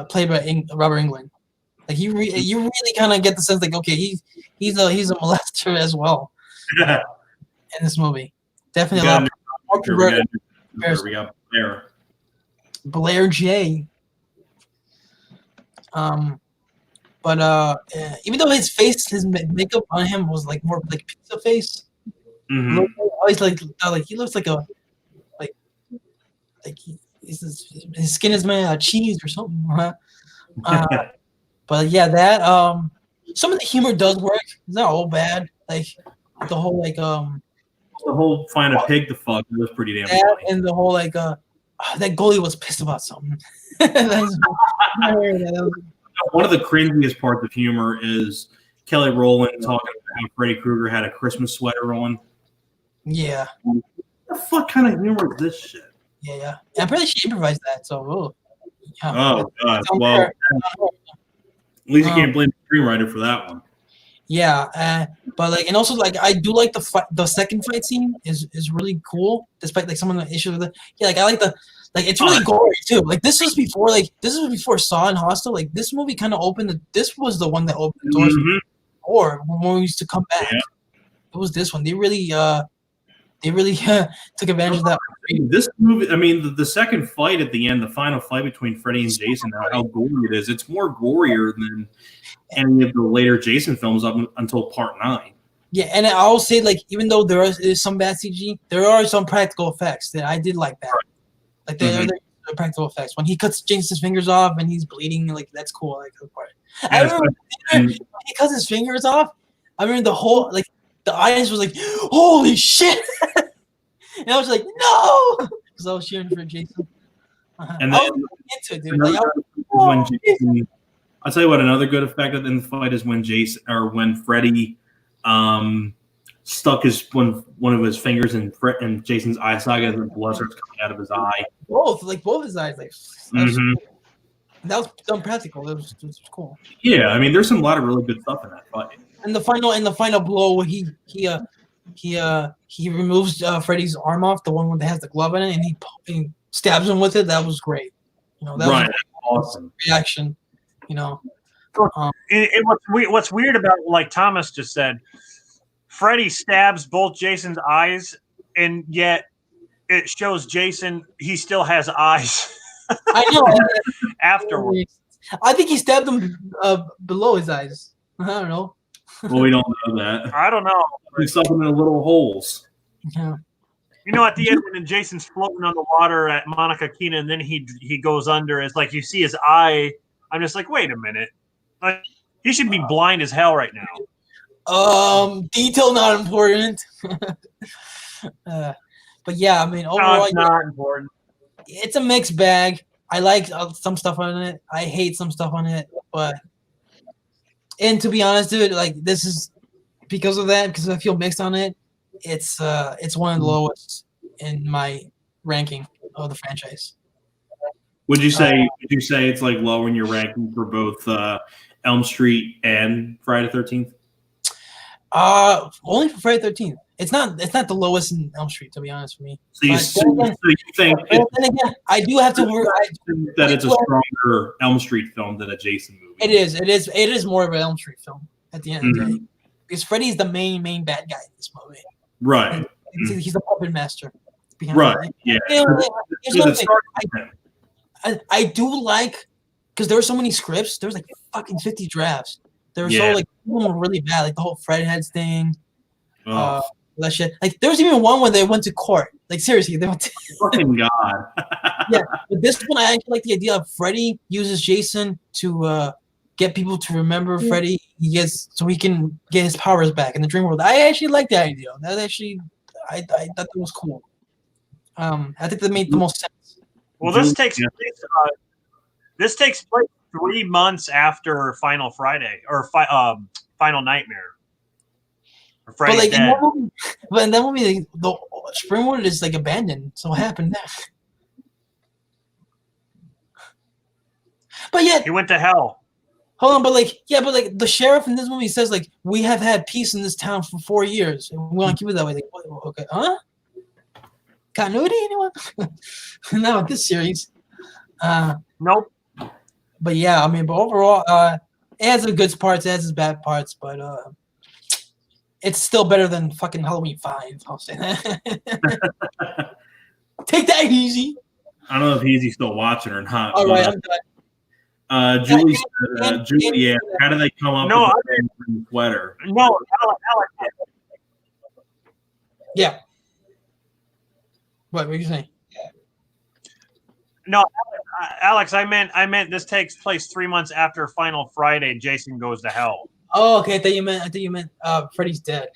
played by Robert Englund. Like you really kind of get the sense like okay he's a molester as well in this movie. Definitely a lot more. We got Blair J. But even though his makeup on him was like more like pizza face, always like he looks like a his skin is made out of cheese or something. But yeah, that some of the humor does work. It's not all bad. Like the whole the whole find a pig to fuck was pretty damn funny. And the whole that goalie was pissed about something. One of the cringiest parts of humor is Kelly Rowland talking about how Freddy Krueger had a Christmas sweater on. Yeah. What the fuck kind of humor is this shit? Yeah. I'm pretty sure she improvised that. So, yeah. Oh god. Well, at least you can't blame the screenwriter for that one. Yeah, but and also I do like the second fight scene is really cool, despite some of the issues with it. Yeah, I like it's really gory too. This was before Saw and Hostel. This movie kind of opened this was the one that opened the doors for more movies to come back. Yeah. It was this one. They really took advantage of that. This movie, I mean, the second fight at the end, the final fight between Freddy and Jason, how gory it is. It's more gorier than any of the later Jason films up until Part 9. Yeah, and I'll say, even though there is some bad CG, there are some practical effects that I did like that. There are practical effects. When he cuts Jason's fingers off and he's bleeding, that's cool. I like that part. I remember when he cuts his fingers off, I remember the whole, the audience was like, holy shit! And I was like, no! Because I was cheering for Jason. And I was into it, dude. I'll tell you what, another good effect in the fight is when Freddy stuck one of his fingers in Jason's eye socket and blood starts coming out of his eye. Both his eyes. That was done practical. It was cool. Yeah, I mean, there's a lot of really good stuff in that fight. And the final blow where he removes Freddy's arm off, the one that has the glove in it, and he stabs him with it. That was great. That was awesome reaction. What's weird about, like Thomas just said, Freddy stabs both Jason's eyes, and yet it shows Jason he still has eyes. I know. Afterwards, I think he stabbed him below his eyes. I don't know. Well, we don't know that. I don't know. He's stuck in the little holes. Yeah. At the end when Jason's floating on the water at Monica Keena, and then he goes under. It's like you see his eye. I'm just like, wait a minute. He should be blind as hell right now. Detail not important. But yeah, I mean, overall, it's not important. It's a mixed bag. I like some stuff on it. I hate some stuff on it. And to be honest, dude, this is because of that. Because I feel mixed on it. It's one of the lowest in my ranking of the franchise. Would you say it's lower in your ranking for both Elm Street and Friday the 13th? Only for Friday the 13th. It's not the lowest in Elm Street, to be honest with me. So you think then again, I do have to that it's a stronger Elm Street film than a Jason movie. It is more of an Elm Street film at the end of the day. Because Freddy's the main bad guy in this movie. Right. He's the puppet master. Right. Yeah. I do like, because there were so many scripts. There was fucking 50 drafts. They were some were really bad, the whole Fred Heads thing. That shit. There was even one where they went to court. Seriously, they went to fucking god. Yeah, but this one I actually like the idea of Freddy uses Jason to get people to remember Freddy. So he can get his powers back in the dream world. I actually like that idea. That actually, I thought that was cool. I think that made the most sense. Well, this takes place 3 months after Final Friday or Final Nightmare. Or Freddy's dead. In that movie, the Springwood is abandoned. So what happened there? But yet, He went to hell. hold on, but the sheriff in this movie says like we have had peace in this town for 4 years, and we want to keep it that way. Like, okay, huh? Continuity, anyone? Not with this series. Nope. But yeah, I mean, but overall, it has its good parts, it has its bad parts, but it's still better than fucking Halloween 5. I'll say that. Take that easy. I don't know if he's still watching or not. All right, I'm done. Julie said, Julie, how do they come up with the sweater? No, Alec. Yeah. What were you saying? No, Alex, I meant this takes place 3 months after Final Friday. Jason goes to hell. Oh, okay. I thought you meant Freddy's dead.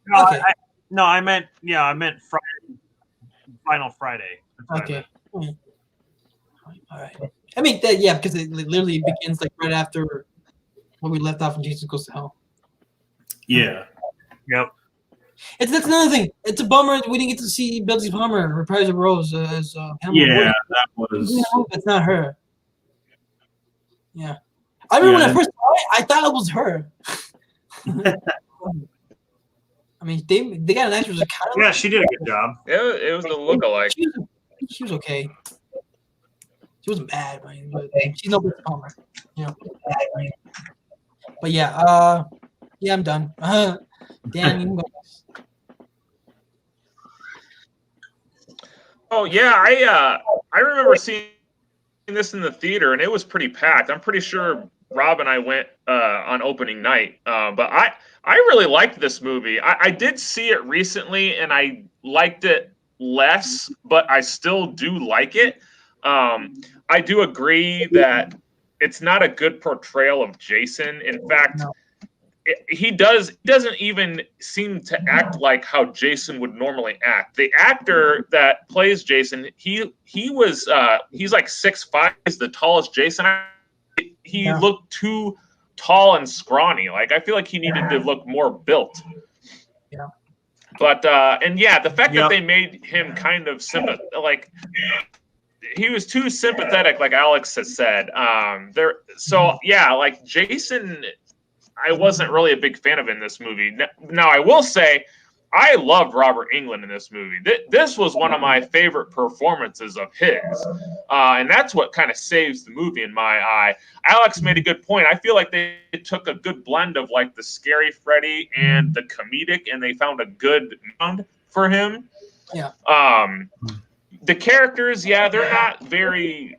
No, Okay. I meant Friday, Final Friday. Okay. All right. I mean, because it literally begins like right after when we left off and Jesus goes to hell. Yeah. Yep. That's another thing. It's a bummer we didn't get to see Betsy Palmer reprise of Rose as Pamela Yeah, Wood. that was. It's not her. Yeah. I remember when I first saw it, I thought it was her. I mean, they got an actress that kind of. Yeah, she did a good job. It was a lookalike. She was okay. She wasn't bad, but she's no Betsy Palmer. You know. But yeah, I'm done. Dan, you can go. Oh yeah, I remember seeing this in the theater, and it was pretty packed. I'm pretty sure Rob and I went on opening night, but I really liked this movie. I did see it recently, and I liked it less, but I still do like it. I do agree that it's not a good portrayal of Jason. In fact, he doesn't even seem to act like how Jason would normally act. The actor that plays Jason, he's like 6'5", he's the tallest Jason. He looked too tall and scrawny. Like I feel like he needed to look more built. Yeah. But the fact that they made him kind of like he was too sympathetic, like Alex has said. Like Jason, I wasn't really a big fan of in this movie. Now, I will say, I loved Robert Englund in this movie. This was one of my favorite performances of his. And that's what kind of saves the movie in my eye. Alex made a good point. I feel like they took a good blend of like the scary Freddy and the comedic, and they found a good sound for him. Yeah. The characters, they're not very...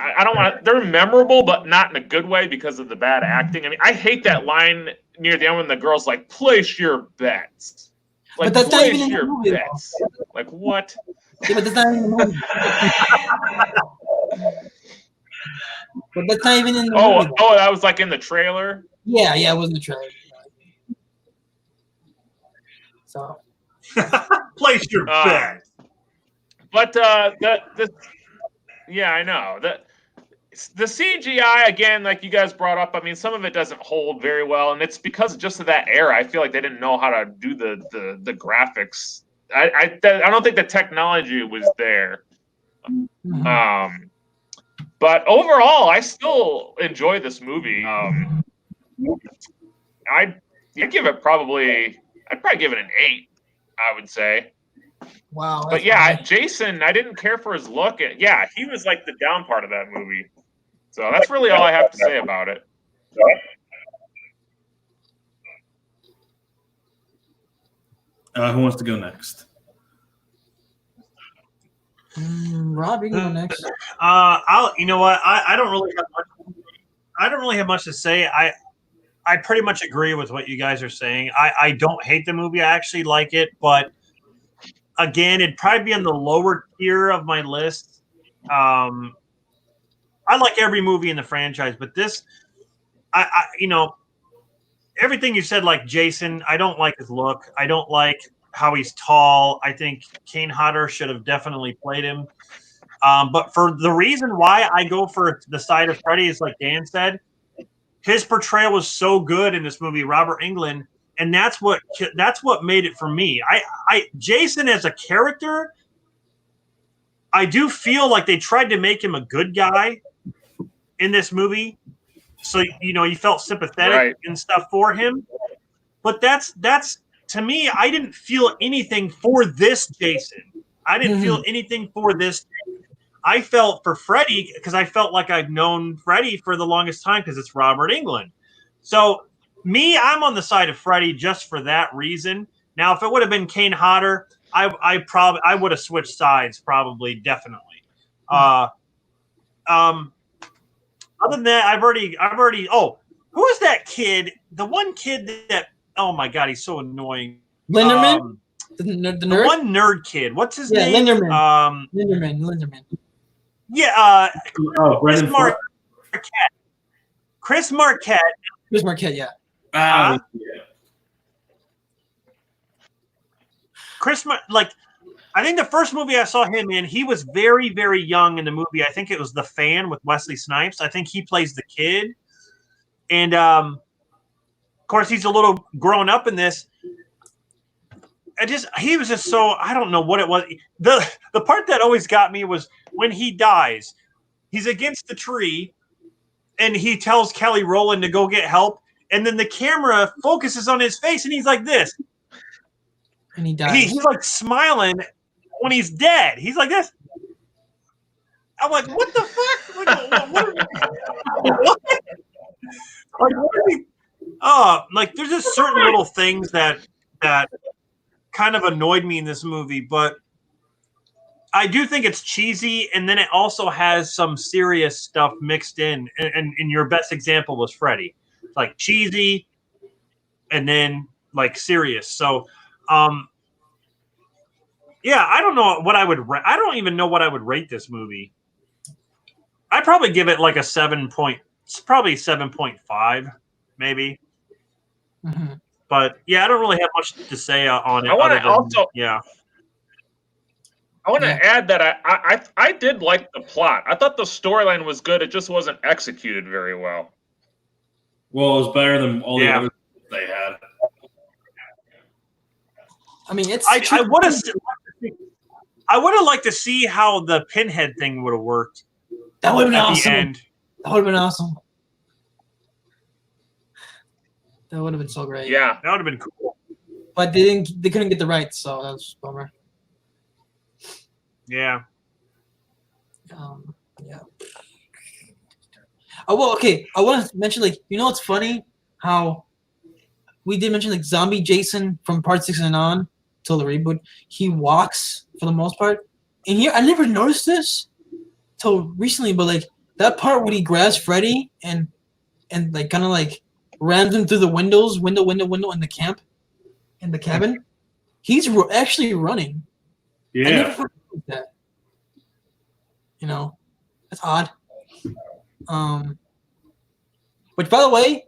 I don't want to. They're memorable, but not in a good way because of the bad acting. I mean, I hate that line near the end when the girl's like, "Place your bets." Like, but that's not even in your the movie. bets. Like what? Yeah, but that's not even in the movie. But that's not even in the movie. Oh, that was like in the trailer. Yeah, it was in the trailer. So. Place your bet. But yeah, I know that. The CGI, again, like you guys brought up, I mean, some of it doesn't hold very well, and it's because just of that era. I feel like they didn't know how to do the graphics. I don't think the technology was there. Mm-hmm. But overall, I still enjoy this movie. I'd give it I'd probably give it an 8, I would say. Wow. But yeah, Jason, I didn't care for his look. Yeah, he was like the down part of that movie. So that's really all I have to say about it. Who wants to go next? Rob, you can go next. You know what? I don't really have much. I don't really have much to say. I pretty much agree with what you guys are saying. I don't hate the movie. I actually like it, but again, it'd probably be on the lower tier of my list. I like every movie in the franchise, but this, everything you said, like Jason, I don't like his look. I don't like how he's tall. I think Kane Hodder should have definitely played him. But for the reason why I go for the side of Freddy is like Dan said, his portrayal was so good in this movie, Robert Englund, and that's what Jason as a character, I do feel like they tried to make him a good guy in this movie. So, you felt sympathetic and stuff for him. But that's to me, I didn't feel anything for this Jason. I didn't feel anything for this. I felt for Freddy because I felt like I've known Freddy for the longest time because it's Robert Englund. So I'm on the side of Freddy just for that reason. Now, if it would have been Kane Hodder, I would have switched sides, probably, definitely. Other than that, I've already. Oh, who is that kid? The one kid that. Oh my God, he's so annoying. Linderman, the nerd? The one nerd kid. What's his name? Linderman. Linderman. Yeah. Brendan Marquette. Chris Marquette. Chris Marquette, yeah. Yeah. I think the first movie I saw him in, he was very, very young in the movie. I think it was The Fan with Wesley Snipes. I think he plays the kid. And, of course, he's a little grown up in this. He was just so, I don't know what it was. The part that always got me was when he dies, he's against the tree, and he tells Kelly Rowland to go get help. And then the camera focuses on his face, and he's like this. And he dies. He's like smiling when he's dead. He's like this. I'm like, what the fuck? Like, there's just certain little things that kind of annoyed me in this movie, but I do think it's cheesy, and then it also has some serious stuff mixed in. And your best example was Freddy. It's like cheesy and then like serious. So, yeah, I don't know what I would. I don't even know what I would rate this movie. I'd probably give it like a 7 point. It's probably 7.5, maybe. Mm-hmm. But yeah, I don't really have much to say on it. I want to add that I did like the plot. I thought the storyline was good. It just wasn't executed very well. Well, it was better than all the other they had. I mean, I would have liked to see how the Pinhead thing would have worked. That would have been at awesome. The end. That would have been awesome. That would have been so great. Yeah, that would have been cool. But they couldn't get the rights, so that was a bummer. Yeah. Yeah. Oh well, okay. I want to mention, like, what's funny? How we did mention, like, Zombie Jason from Part 6 and on till the reboot. He walks for the most part. And here, I never noticed this till recently, but like that part when he grabs Freddy and like kind of like rams him through the window in the camp, in the cabin. He's actually running. Yeah. I never heard of that. That's odd. Which, by the way,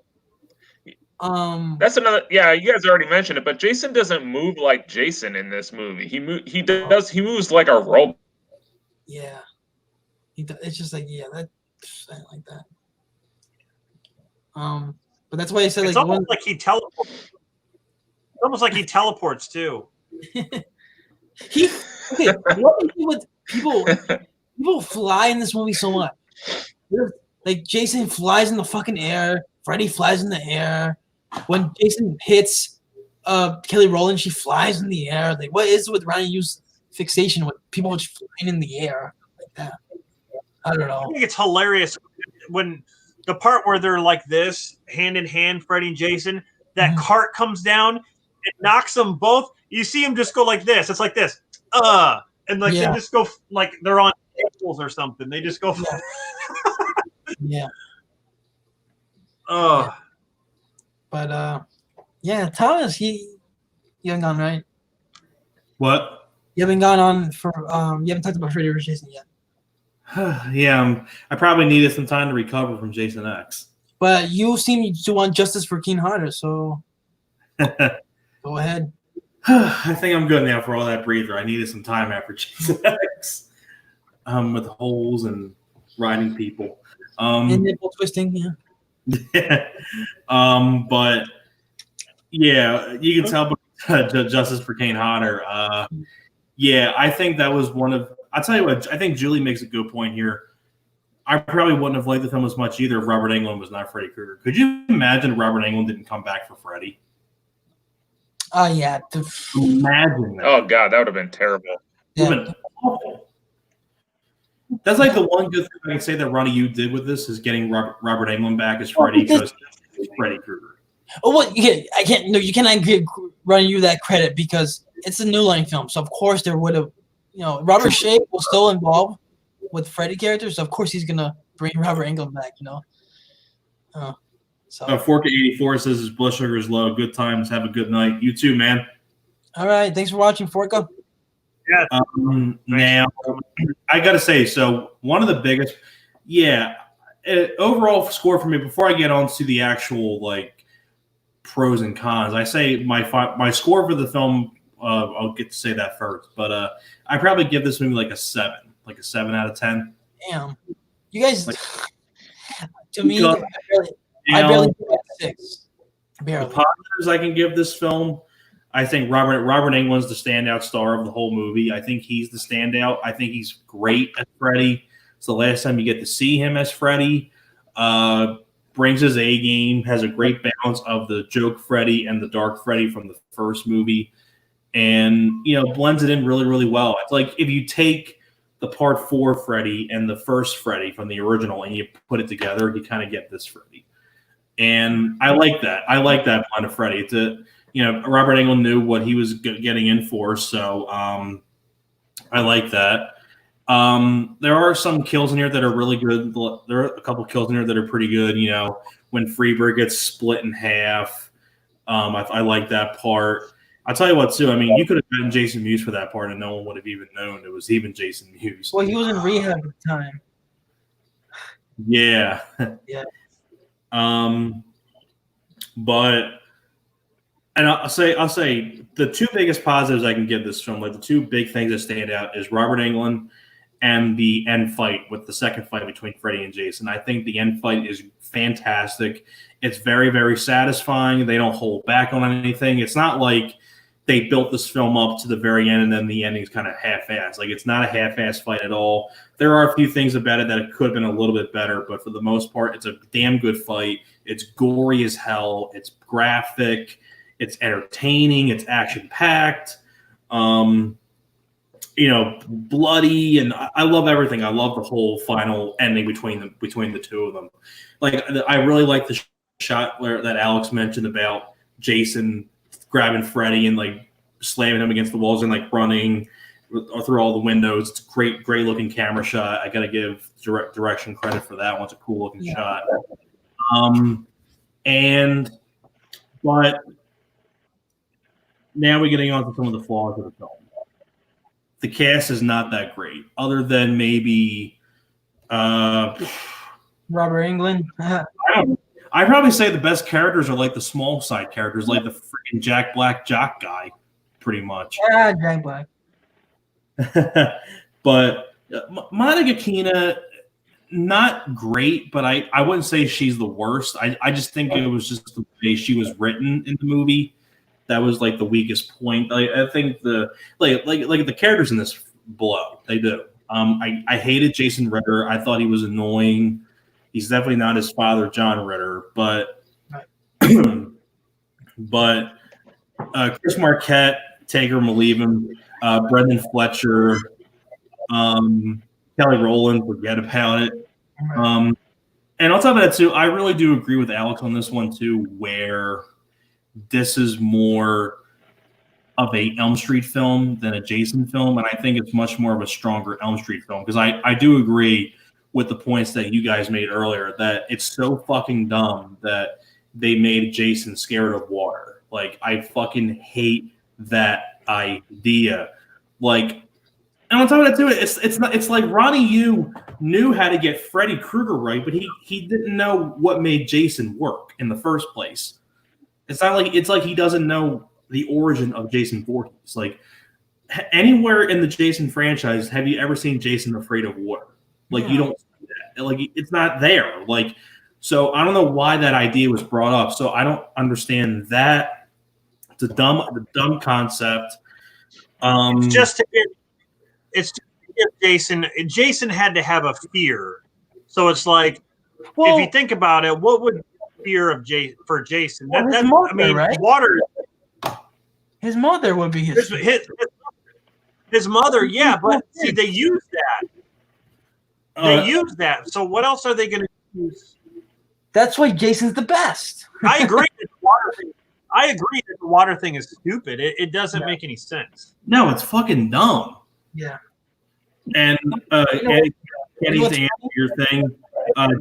that's another. Yeah, you guys already mentioned it, but Jason doesn't move like Jason in this movie. He moves like a robot. Yeah, it's just like that. I don't like that. But that's why I said, it's like, almost like he teleports. It's almost like he teleports too. What is it with people? People fly in this movie so much. Like, Jason flies in the fucking air. Freddy flies in the air. When Jason hits Kelly Rowland, she flies in the air. Like, what is it with Ryan Yu's fixation with people just flying in the air like that? I don't know. I think it's hilarious when the part where they're like this, hand in hand, Freddy and Jason, that cart comes down, it knocks them both. You see them just go like this. It's like this. And like they just go like they're on tables or something. They just go. Yeah. Oh. But Thomas, you haven't gone, right? What? You haven't gone on for you haven't talked about Freddy vs. Jason yet. Yeah, I probably needed some time to recover from Jason X. But you seem to want justice for Kane Hodder, so go ahead. I think I'm good now for all that breather. I needed some time after Jason X, with holes and riding people. And nipple twisting, yeah. But yeah, you can tell justice for Kane Hodder. Yeah, I think that was one of I'll tell you what, I think Julie makes a good point here. I probably wouldn't have liked the film as much either if Robert Englund was not Freddy Krueger. Could you imagine if Robert Englund didn't come back for Freddy? Oh, yeah. Imagine that. Oh god, that would have been terrible. Yeah. Awful. That's like the one good thing I can say that Ronnie Yu did with this is getting Robert Englund back as Freddy because Freddy Krueger. Oh, what? Yeah, I can't. No, you cannot give Ronnie Yu that credit because it's a New Line film. So of course there would have, Robert Shea was still involved with Freddy characters. So of course he's gonna bring Robert Englund back. So Forka84 says his blood sugar is low. Good times. Have a good night. You too, man. All right. Thanks for watching, Forka. Yeah. Now, I got to say, so one of the biggest, overall score for me, before I get on to the actual, pros and cons, I say my score for the film, I'll get to say that first, but I probably give this movie a 7 out of 10. Damn. You guys, to me, I barely give it a 6. Barely. The positives I can give this film, I think Robert Englund's the standout star of the whole movie. I think he's the standout. I think he's great as Freddy. It's the last time you get to see him as Freddy. Brings his A game, has a great balance of the joke Freddy and the dark Freddy from the first movie, and blends it in really, really well. It's like if you take the Part 4 Freddy and the first Freddy from the original and you put it together, you kind of get this Freddy. And I like that. I like that blend of Freddy. Robert Englund knew what he was getting in for, so I like that. There are some kills in here that are really good. There are a couple kills in here that are pretty good. When Freeberg gets split in half, I like that part. I'll tell you what, too. I mean, you could have gotten Jason Mewes for that part, and no one would have even known it was even Jason Mewes. Well, he was in rehab at the time. Yeah. Yeah. But I'll say the two biggest positives I can give this film, the two big things that stand out, is Robert Englund and the end fight with the second fight between Freddy and Jason. I think the end fight is fantastic. It's very, very satisfying. They don't hold back on anything. It's not like they built this film up to the very end and then the ending's kind of half-assed. It's not a half-assed fight at all. There are a few things about it that it could have been a little bit better, but for the most part, it's a damn good fight. It's gory as hell. It's graphic. It's entertaining. It's action-packed. Bloody, and I love everything. I love the whole final ending between the two of them. I really like the shot that Alex mentioned about Jason grabbing Freddy and slamming him against the walls and running through all the windows. It's a great looking camera shot. I got to give direction credit for that one. It's a cool looking shot. But now we're getting on to some of the flaws of the film. The cast is not that great, other than maybe Robert Englund. I'd probably say the best characters are the small side characters, the freaking Jack Black jock guy, pretty much. Yeah, Jack Black. But Monica Keena, not great, but I wouldn't say she's the worst. I just think it was just the way she was written in the movie. That was the weakest point. I think the the characters in this blow. They do. I hated Jason Ritter. I thought he was annoying. He's definitely not his father, John Ritter, but Chris Marquette, take him or leave him. Brendan Fletcher, Kelly Rowland, forget about it. And on top of that too, I really do agree with Alex on this one too, where this is more of a Elm Street film than a Jason film, and I think it's much more of a stronger Elm Street film because I do agree with the points that you guys made earlier that it's so fucking dumb that they made Jason scared of water. I fucking hate that idea. And on top of that too, it's like Ronnie Yu knew how to get Freddy Krueger right, but he didn't know what made Jason work in the first place. It's not it's like he doesn't know the origin of Jason Voorhees. Anywhere in the Jason franchise, have you ever seen Jason afraid of water? You don't see that. It's not there. So I don't know why that idea was brought up. So I don't understand that. It's a dumb concept. It's just to Jason had to have a fear. So it's like, Well, if you think about it, what would fear of for Jason? Well, his mother, right? Water. His mother would be his mother, yeah, but see, they use that. They use that. So what else are they going to use? That's why Jason's the best. I agree that the water thing is stupid. It doesn't make any sense. No, it's fucking dumb. Yeah. And Kenny, to answer your thing,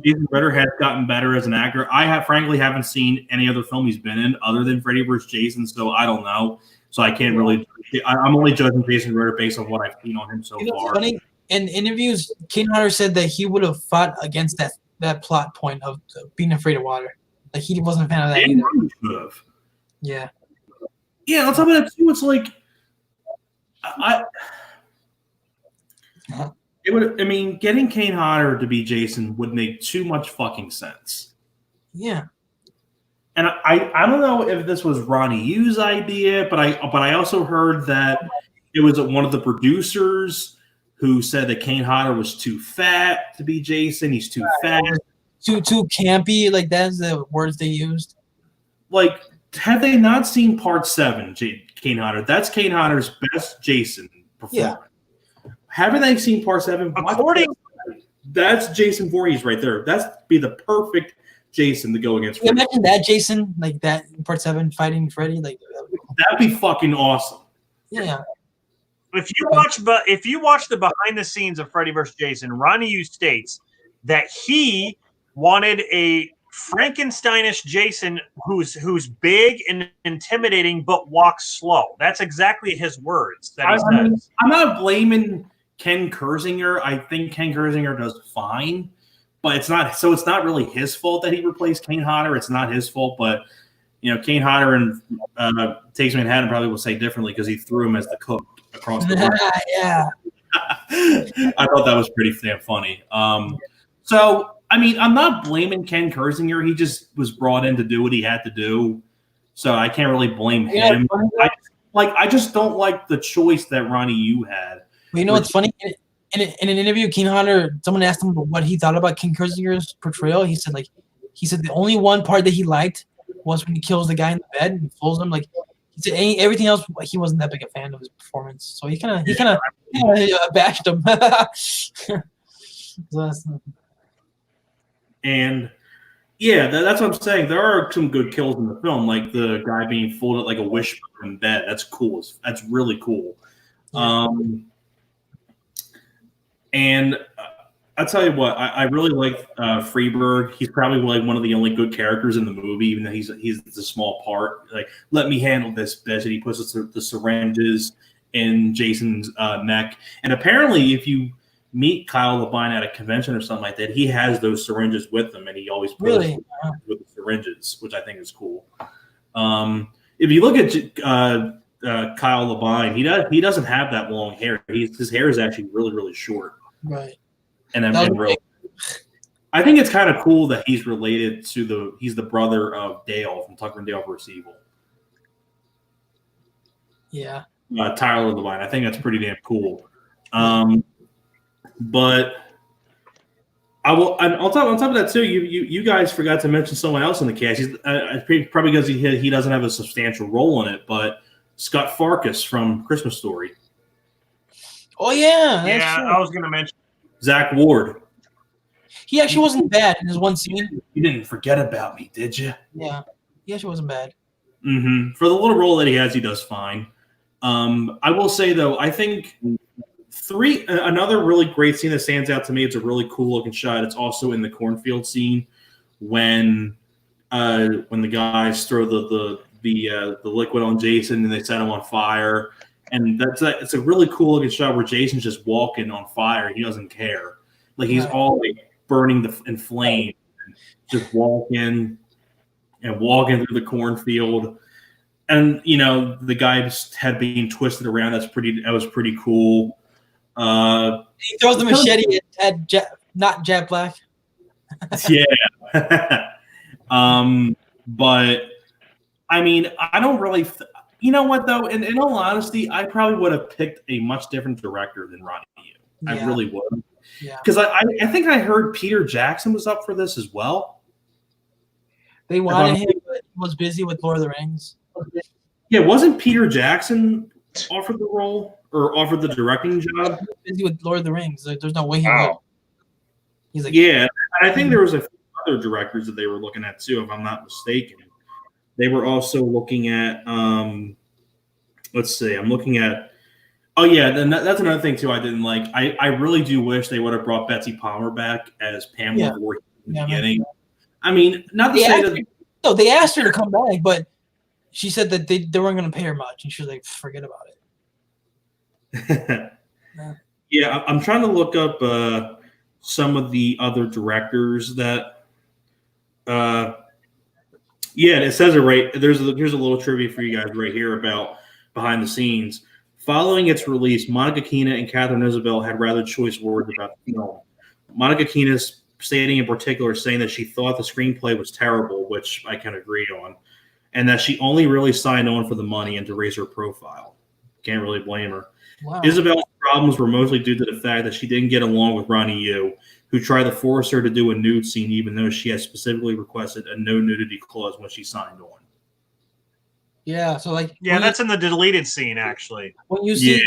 Jason Ritter has gotten better as an actor. I frankly haven't seen any other film he's been in other than Freddy vs. Jason, so I don't know. So I can't really. I'm only judging Jason Ritter based on what I've seen on him so far. Funny? In interviews, Kane Hodder said that he would have fought against that plot point of being afraid of water. Like he wasn't a fan of that either. Yeah. Yeah, on top of that too, it's like getting Kane Hodder to be Jason would make too much fucking sense. Yeah. And I don't know if this was Ronnie Yu's idea, but I also heard that it was one of the producers who said that Kane Hodder was too fat to be Jason. He's too fat. Too campy. Like that's the words they used. Like, have they not seen Part 7, Kane Hodder? That's Kane Hodder's best Jason performance. Yeah. Haven't they seen Part 7? That's Jason Voorhees right there. That's be the perfect Jason to go against. You imagine that Jason, like that in Part 7 fighting Freddy, like that'd be fucking awesome. Yeah. If you watch the behind the scenes of Freddy vs. Jason, Ronnie Yu states that he wanted a Frankensteinish Jason who's big and intimidating but walks slow. That's exactly his words that he says. I'm not blaming Ken Kersinger. I think Ken Kersinger does fine, but it's not really his fault that he replaced Kane Hodder. It's not his fault, but Kane Hodder and Takes Manhattan probably will say differently because he threw him as the cook across the room. Yeah. I thought that was pretty damn funny. So I'm not blaming Ken Kersinger. He just was brought in to do what he had to do. So I can't really blame him. I just don't like the choice that Ronnie Yu had. Well, you know what's funny? In an interview, Kane Hodder, someone asked him what he thought about Ken Kersinger's portrayal. He said the only one part that he liked was when he kills the guy in the bed and fools him. Like he said, everything else he wasn't that big a fan of his performance. So he kind of bashed him. And yeah, that's what I'm saying. There are some good kills in the film, like the guy being folded like a wishbone in bed. That's cool. That's really cool. And I'll tell you what, I really like Freeberg. He's probably like one of the only good characters in the movie, even though he's a small part. Like, let me handle this, bitch. And he puts the syringes in Jason's neck. And apparently, if you meet Kyle Labine at a convention or something like that, he has those syringes with him, and he always puts them with the syringes, which I think is cool. If you look at Kyle Labine, he doesn't have that long hair. His hair is actually really, really short. Right. And I think it's kind of cool that he's related to he's the brother of Dale from Tucker and Dale vs. Evil. Yeah. Tyler Labine. I think that's pretty damn cool. But I will. And on top of that too, you guys forgot to mention someone else in the cast. He's probably because he doesn't have a substantial role in it, but Scott Farkas from Christmas Story. Oh yeah, I was going to mention Zach Ward. He actually wasn't bad in his one scene. You didn't forget about me, did you? Yeah, he actually wasn't bad. Mm-hmm. For the little role that he has, he does fine. I will say though, I think another really great scene that stands out to me. It's a really cool looking shot. It's also in the cornfield scene when the guys throw the liquid on Jason and they set him on fire. And it's a really cool looking shot where Jason's just walking on fire. He doesn't care. Like he's all like burning in flame, just walking through the cornfield. And the guy's head being twisted around. That was pretty cool. He throws the machete at not Jack Black. Yeah. But I don't really. You know what though? In all honesty, I probably would have picked a much different director than Ronnie Yu. I Yeah. really would. Yeah. Because I think I heard Peter Jackson was up for this as well. They wanted him, but he was busy with Lord of the Rings. Yeah, wasn't Peter Jackson offered the role or offered the directing job? Busy with Lord of the Rings. Like, there's no way he would. Wow. He's like, Yeah, and I think there was a few other directors that they were looking at too, if I'm not mistaken. They were also looking at, let's see, I'm looking at, oh yeah, then that's another thing too I didn't like. I really do wish they would have brought Betsy Palmer back as Pamela Voorhees in the beginning. I mean, not to say that. No, they asked her to come back, but she said that they weren't going to pay her much, and she was like, forget about it. Yeah, I'm trying to look up some of the other directors that. Yeah, it says it right. Here's a little trivia for you guys right here about behind the scenes. Following its release, Monica Keena and Catherine Isabel had rather choice words about the film. Monica Keena stating in particular, saying that she thought the screenplay was terrible, which I can agree on, and that she only really signed on for the money and to raise her profile. Can't really blame her. Wow. Isabel's problems were mostly due to the fact that she didn't get along with Ronnie Yu, who tried to force her to do a nude scene even though she had specifically requested a no nudity clause when she signed on. Yeah, so like that's in the deleted scene actually. When you see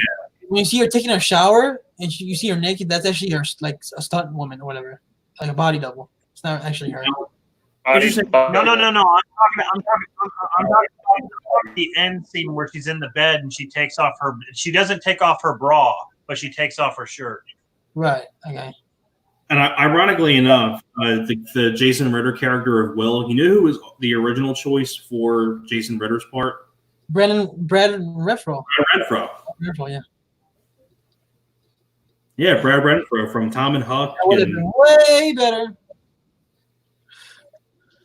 her taking a shower and you see her naked, that's actually her, like a stunt woman or whatever, like a body double. It's not actually her. No. I'm talking about the end scene where she's in the bed and she takes off her. She doesn't take off her bra, but she takes off her shirt. Right. Okay. And ironically enough, the Jason Ritter character of Will, you know who was the original choice for Jason Ritter's part? Brad Renfro. Renfro, yeah. Yeah, Brad Renfro from Tom and Huck. That would have been way better.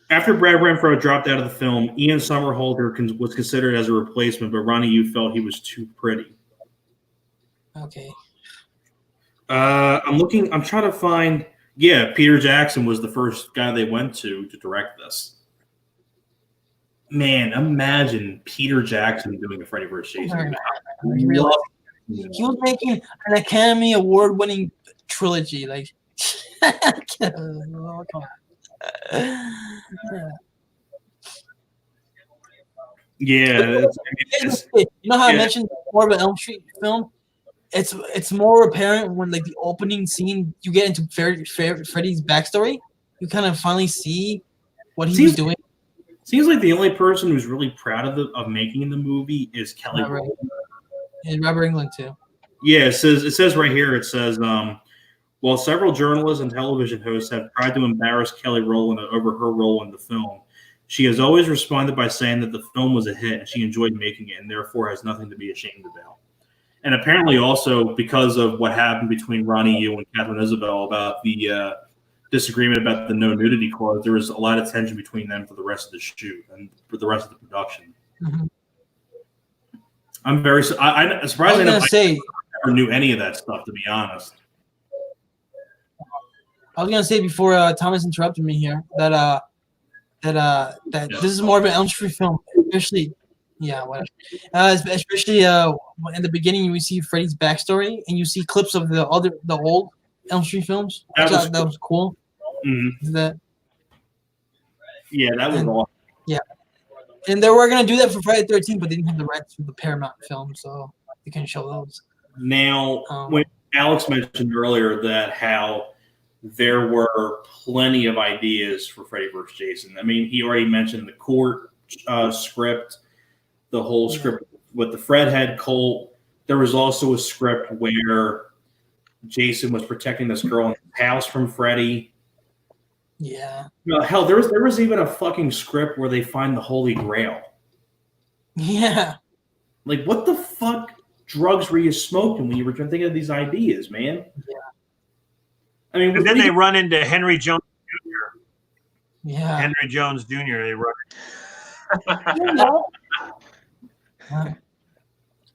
After Brad Renfro dropped out of the film, Ian Somerhalder was considered as a replacement, but Ronnie Yu felt he was too pretty. Okay. I'm trying to find. Yeah, Peter Jackson was the first guy they went to direct this. Man, imagine Peter Jackson doing a Freddy vs. Jason. He was making an Academy Award-winning trilogy. Like, oh, come on. Yeah. You know how I mentioned more of an Elm Street film? It's more apparent when, like, the opening scene, you get into Freddy's backstory. You kind of finally see what he was doing. Seems like the only person who's really proud of making the movie is Kelly Rowland. And Robert Englund too. Yeah, it says right here. It says, while several journalists and television hosts have tried to embarrass Kelly Rowland over her role in the film, she has always responded by saying that the film was a hit and she enjoyed making it and therefore has nothing to be ashamed about. And apparently also because of what happened between Ronnie Yu and Catherine Isabel about the disagreement about the no nudity clause, there was a lot of tension between them for the rest of the shoot and for the rest of the production. Mm-hmm. I'm very surprised. I never knew any of that stuff, to be honest. I was gonna say before Thomas interrupted me here that this is more of an Elm Street film, especially. Yeah, whatever. Especially in the beginning, you see Freddy's backstory, and you see clips of the old Elm Street films. That was cool. Mm-hmm. That was awesome. Yeah, and they were gonna do that for Friday the 13th, but they didn't have the rights for the Paramount film, so they couldn't show those. Now, when Alex mentioned earlier that how there were plenty of ideas for Freddy vs. Jason. I mean, he already mentioned the court script. The whole script with the Fred head cult. There was also a script where Jason was protecting this girl in the house from Freddy. Yeah. Hell, there was even a fucking script where they find the Holy Grail. Yeah. Like, what the fuck drugs were you smoking when you were thinking of these ideas, man? Yeah. I mean, and then they run into Henry Jones Jr. Yeah. Henry Jones Jr. They run. You know.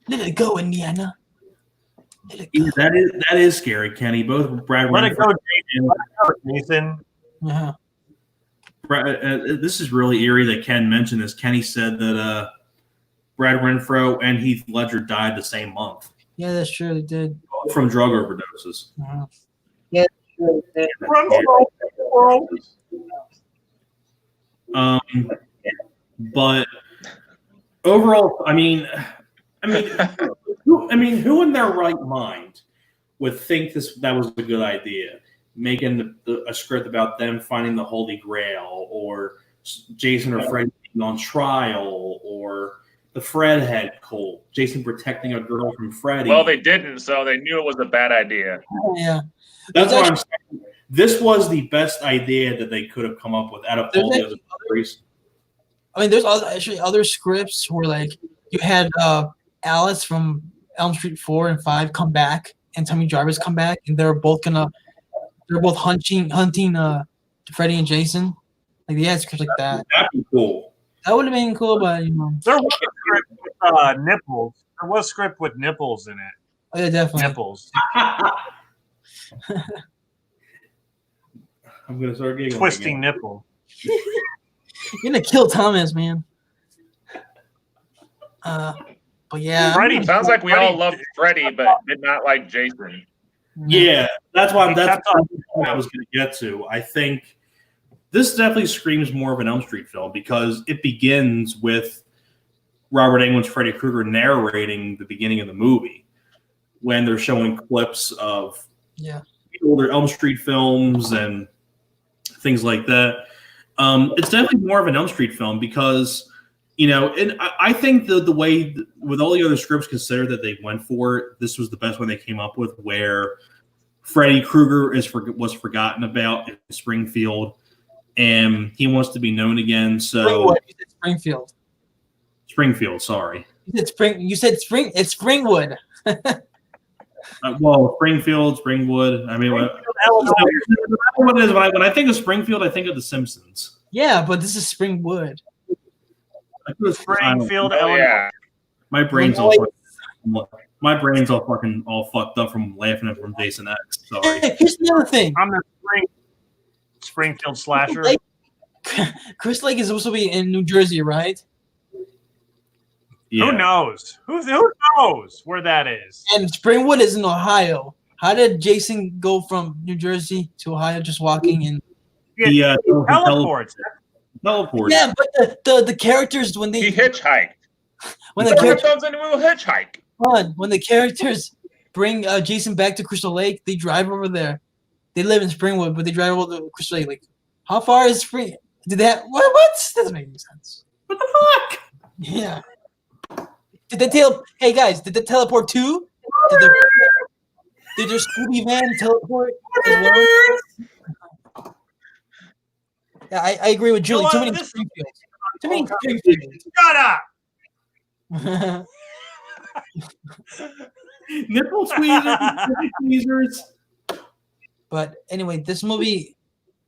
Let it go, Indiana. Let it go. That is scary, Kenny. Both Brad. Let it go, Jason. Yeah. This is really eerie that Ken mentioned this. Kenny said that Brad Renfro and Heath Ledger died the same month. Yeah, that's true. They did. from drug overdoses. Yeah. But overall, I mean, who in their right mind would think that was a good idea? Making a script about them finding the Holy Grail, or Jason or Freddy being on trial, or the Fred head cold, Jason protecting a girl from Freddy. Well, they didn't, so they knew it was a bad idea. Yeah. That's what I'm saying. This was the best idea that they could have come up with out of all the other stories. I mean, there's actually other scripts where, like, you had Alice from Elm Street 4 and 5 come back, and Tommy Jarvis come back, and they're both hunting Freddy and Jason. Like, they had scripts like that. That'd be cool. That would have been cool, but you know. There was a script with nipples. There was a script with nipples in it. Oh, yeah, definitely. Nipples. I'm gonna start giggling. Twisting nipple. You're gonna kill Thomas, man. But yeah. Freddy Sounds like we all loved Freddy, but did not like Jason. Yeah, that's what I was going to get to. I think this definitely screams more of an Elm Street film because it begins with Robert Englund's Freddy Krueger narrating the beginning of the movie when they're showing clips of older Elm Street films and things like that. It's definitely more of an Elm Street film because, you know, and I think the way with all the other scripts considered that they went for, this was the best one they came up with, where Freddy Krueger was forgotten about in Springfield, and he wants to be known again. So Springfield. Springfield, sorry. You said spring. It's Springwood. Well, Springfield, Springwood. I mean, when I think of Springfield, I think of The Simpsons. Yeah, but this is Springwood. Springfield, Illinois. Yeah. My brain's all fucking fucked up from laughing at from Jason X. Sorry. Hey, here's another thing. I'm the Springfield slasher. Chris Lake is supposed to be in New Jersey, right? Yeah. Who knows? Who knows where that is? And Springwood is in Ohio. How did Jason go from New Jersey to Ohio just walking in? He teleports. Yeah, but the characters when he hitchhiked. When the characters bring Jason back to Crystal Lake, they drive over there. They live in Springwood, but they drive over to Crystal Lake. Like, how far is Spring? Did that? What? Doesn't make any sense. What the fuck? Yeah. Did they Hey guys, did they teleport too? Did their Scooby van teleport as well? Yeah, I agree with Julie. Too many Springfields. Too many Springfields. Shut up. Nipple tweezers. But anyway, this movie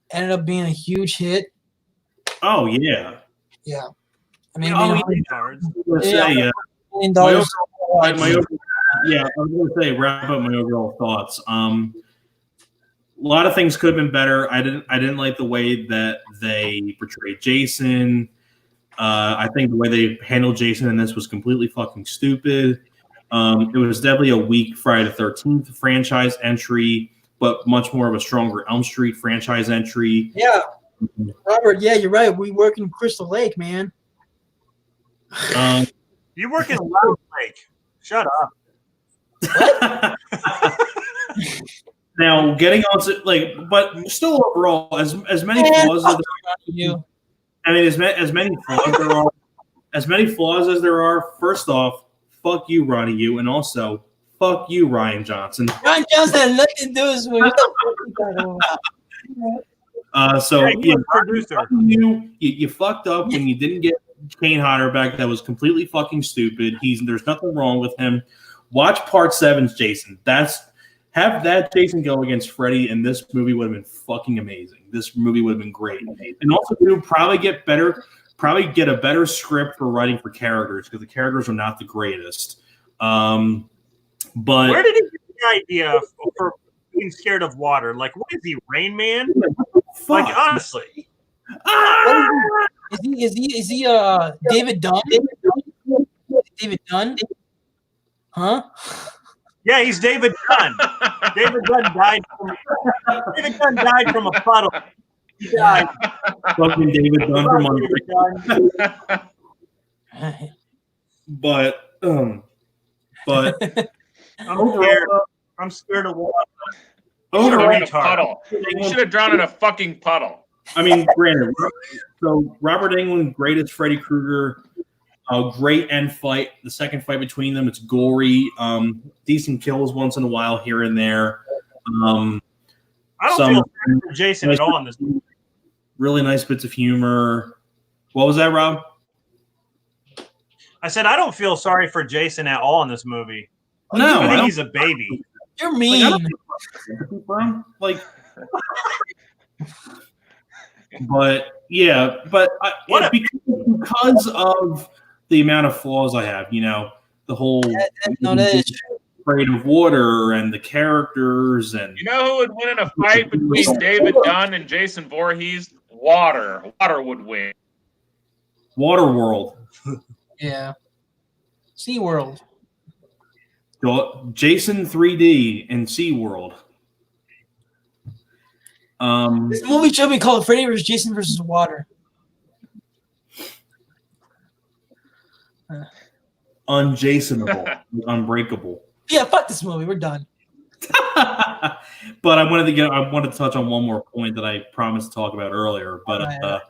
ended up being a huge hit. Oh yeah. Yeah. I mean, I was going to say wrap up my overall thoughts. A lot of things could have been better. I didn't like the way that they portrayed Jason. I think the way they handled Jason in this was completely fucking stupid. It was definitely a weak Friday the 13th franchise entry, but much more of a stronger Elm Street franchise entry. Yeah. Robert, yeah, you're right. We work in Crystal Lake, man. You work in Loud Lake. Shut up. Now, getting on to but still overall, as many flaws as many flaws as there are. First off, fuck you, Ronnie Yu, and also fuck you, Ryan Johnson. Ryan Johnson had nothing to do with producer. You fucked up when you didn't get Kane Hodder back. That was completely fucking stupid. There's nothing wrong with him. Watch Part 7's Jason. Have that Jason go against Freddy, and this movie would have been fucking amazing. This movie would have been great. And also, probably get a better script for writing for characters because the characters are not the greatest. But where did he get the idea for being scared of water? Like, what is he, Rain Man? Like, honestly. Is he David Dunn? David Dunn? Huh? Yeah, he's David Dunn. David Dunn died from a puddle. He died. Fucking David Dunn from David Unbreakable. But I'm scared of water. Puddle. You should have drowned in a fucking puddle. I mean, granted, so Robert Englund, greatest Freddy Krueger, great end fight. The second fight between them, it's gory, decent kills once in a while here and there. I don't feel sorry for Jason at all in this movie. Really nice bits of humor. What was that, Rob? I said I don't feel sorry for Jason at all in this movie. No, I think he's a baby. You're mean. But yeah, because of the amount of flaws I have, the whole afraid of water and the characters and you know who would win in a fight between David Dunn and Jason Voorhees? Water would win. Waterworld. Yeah. SeaWorld. Jason 3D and SeaWorld. This movie should be called Freddy vs. Jason vs. Water. Unjasonable. Unbreakable. Yeah, fuck this movie. We're done. But I wanted to touch on one more point that I promised to talk about earlier. But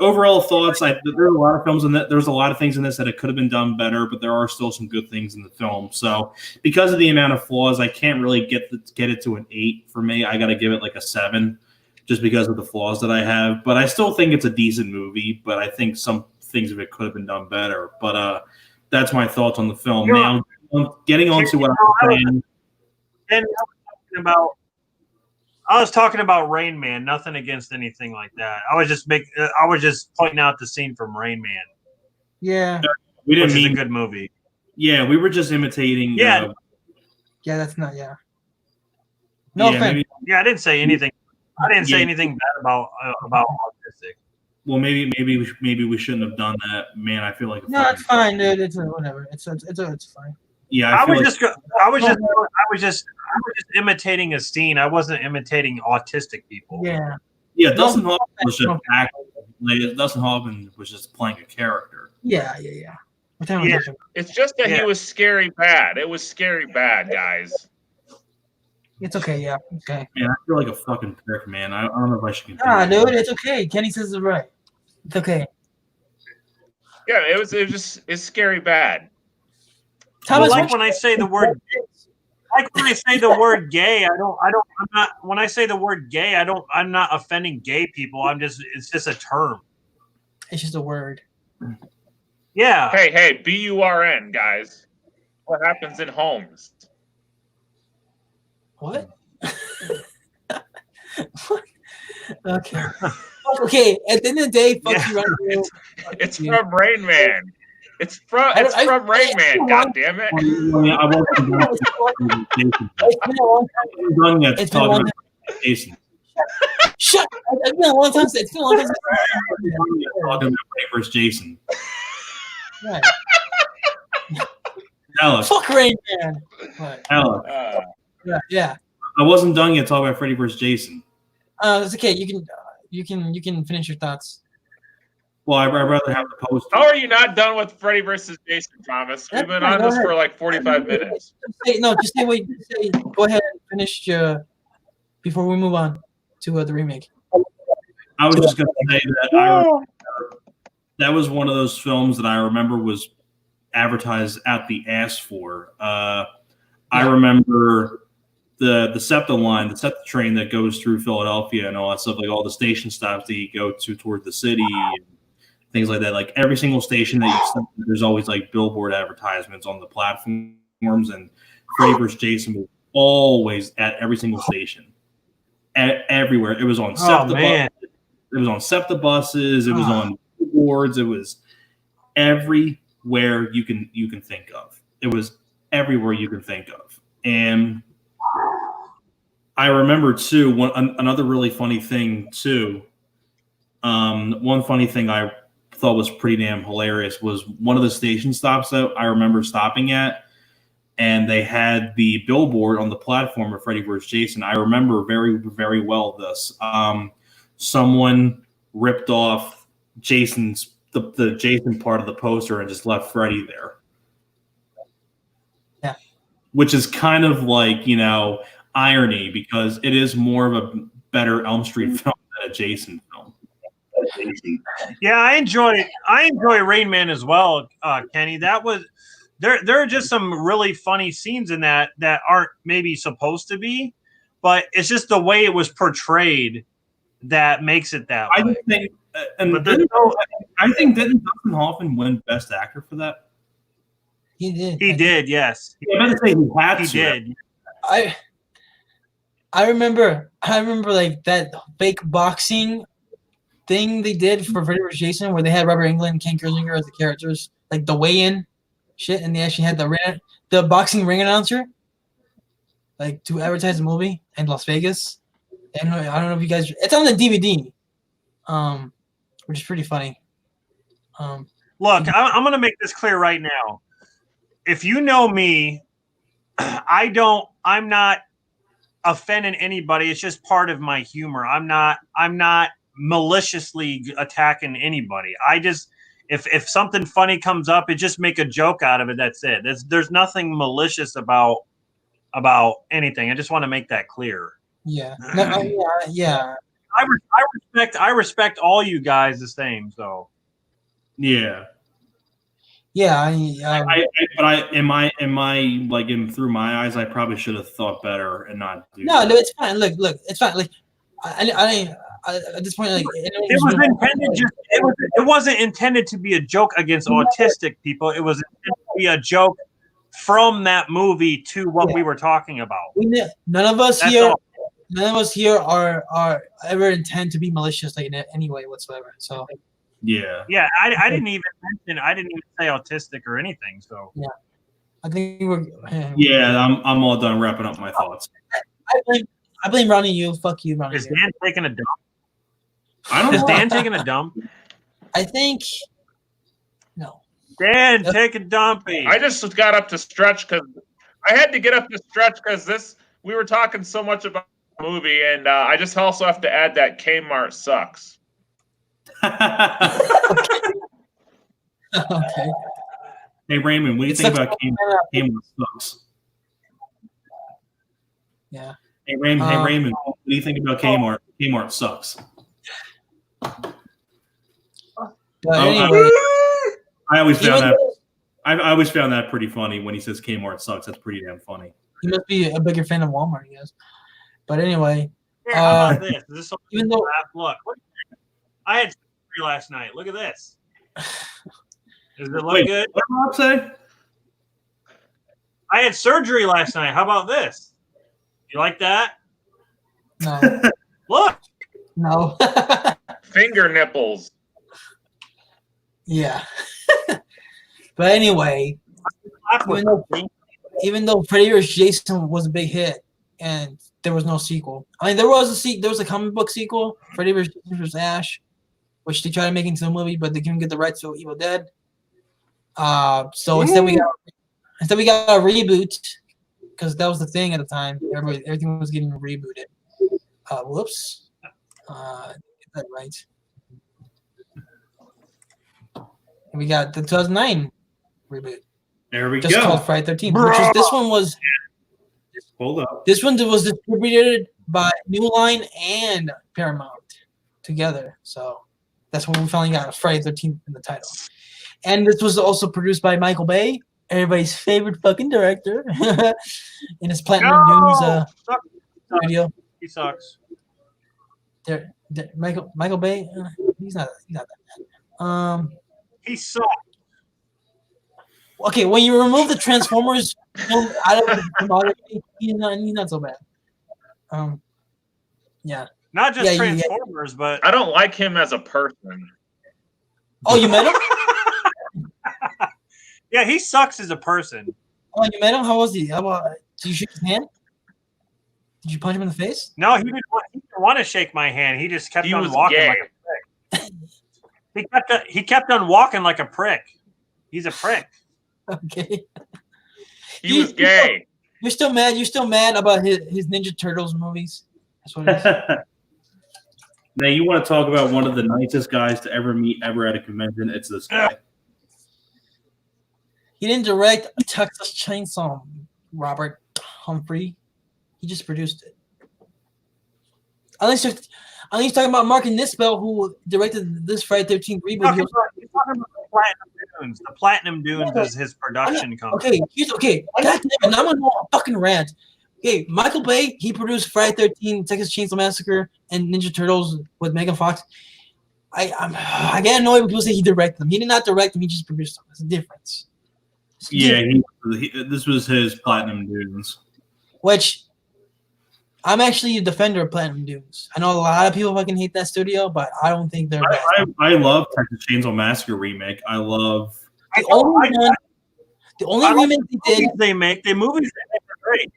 overall thoughts, there's a lot of films in that. There's a lot of things in this that it could have been done better, but there are still some good things in the film. So because of the amount of flaws, I can't really get it to an 8 for me. I got to give it like a 7, just because of the flaws that I have. But I still think it's a decent movie. But I think some things of it could have been done better. But that's my thoughts on the film. Now, getting on to what I'm saying. And I was talking about Rain Man. Nothing against anything like that. I was just pointing out the scene from Rain Man. Yeah, We didn't which is mean a good movie. Yeah, we were just imitating. Yeah. Yeah, that's not. Yeah. No offense. Maybe, Yeah, I didn't say anything. I didn't say anything bad about autistic. well, maybe we shouldn't have done that. Man, I feel like No, it's fine, dude. It's whatever. It's fine. Yeah, I was just imitating a scene. I wasn't imitating autistic people. Yeah. Yeah, Dustin Hoffman was just acting. Like, Dustin Hoffman was just playing a character. Yeah. It's just that he was scary bad. It was scary bad, guys. It's okay. Yeah. Okay. Man, I feel like a fucking prick, man. I don't know if I should continue. Dude, it's okay. Kenny says it's right. It's okay. Yeah, it's scary bad. Thomas, Well, when I say the word gay, when I say the word gay, I'm not offending gay people. It's just a term. It's just a word. Yeah. Hey, BURN, guys. What happens in homes? What? Okay. Okay. At the end of the day, fuck you, right? It's from Rain Man. It's from Rain Man. God damn it! I wasn't It's been a long time. Jason. Shut. It's been a long time. It's been a long time. Talking about Freddy vs. Jason. Right. Alex. Fuck Rain Man. Right. Alex. Yeah. I wasn't done yet talking about Freddy vs. Jason. It's okay. You can finish your thoughts. Well, I'd rather have the post. How are you not done with Freddy vs. Jason, Thomas? We've been on this for like 45 minutes. Just say what you say. Go ahead and finish before we move on to the remake. I was just going to say that that was one of those films that I remember was advertised at the ass for. I remember the SEPTA line, the SEPTA train that goes through Philadelphia and all that stuff, like all the station stops that you go to toward the city and things like that. Like every single station that you stop, there's always like billboard advertisements on the platforms, and Freddy vs. Jason was always at every single station. Everywhere. It was on SEPTA buses. It was on SEPTA buses. It was on boards. It was everywhere you can think of. It was everywhere you can think of. And I remember too another really funny thing too. One funny thing I thought was pretty damn hilarious was one of the station stops that I remember stopping at. and they had the billboard on the platform of Freddy vs. Jason. I remember very, very well this. Someone ripped off the Jason part of the poster and just left Freddy there. Yeah. Which is kind of like, irony, because it is more of a better Elm Street film than a Jason film. Yeah, I enjoy Rain Man as well, Kenny. That was there are just some really funny scenes in that aren't maybe supposed to be, but it's just the way it was portrayed that makes it that way. I think didn't Dustin Hoffman win Best Actor for that? He did. He did, yes. I meant to say he did. I remember like that fake boxing thing they did for Freddy vs. Jason, where they had Robert Englund and Ken Kirzinger as the characters, like the weigh-in shit, and they actually had the boxing ring announcer, like to advertise the movie in Las Vegas. And I don't know if you guys, it's on the DVD, which is pretty funny. Look, I'm going to make this clear right now. If you know me, I'm not offending anybody. It's just part of my humor. I'm not maliciously attacking anybody. I just, if something funny comes up, it just make a joke out of it. That's it. There's nothing malicious about anything. I just want to make that clear. Yeah. No, yeah. I respect all you guys the same. So. Yeah. Yeah. In my like through my eyes, I probably should have thought better and not do No, that. no, it's fine. Look, it's fine. Like, I at this point, like, it wasn't intended to be a joke against autistic people. It was intended to be a joke from that movie to what we were talking about. None of us here are ever intend to be malicious, like, in any way whatsoever. So yeah, I didn't even say autistic or anything. So yeah, I think we're I'm all done wrapping up my thoughts. I blame Ronnie. You fuck you, Ronnie. Is Dan taking a dump? I don't Is know. Dan taking a dump? I think no. Dan, take a dumpy. I just got up to stretch because I had to get up to stretch because we were talking so much about the movie, and I just also have to add that Kmart sucks. Okay. Hey Raymond, what do you think about Kmart sucks? Yeah. Hey Raymond, what do you think about Kmart? Kmart sucks. But anyway, I always found that pretty funny when he says Kmart sucks. That's pretty damn funny. he must be a bigger fan of Walmart, I guess. But anyway, How about this? Is this even though look, I had surgery last night. Look at this. Does it look good? What did Rob say? I had surgery last night. How about this? You like that? no, Look. no. Finger nipples. Yeah. But anyway, even though Freddy vs. Jason was a big hit and there was no sequel. I mean, there was a comic book sequel, Freddy vs. Ash, which they tried to make into a movie, but they couldn't get the rights to Evil Dead. So instead we got a reboot, because that was the thing at the time. Everything was getting rebooted. Whoops. Get that right. And we got the 2009 reboot. There we just go. called Friday 13, which was this one was. Hold up. This one was distributed by New Line and Paramount together. So that's when we finally got Friday 13th in the title. And this was also produced by Michael Bay, everybody's favorite fucking director, in his Platinum Dunes video. He sucks. Michael Bay, he's not that bad. He sucks. Okay, when you remove the Transformers out of the filmography, he's not so bad. Yeah. Not just Transformers, but I don't like him as a person. Oh, you met him? Yeah, he sucks as a person. Oh, you met him? How was he? Did you shake his hand? Did you punch him in the face? No, he didn't want to shake my hand. He just kept on walking gay. like a prick. He kept on walking like a prick. He's a prick. Okay. He was gay. You're still mad. You're still mad about his Ninja Turtles movies. That's what it is. Now, you want to talk about one of the nicest guys to ever meet ever at a convention? It's this guy. He didn't direct Texas Chainsaw, Robert Humphrey. He just produced it. Unless you're talking about Mark Nispel, who directed this Friday 13th reboot. He's talking about the Platinum Dunes. The Platinum Dunes is his production company. Okay. God damn it, I'm on a fucking rant. Okay, Michael Bay, he produced Friday 13th, Texas Chainsaw Massacre, and Ninja Turtles with Megan Fox. I get annoyed when people say he directed them. He did not direct them. He just produced them. It's a difference. This was his Platinum Dunes. Which I'm actually a defender of Platinum Dunes. I know a lot of people fucking hate that studio, but I don't think they're bad. I love Texas Chainsaw Massacre remake. I love the only remake they did. The movies they make are great.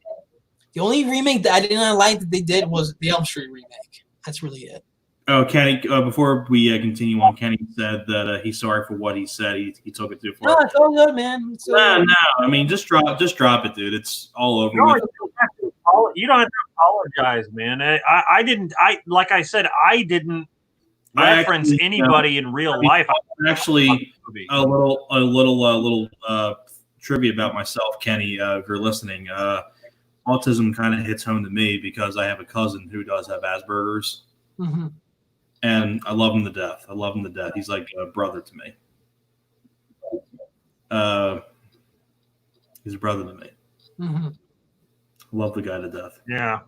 The only remake that I did not like that they did was the Elm Street remake. That's really it. Oh, Kenny! Before we continue on, Kenny said that he's sorry for what he said. He took it too far. No, it's all good, man. No. I mean, just drop it, dude. It's all over. You don't have to apologize, man. I didn't. Like I said, I didn't reference anybody in real life. Actually, a little trivia about myself, Kenny. If you're listening, autism kind of hits home to me because I have a cousin who does have Asperger's. Mm-hmm. And I love him to death. He's like a brother to me. He's a brother to me. Mm-hmm. Love the guy to death. Yeah.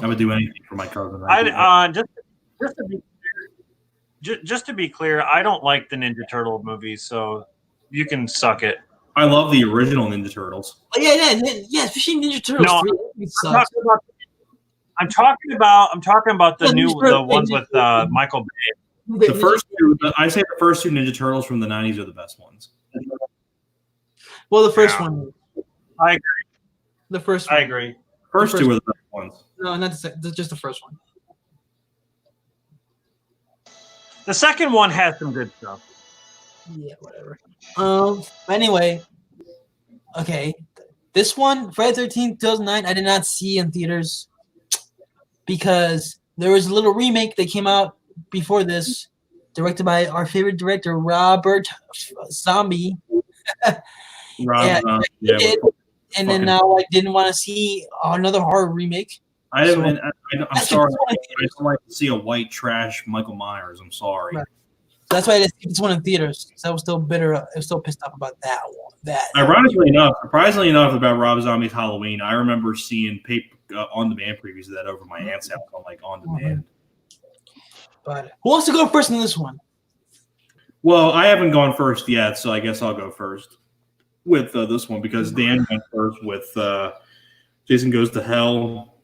I would do anything for my cousin. Just to be clear, I don't like the Ninja Turtle movies, so you can suck it. I love the original Ninja Turtles. Oh, yeah, especially Ninja Turtles. No, I'm talking about the ones with Michael Bay. The first two Ninja Turtles from the 90s are the best ones. Well, the first one. I agree. The first one. I agree. First two are the best ones. No, not the second. Just the first one. The second one has some good stuff. Yeah, whatever. Anyway, okay. This one, Friday 13th, 2009, I did not see in theaters because there was a little remake that came out before this, directed by our favorite director, Robert Zombie. And then now I didn't want to see another horror remake. I'm sorry. I don't like to see a white trash Michael Myers. I'm sorry. Right. That's why I didn't see this one in theaters. Because I was still bitter. I was still pissed off about that one. Surprisingly enough, about Rob Zombie's Halloween, I remember seeing on-demand previews of that over my aunt's house on demand. But who wants to go first in this one? Well, I haven't gone first yet, so I guess I'll go first with this one because Dan went first with Jason Goes to Hell.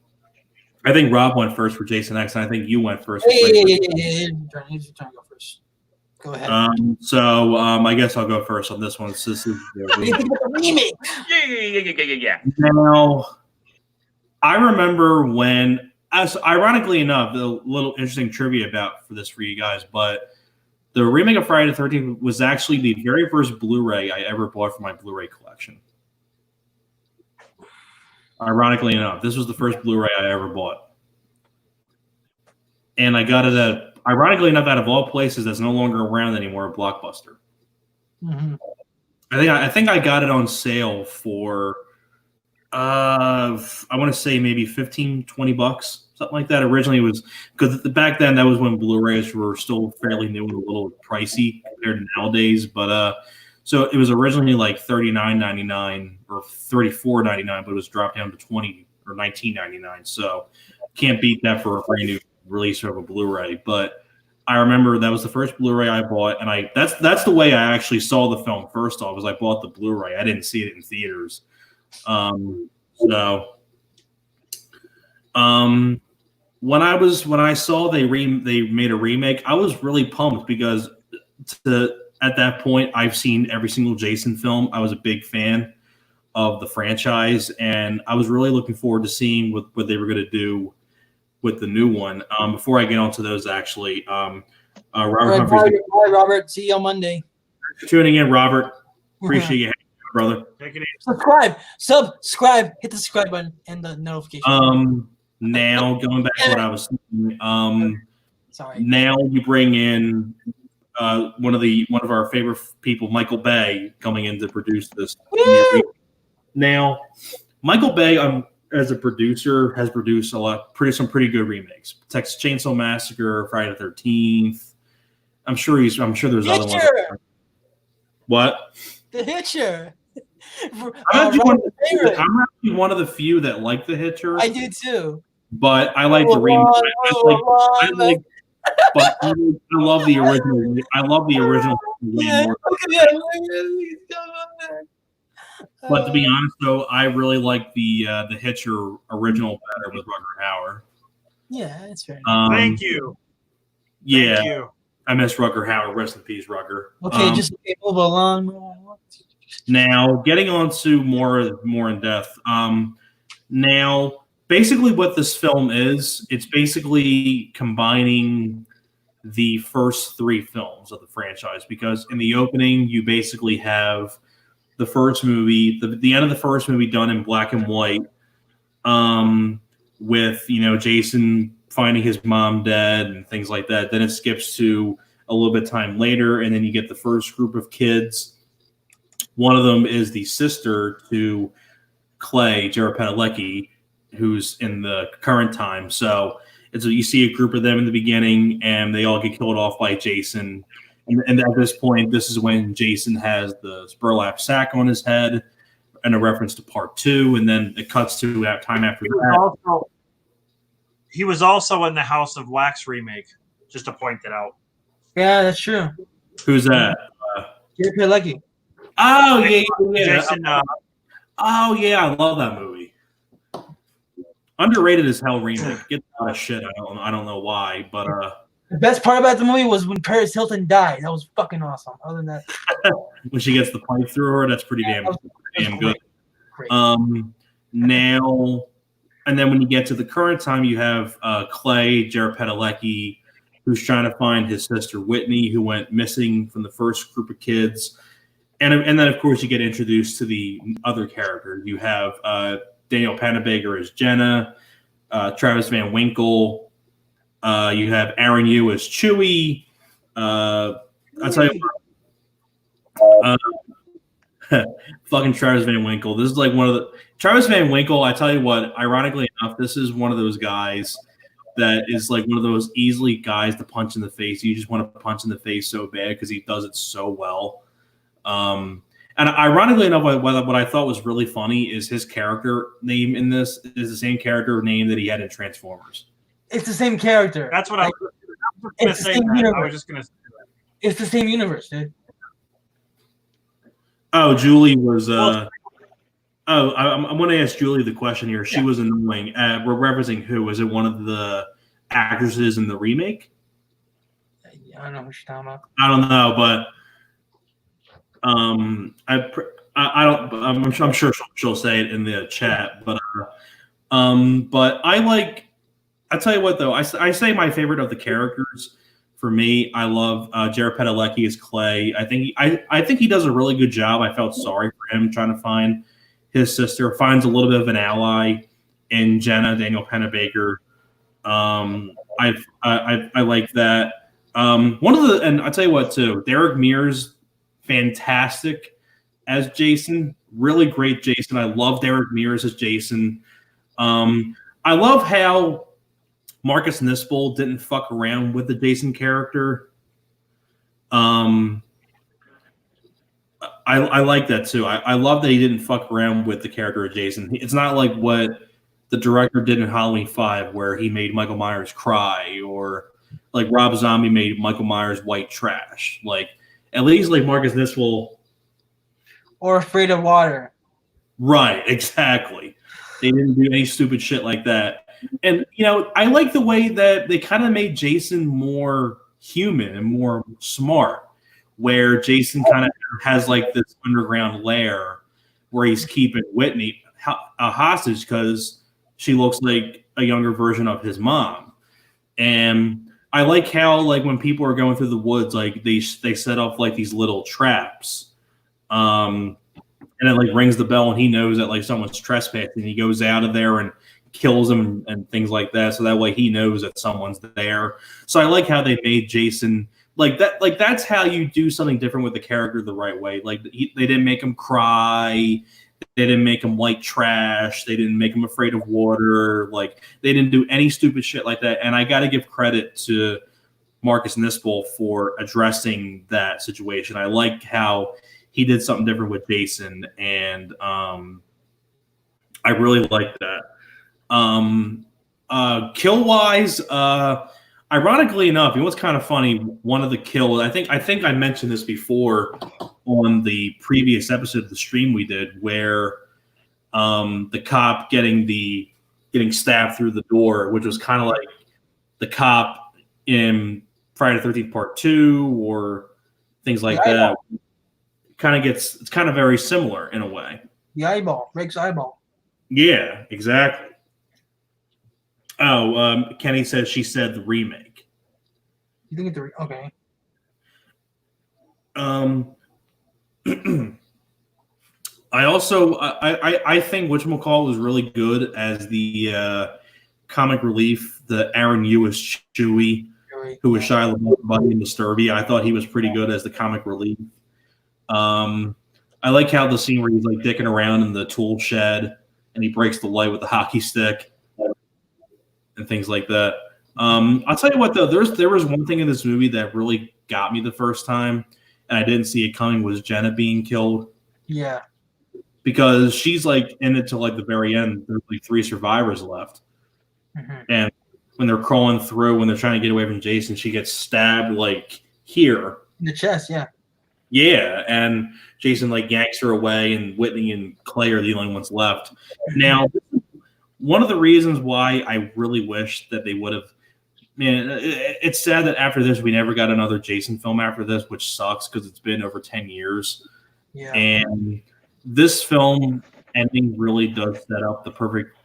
I think Rob went first for Jason X, and I think you went first. Yeah. He's trying to go first. Go ahead. I guess I'll go first on this one. This is the Yeah. Now, I remember when, as ironically enough, the little interesting trivia for you guys, but the remake of Friday the 13th was actually the very first Blu-ray I ever bought for my Blu-ray collection. Ironically enough, this was the first Blu-ray I ever bought. And I got it ironically enough, out of all places that's no longer around anymore, Blockbuster. Mm-hmm. I think I got it on sale for I want to say maybe $15, $20, something like that. Originally it was because back then that was when Blu-rays were still fairly new and a little pricey compared to nowadays. But so it was originally like $39.99 or $34.99, but it was dropped down to $20 or $19.99. So can't beat that for a brand new release of a Blu-ray. But I remember that was the first Blu-ray I bought, and that's the way I actually saw the film. First off, was I bought the Blu-ray. I didn't see it in theaters. When I saw they made a remake, I was really pumped because at that point I've seen every single Jason film. I was a big fan of the franchise, and I was really looking forward to seeing what they were going to do with the new one. Before I get onto those, actually, Robert. Hi, Robert. See you on Monday. Tuning in, Robert. Appreciate you, brother. Take it easy. Subscribe. Hit the subscribe button and the notification. Now going back to what I was saying. Sorry. Now you bring in one of our favorite people, Michael Bay, coming in to produce this. Now, Michael Bay, as a producer, has produced some pretty good remakes. Texas Chainsaw Massacre, Friday the 13th. I'm sure there's other ones. What? The Hitcher. I'm actually one of the few that like The Hitcher. I do too. But I like the remake. But I love the original. I love the original way more. But to be honest, though, I really like the Hitcher original better with Rutger Hauer. Yeah, that's fair. Thank you. Yeah, Thank you. I miss Rutger Hauer. Rest in peace, Rutger. Okay, move along. Now, getting on to more in depth. Now, basically, what this film is, it's basically combining the first three films of the franchise, because in the opening, you basically have the first movie, the end of the first movie done in black and white, with Jason finding his mom dead and things like that. Then it skips to a little bit of time later, and then you get the first group of kids. One of them is the sister to Clay, Jared Padalecki, who's in the current time. So you see a group of them in the beginning, and they all get killed off by Jason. And at this point, this is when Jason has the burlap sack on his head, and a reference to part 2. And then it cuts to that time after that. He was also in the House of Wax remake, just to point that out. Yeah, that's true. Who's that? Jared Padalecki. Oh, yeah. Jason, oh, yeah, I love that movie. Underrated as hell remake. Get a lot of shit. I don't know why, but the best part about the movie was when Paris Hilton died. That was fucking awesome. Other than that, when she gets the pipe through her, that's pretty damn good. Great. Now, and then when you get to the current time, you have Clay, Jared Padalecki, who's trying to find his sister Whitney, who went missing from the first group of kids. And then, of course, you get introduced to the other characters. You have Daniel Panabaker as Jenna, Travis Van Winkle. You have Aaron Yu as Chewie. I'll tell you what, fucking Travis Van Winkle. This is like one of the Travis Van Winkle. I tell you what, ironically enough, this is one of those guys that is like one of those easily guys to punch in the face. You just want to punch in the face so bad because he does it so well. And ironically enough, what I thought was really funny is his character name in this is the same character name that he had in Transformers. It's the same character. That's what I was going to say. I was just going to say that. It's the same universe, dude. Oh, Julie was. I'm going to ask Julie the question here. She was annoying. We're referencing who? Is it one of the actresses in the remake? I don't know what you're talking about. I don't know, but. I don't. I'm sure she'll say it in the chat, but I like. I tell you what, though, I say my favorite of the characters for me. I love Jared Padalecki as Clay. I think he does a really good job. I felt sorry for him trying to find his sister. Finds a little bit of an ally in Jenna, Daniel Panabaker. I like that. And I tell you what, too, Derek Mears. Fantastic as Jason, really great Jason. I love Derek Mears as Jason. I love how Marcus Nispel didn't fuck around with the Jason character. I like that too. I love that he didn't fuck around with the character of Jason. It's not like what the director did in Halloween 5, where he made Michael Myers cry, or like Rob Zombie made Michael Myers white trash. Like, at least like Marcus Nispel. Or Afraid of Water. Right, exactly. They didn't do any stupid shit like that. And, I like the way that they kind of made Jason more human and more smart, where Jason kind of has like this underground lair where he's keeping Whitney a hostage because she looks like a younger version of his mom. And I like how, like, when people are going through the woods, like they set up like these little traps And then like rings the bell, and he knows that like someone's trespassing. He goes out of there and kills him and things like that. So that way he knows that someone's there. So I like how they made Jason like that. Like that's how you do something different with the character the right way. Like they didn't make him cry. They didn't make him like trash. They didn't make him afraid of water. Like they didn't do any stupid shit like that. And I got to give credit to Marcus Nispel for addressing that situation. I like how he did something different with Jason, and I really like that. Kill wise, ironically enough, it was kind of funny. One of the kills, I think I mentioned this before on the previous episode of the stream we did, where the cop getting stabbed through the door, which was kind of like the cop in Friday the 13th Part 2 or things like that. It's kind of very similar in a way. The eyeball, Rick's eyeball. Yeah, exactly. Oh, Kenny says she said the remake. You think it's okay? I also I think whatchamacall was really good as the comic relief. The Aaron Ewis Chewie, who was Shia LaBeouf, Buddy and Disturbia. I thought he was pretty good as the comic relief. I like how the scene where he's like dicking around in the tool shed and he breaks the light with the hockey stick and things like that. I'll tell you what though, there was one thing in this movie that really got me the first time, and I didn't see it coming, was Jenna being killed. Yeah. Because she's like in it till like the very end. There's like 3 survivors left. Mm-hmm. And when they're crawling through, when they're trying to get away from Jason, she gets stabbed like here. In the chest, yeah. Yeah, and Jason like yanks her away, and Whitney and Clay are the only ones left. Now, one of the reasons why I really wish that they would have, man, it's sad that after this we never got another Jason film after this, which sucks because it's been over 10 years. Yeah. And this film ending really does set up the perfect,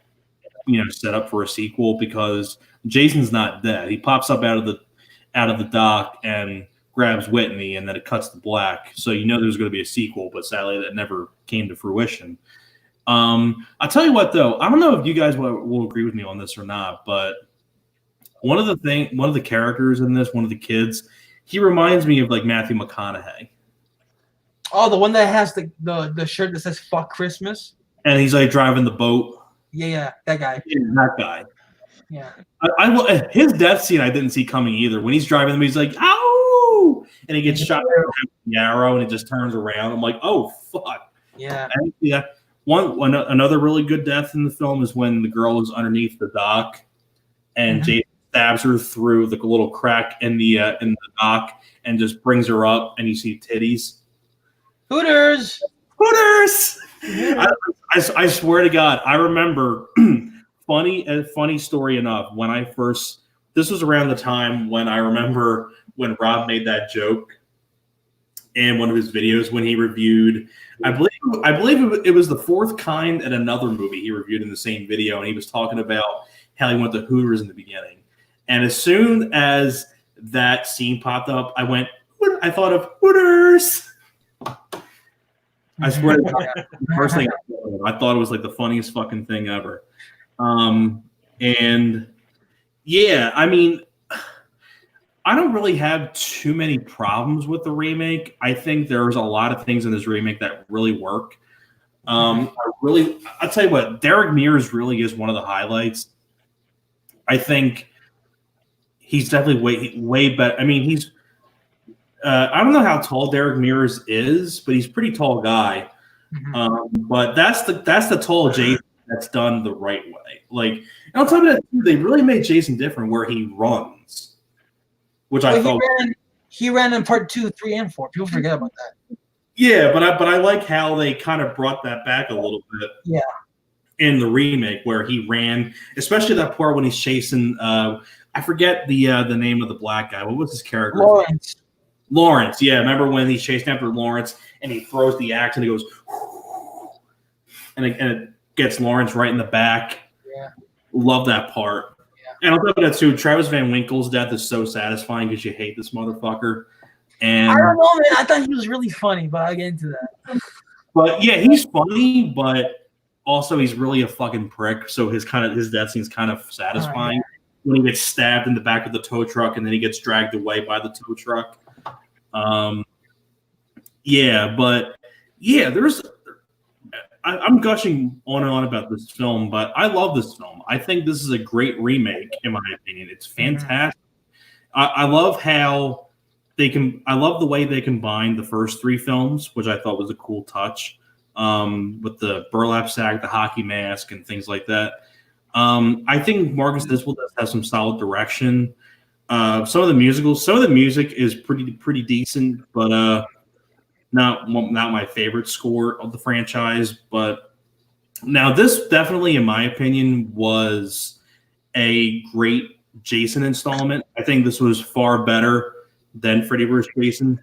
setup for a sequel, because Jason's not dead. He pops up out of the dock and grabs Whitney, and then it cuts to black. So there's going to be a sequel, but sadly that never came to fruition. I'll tell you what, though, I don't know if you guys will agree with me on this or not, but one of the characters in this, one of the kids, he reminds me of like Matthew McConaughey. Oh, the one that has the shirt that says "Fuck Christmas." And he's like driving the boat. Yeah, that guy. Yeah, that guy. Yeah. His death scene I didn't see coming either. When he's driving them, he's like, "Ow!" and he gets shot with the arrow, and it just turns around. I'm like, "Oh fuck!" Yeah. And, yeah. Another really good death in the film is when the girl is underneath the dock, and Jason stabs her through the little crack in the dock, and just brings her up, and you see titties. Hooters. I swear to God, I remember. Funny story enough. This was around the time when I remember when Rob made that joke in one of his videos when he reviewed, I believe it was The Fourth Kind and another movie he reviewed in the same video, and he was talking about how he went to Hooters in the beginning. And as soon as that scene popped up, I thought of Hooters. I swear to God, the first thing I thought it was like the funniest fucking thing ever. And yeah, I mean, I don't really have too many problems with the remake. I think there's a lot of things in this remake that really work. I'll tell you what, Derek Mears really is one of the highlights. I think he's definitely way better. I mean, he's I don't know how tall Derek Mears is, but he's a pretty tall guy. But that's the tall Jason that's done the right way. Like, and I'll tell you that they really made Jason different where he runs, which I thought he ran in part 2, 3, and 4. People forget about that. Yeah, but I like how they kind of brought that back a little bit. Yeah. In the remake where he ran, especially that part when he's chasing. I forget the name of the black guy. What was his character? Lawrence. Yeah, remember when he's chasing after Lawrence and he throws the axe and he goes, and it gets Lawrence right in the back. Yeah. Love that part. Yeah. And I'll tell you that too. Travis Van Winkle's death is so satisfying because you hate this motherfucker. And I don't know, man. I thought he was really funny, but I'll get into that. But yeah, he's funny, but also he's really a fucking prick. So his death scene's kind of satisfying when he gets stabbed in the back of the tow truck and then he gets dragged away by the tow truck. I'm gushing on and on about this film, but I love this film. I think this is a great remake, in my opinion. It's fantastic. I love how I love the way they combined the first three films, which I thought was a cool touch, with the burlap sack, the hockey mask, and things like that. I think Marcus Diswell does have some solid direction. Some of the music is pretty decent, but not my favorite score of the franchise. But now this definitely, in my opinion, was a great Jason installment. I think this was far better than Freddy vs. Jason.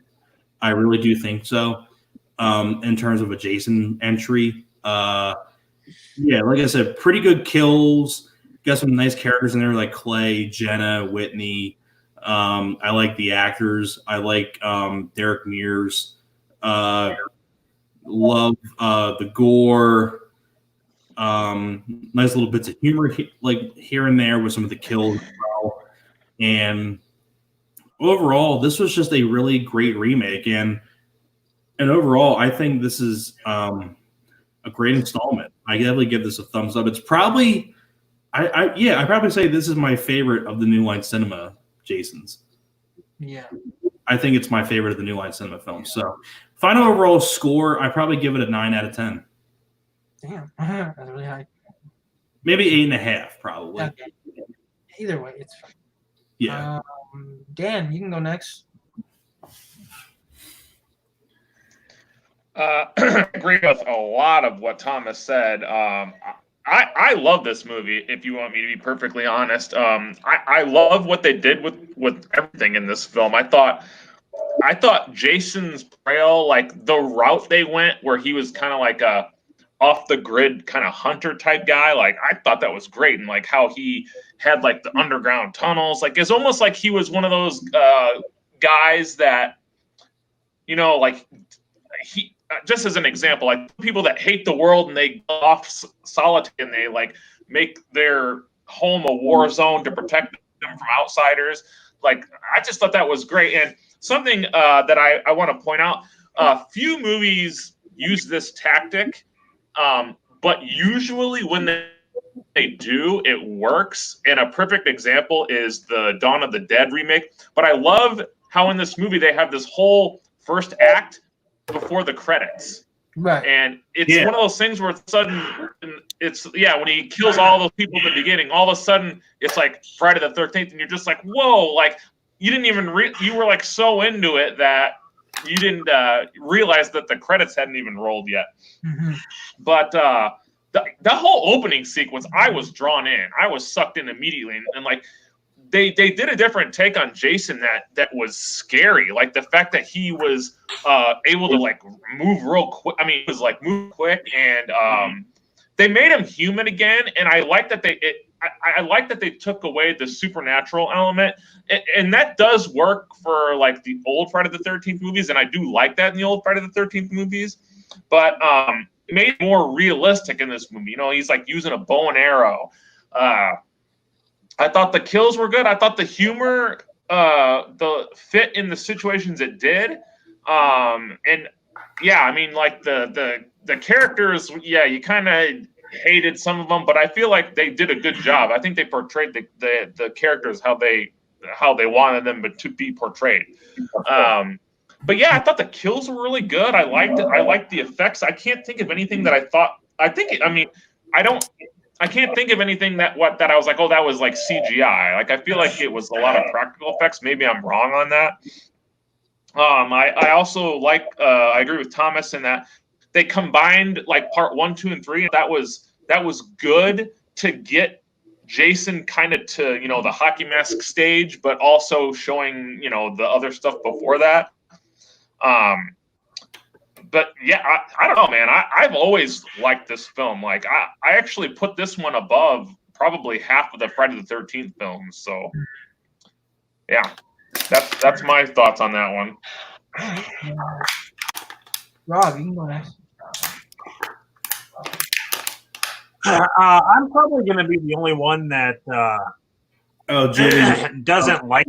I really do think so. In terms of a Jason entry, like I said, pretty good kills. Got some nice characters in there like Clay, Jenna, Whitney. I like the actors. I like Derek Mears. Love the gore. Nice little bits of humor like here and there with some of the kills as well. And overall, this was just a really great remake. And overall, I think this is a great installment. I definitely give this a thumbs up. It's probably I'd probably say this is my favorite of the New Line Cinema Jasons. Yeah. I think it's my favorite of the New Line Cinema films. So, final overall score, I probably give it a 9 out of 10. Damn, that's really high. Maybe 8.5, probably. Okay. Either way, it's fine. Yeah. Dan, you can go next. I agree with a lot of what Thomas said. I love this movie, if you want me to be perfectly honest. I love what they did with everything in this film. I thought Jason's portrayal, like the route they went, where he was kind of like a off the grid kind of hunter type guy, like I thought that was great. And like how he had like the underground tunnels, like it's almost like he was one of those guys that, you know, like he, just as an example, like people that hate the world and they go off solitude and they like make their home a war zone to protect them from outsiders. Like, I just thought that was great. And something that I want to point out, few movies use this tactic, but usually when they do, it works. And a perfect example is the Dawn of the Dead remake. But I love how in this movie they have this whole first act before the credits. Right. And it's one of those things where sudden it's when he kills all those people at the beginning, all of a sudden it's like Friday the 13th, and you're just like, whoa, like you didn't even you were like so into it that you didn't realize that the credits hadn't even rolled yet. Mm-hmm. But the whole opening sequence, I was drawn in. I was sucked in immediately, and like they did a different take on Jason that was scary. Like the fact that he was able to like move real quick. I mean, it was like move quick, and they made him human again. And I like that I like that they took away the supernatural element, and that does work for like the old Friday the 13th movies, and I do like that in the old Friday the 13th movies. But it made it more realistic in this movie. You know, he's like using a bow and arrow. I thought the kills were good. I thought the humor, the fit in the situations it did, and yeah, I mean, like the characters, you kind of hated some of them, but I feel like they did a good job. I think they portrayed the characters how they wanted them to be portrayed. But yeah, I thought the kills were really good. I liked it. I liked the effects. I can't think of anything that I thought. I can't think of anything that I was like, oh, that was like CGI. Like, I feel like it was a lot of practical effects. Maybe I'm wrong on that. I also like, I agree with Thomas in that they combined like part 1, 2, and 3. And that was good to get Jason kind of to, you know, the hockey mask stage, but also showing, you know, the other stuff before that. But yeah, I don't know, man. I've always liked this film. Like I actually put this one above probably half of the Friday the 13th films. So yeah, that's my thoughts on that one. Rob, you can go next. I'm probably going to be the only one that Julie, doesn't like.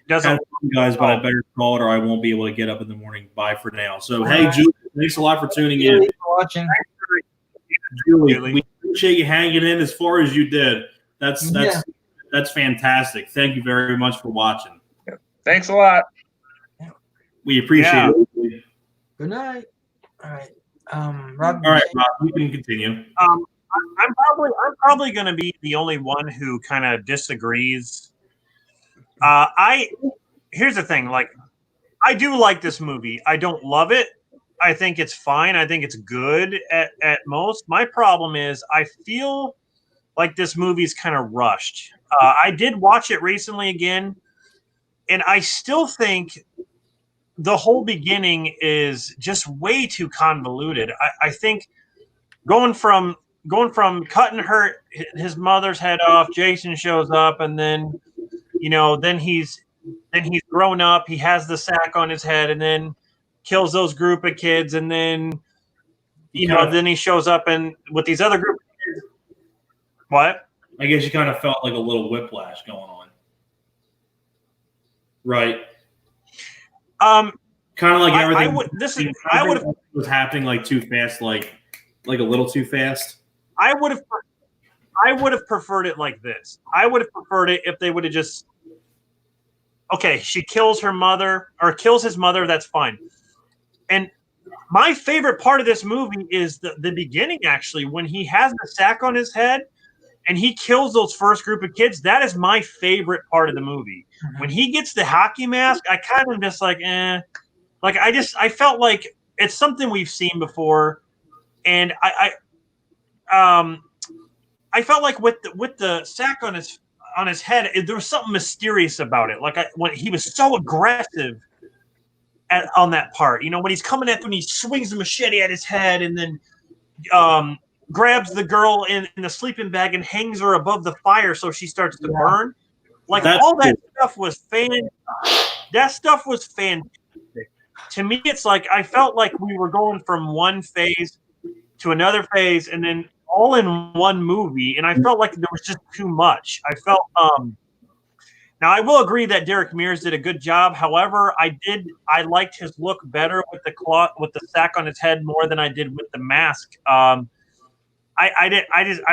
Doesn't guys, but I better call it or I won't be able to get up in the morning. Bye for now. So, hey, Julie, thanks a lot for tuning in. Thanks for watching. Julie, we appreciate you hanging in as far as you did. That's fantastic. Thank you very much for watching. Thanks a lot. We appreciate it. Good night. All right. Rob. All right, Rob, you can continue. I'm probably going to be the only one who kind of disagrees. Here's the thing, like, I do like this movie. I don't love it. I think it's fine. I think it's good at most. My problem is I feel like this movie's kind of rushed. I did watch it recently again, and I still think the whole beginning is just way too convoluted. I think going from cutting his mother's head off, Jason shows up, and then then he's grown up, he has the sack on his head, and then kills those group of kids, and then then he shows up and with these other group of kids. What? I guess you kind of felt like a little whiplash going on. Right. Kind of like everything was happening like too fast, like a little too fast. I would have preferred it like this. I would have preferred it if they would have just, okay, she kills her mother or kills his mother. That's fine. And my favorite part of this movie is the beginning, actually, when he has the sack on his head and he kills those first group of kids. That is my favorite part of the movie. Mm-hmm. When he gets the hockey mask, I kind of just like, Like, I felt like it's something we've seen before. And I felt like with the sack on his head, there was something mysterious about it. Like when he was so aggressive on that part, when he's coming at them, he swings the machete at his head, and then grabs the girl in the sleeping bag and hangs her above the fire so she starts to burn. Like that stuff was That stuff was fantastic. To me, it's like I felt like we were going from one phase to another phase, and then all in one movie, and I felt like there was just too much. I felt now I will agree that Derek Mears did a good job. However, I liked his look better with the sack on his head more than I did with the mask. I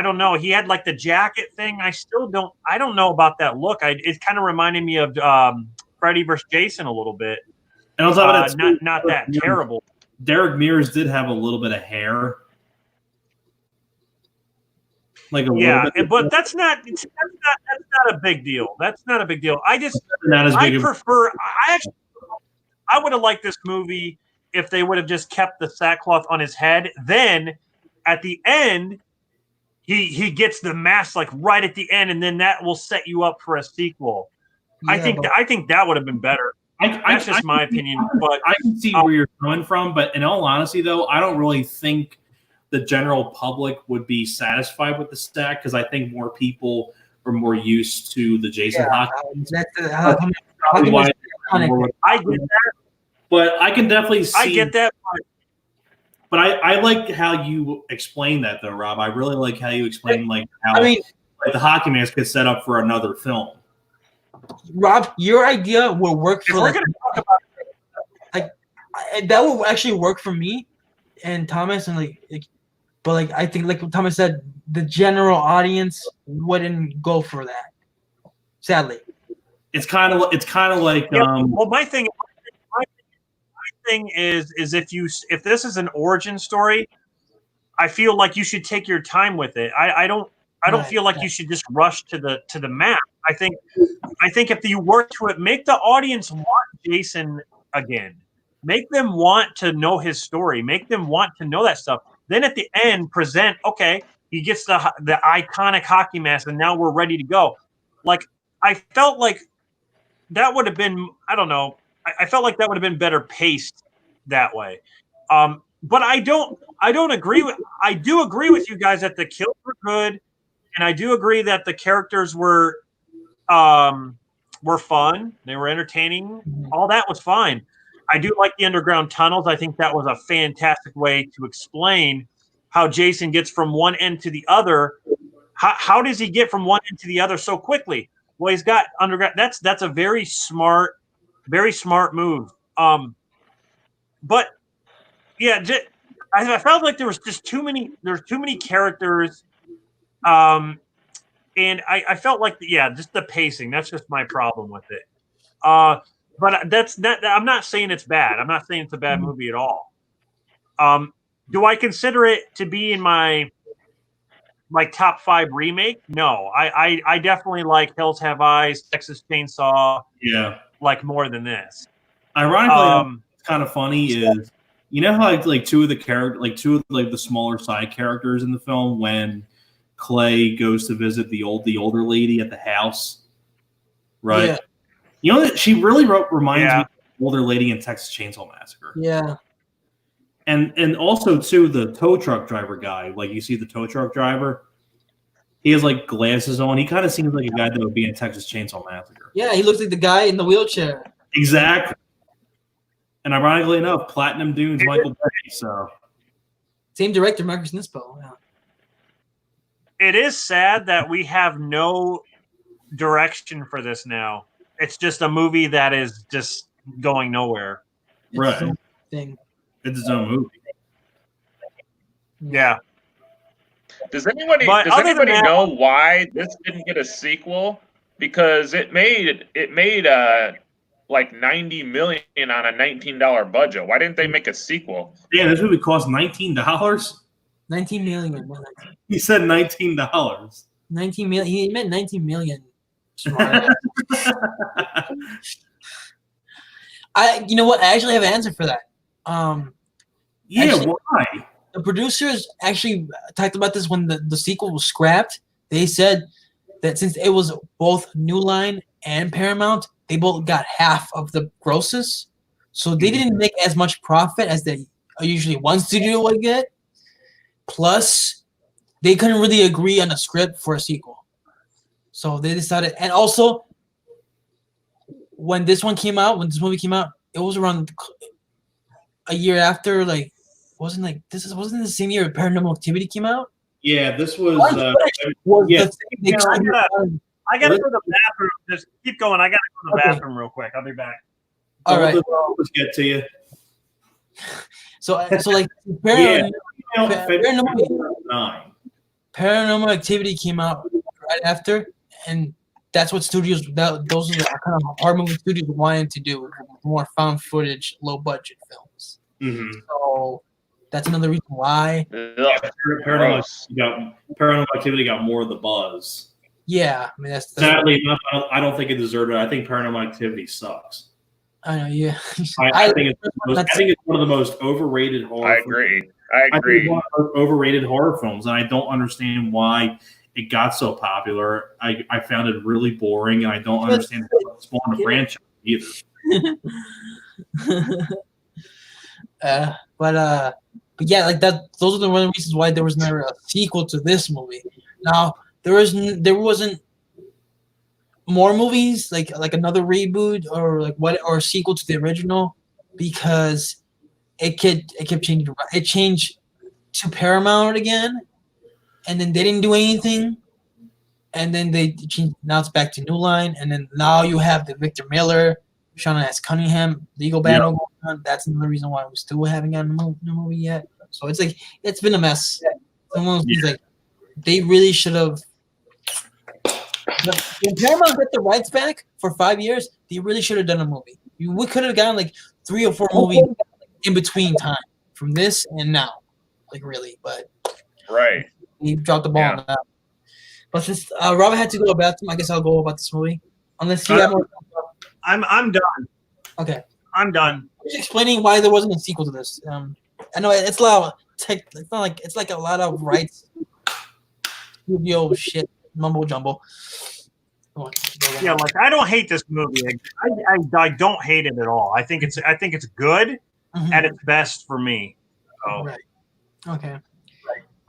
don't know. He had like the jacket thing. I don't know about that look. It kind of reminded me of Freddy versus Jason a little bit. And on top of that, not that terrible. Derek Mears did have a little bit of hair. Like but that's not a big deal. That's not a big deal. I would have liked this movie if they would have just kept the sackcloth on his head. Then at the end, he gets the mask like right at the end, and then that will set you up for a sequel. Yeah, I think that would have been better. That's just my opinion. But I can see where you're coming from. But in all honesty, though, I don't really think the general public would be satisfied with the stack because I think more people are more used to the Jason Hawkins. I get that. But I can definitely see. I get that. But I like how you explain that, though, Rob. I really like how you explain how the hockey mask gets set up for another film. Rob, your idea will work for we're going to talk about that will actually work for me and Thomas and but I think like Thomas said, the general audience wouldn't go for that. Sadly, it's kind of like well, my thing is if this is an origin story, I feel like you should take your time with it. I don't feel like you should just rush to the map. I think if you work to it, make the audience want Jason again. Make them want to know his story. Make them want to know that stuff. Then at the end, present, okay, he gets the iconic hockey mask, and now we're ready to go. Like, I felt like that would have been, I don't know, I felt like that would have been better paced that way. But I do agree with you guys that the kills were good, and I do agree that the characters were fun. They were entertaining. All that was fine. I do like the underground tunnels. I think that was a fantastic way to explain how Jason gets from one end to the other. How does he get from one end to the other so quickly? Well, he's got underground. That's a very smart move. But yeah, I felt like there was just too many. There's too many characters. And I felt like just the pacing. That's just my problem with it. But that's not. I'm not saying it's bad. I'm not saying it's a bad movie at all. Do I consider it to be in my top 5 remake? No, I definitely like Hills Have Eyes, Texas Chainsaw. Yeah, like more than this. Ironically, it's kind of funny is how like two of the smaller side characters in the film when Clay goes to visit the older lady at the house, right? Yeah. That she really reminds me of the older lady in Texas Chainsaw Massacre. Yeah. And also too the tow truck driver guy, like you see the tow truck driver, he has like glasses on. He kind of seems like a guy that would be in Texas Chainsaw Massacre. Yeah, he looks like the guy in the wheelchair. Exactly. And ironically enough, Platinum Dune's Michael Bay. So same director, Marcus Nispo. Yeah. It is sad that we have no direction for this now. It's just a movie that is just going nowhere. Right. Thing. It's its own movie. Yeah. Does anybody know why this didn't get a sequel? Because it made like $90 million on a $19 budget. Why didn't they make a sequel? Yeah, this movie cost $19. $19 million. He said $19. $19 million. He meant $19 million. You know what? I actually have an answer for that. Why? The producers actually talked about this when the sequel was scrapped. They said that since it was both New Line and Paramount, they both got half of the grosses. So they didn't make as much profit as they usually one studio would get. Plus, they couldn't really agree on a script for a sequel. So they decided, and also when this movie came out, it was around a year after, wasn't the same year Paranormal Activity came out? Yeah, this was. I gotta go to the bathroom. Just keep going. I gotta go to the bathroom real quick. I'll be back. All right. Let's get to you. So Paranormal Activity came out right after, and that's what those are the kind of horror movie studios wanted to do, more found footage, low budget films. Mm-hmm. So that's another reason why. Paranormal Activity got more of the buzz. Yeah, I mean that's sadly enough. I don't think it deserved it. I think Paranormal Activity sucks. I know, yeah. I think it's one of the most overrated horror. I agree. I think one of the overrated horror films, and I don't understand why it got so popular. I found it really boring, and I don't understand how it spawned a franchise either. But yeah, like that. Those are the one reasons why there was never a sequel to this movie. Now there wasn't more movies like another reboot or sequel to the original, because it kept changing. It changed to Paramount again, and then they didn't do anything, and then they changed. Now it's back to New Line, and then now you have the Victor Miller, Sean S. Cunningham legal battle going on. That's another reason why we still haven't gotten a movie yet. So it's been a mess. They really should have. When Paramount got the rights back for 5 years, they really should have done a movie. We could have gotten 3 or 4 movies in between time from this and now, really. But right, he dropped the ball on that. But since Robert had to go to the bathroom, I guess I'll go about this movie. Unless you have more. I'm done. Okay, I'm done. Just explaining why there wasn't a sequel to this. I know it's a lot of it's not like it's a lot of rights. Studio shit, mumbo jumbo. Yeah, I don't hate this movie. I don't hate it at all. I think it's good at its best for me. So. Right. Okay.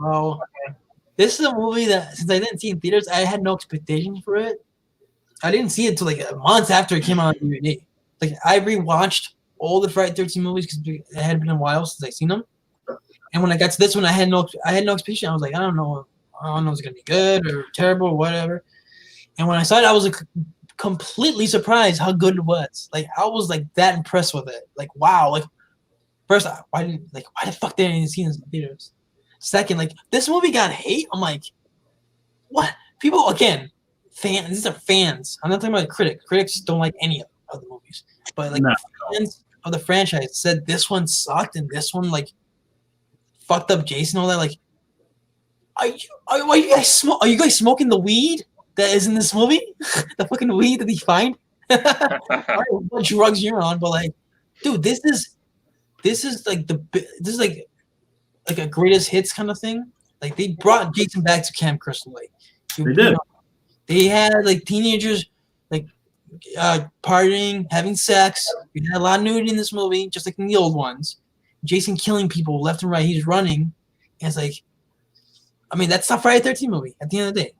Well, this is a movie that since I didn't see it in theaters, I had no expectations for it. I didnn't see it until months after it came out on DVD. I rewatched all the Friday 13 movies because it had been a while since I seen them. And when I got to this one, I had no expectation. I was like, I don't know if it's gonna be good or terrible or whatever. And when I saw it, I was like completely surprised how good it was. Like I was like that impressed with it. Like wow. Like first, why the fuck didn't I see this in theaters? Second, like this movie got hate. I'm like, what? People again, fans. These are fans. I'm not talking about critics. Critics don't like any of the movies, but like fans of the franchise said this one sucked and this one like fucked up Jason. All that. Like, are you guys smoking the weed that is in this movie? The fucking weed that they find. I don't know what drugs you're on, but like, dude, this is like like a greatest hits kind of thing. Like they brought Jason back to Camp Crystal Lake. They did. They had like teenagers like partying, having sex. We had a lot of nudity in this movie, just like in the old ones. Jason killing people left and right. He's running. And it's like, I mean, that's not Friday the 13th movie at the end of the day.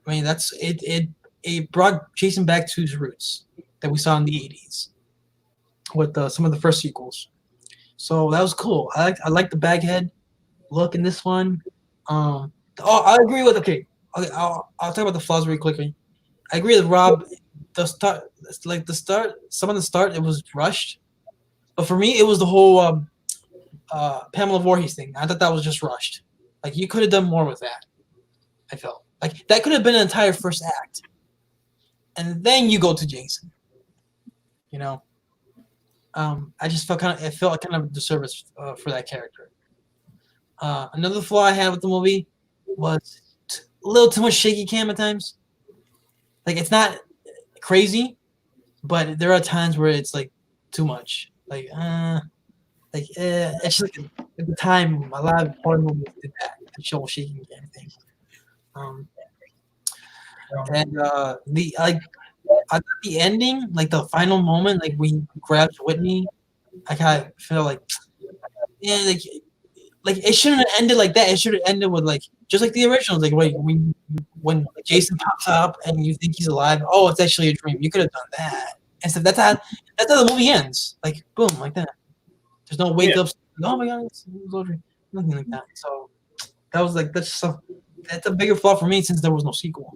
I mean, that's it. It brought Jason back to his roots that we saw in the 80s with some of the first sequels. So that was cool. I like the baghead look in this one. I agree with. Okay, I'll talk about the flaws really quickly. I agree with Rob. Some of the start, it was rushed. But for me, it was the whole Pamela Voorhees thing. I thought that was just rushed. Like you could have done more with that. I felt like that could have been an entire first act, and then you go to Jason. You know, I just felt kind of a disservice for that character. Another flaw I had with the movie was a little too much shaky cam at times. Like it's not crazy, but there are times where it's like too much. It's like at the time a lot of horror movies did that show shaking cam thing. The ending, like the final moment, like we grabbed Whitney, I kind of feel like like it shouldn't have ended like that. It should have ended with like just like the originals. Like when Jason pops up and you think he's alive, oh, it's actually a dream. You could have done that. And so that's how the movie ends. Like boom, like that. There's no wake up. Oh my god, it's a dream. Nothing like that. So that was like that's a bigger flaw for me since there was no sequel.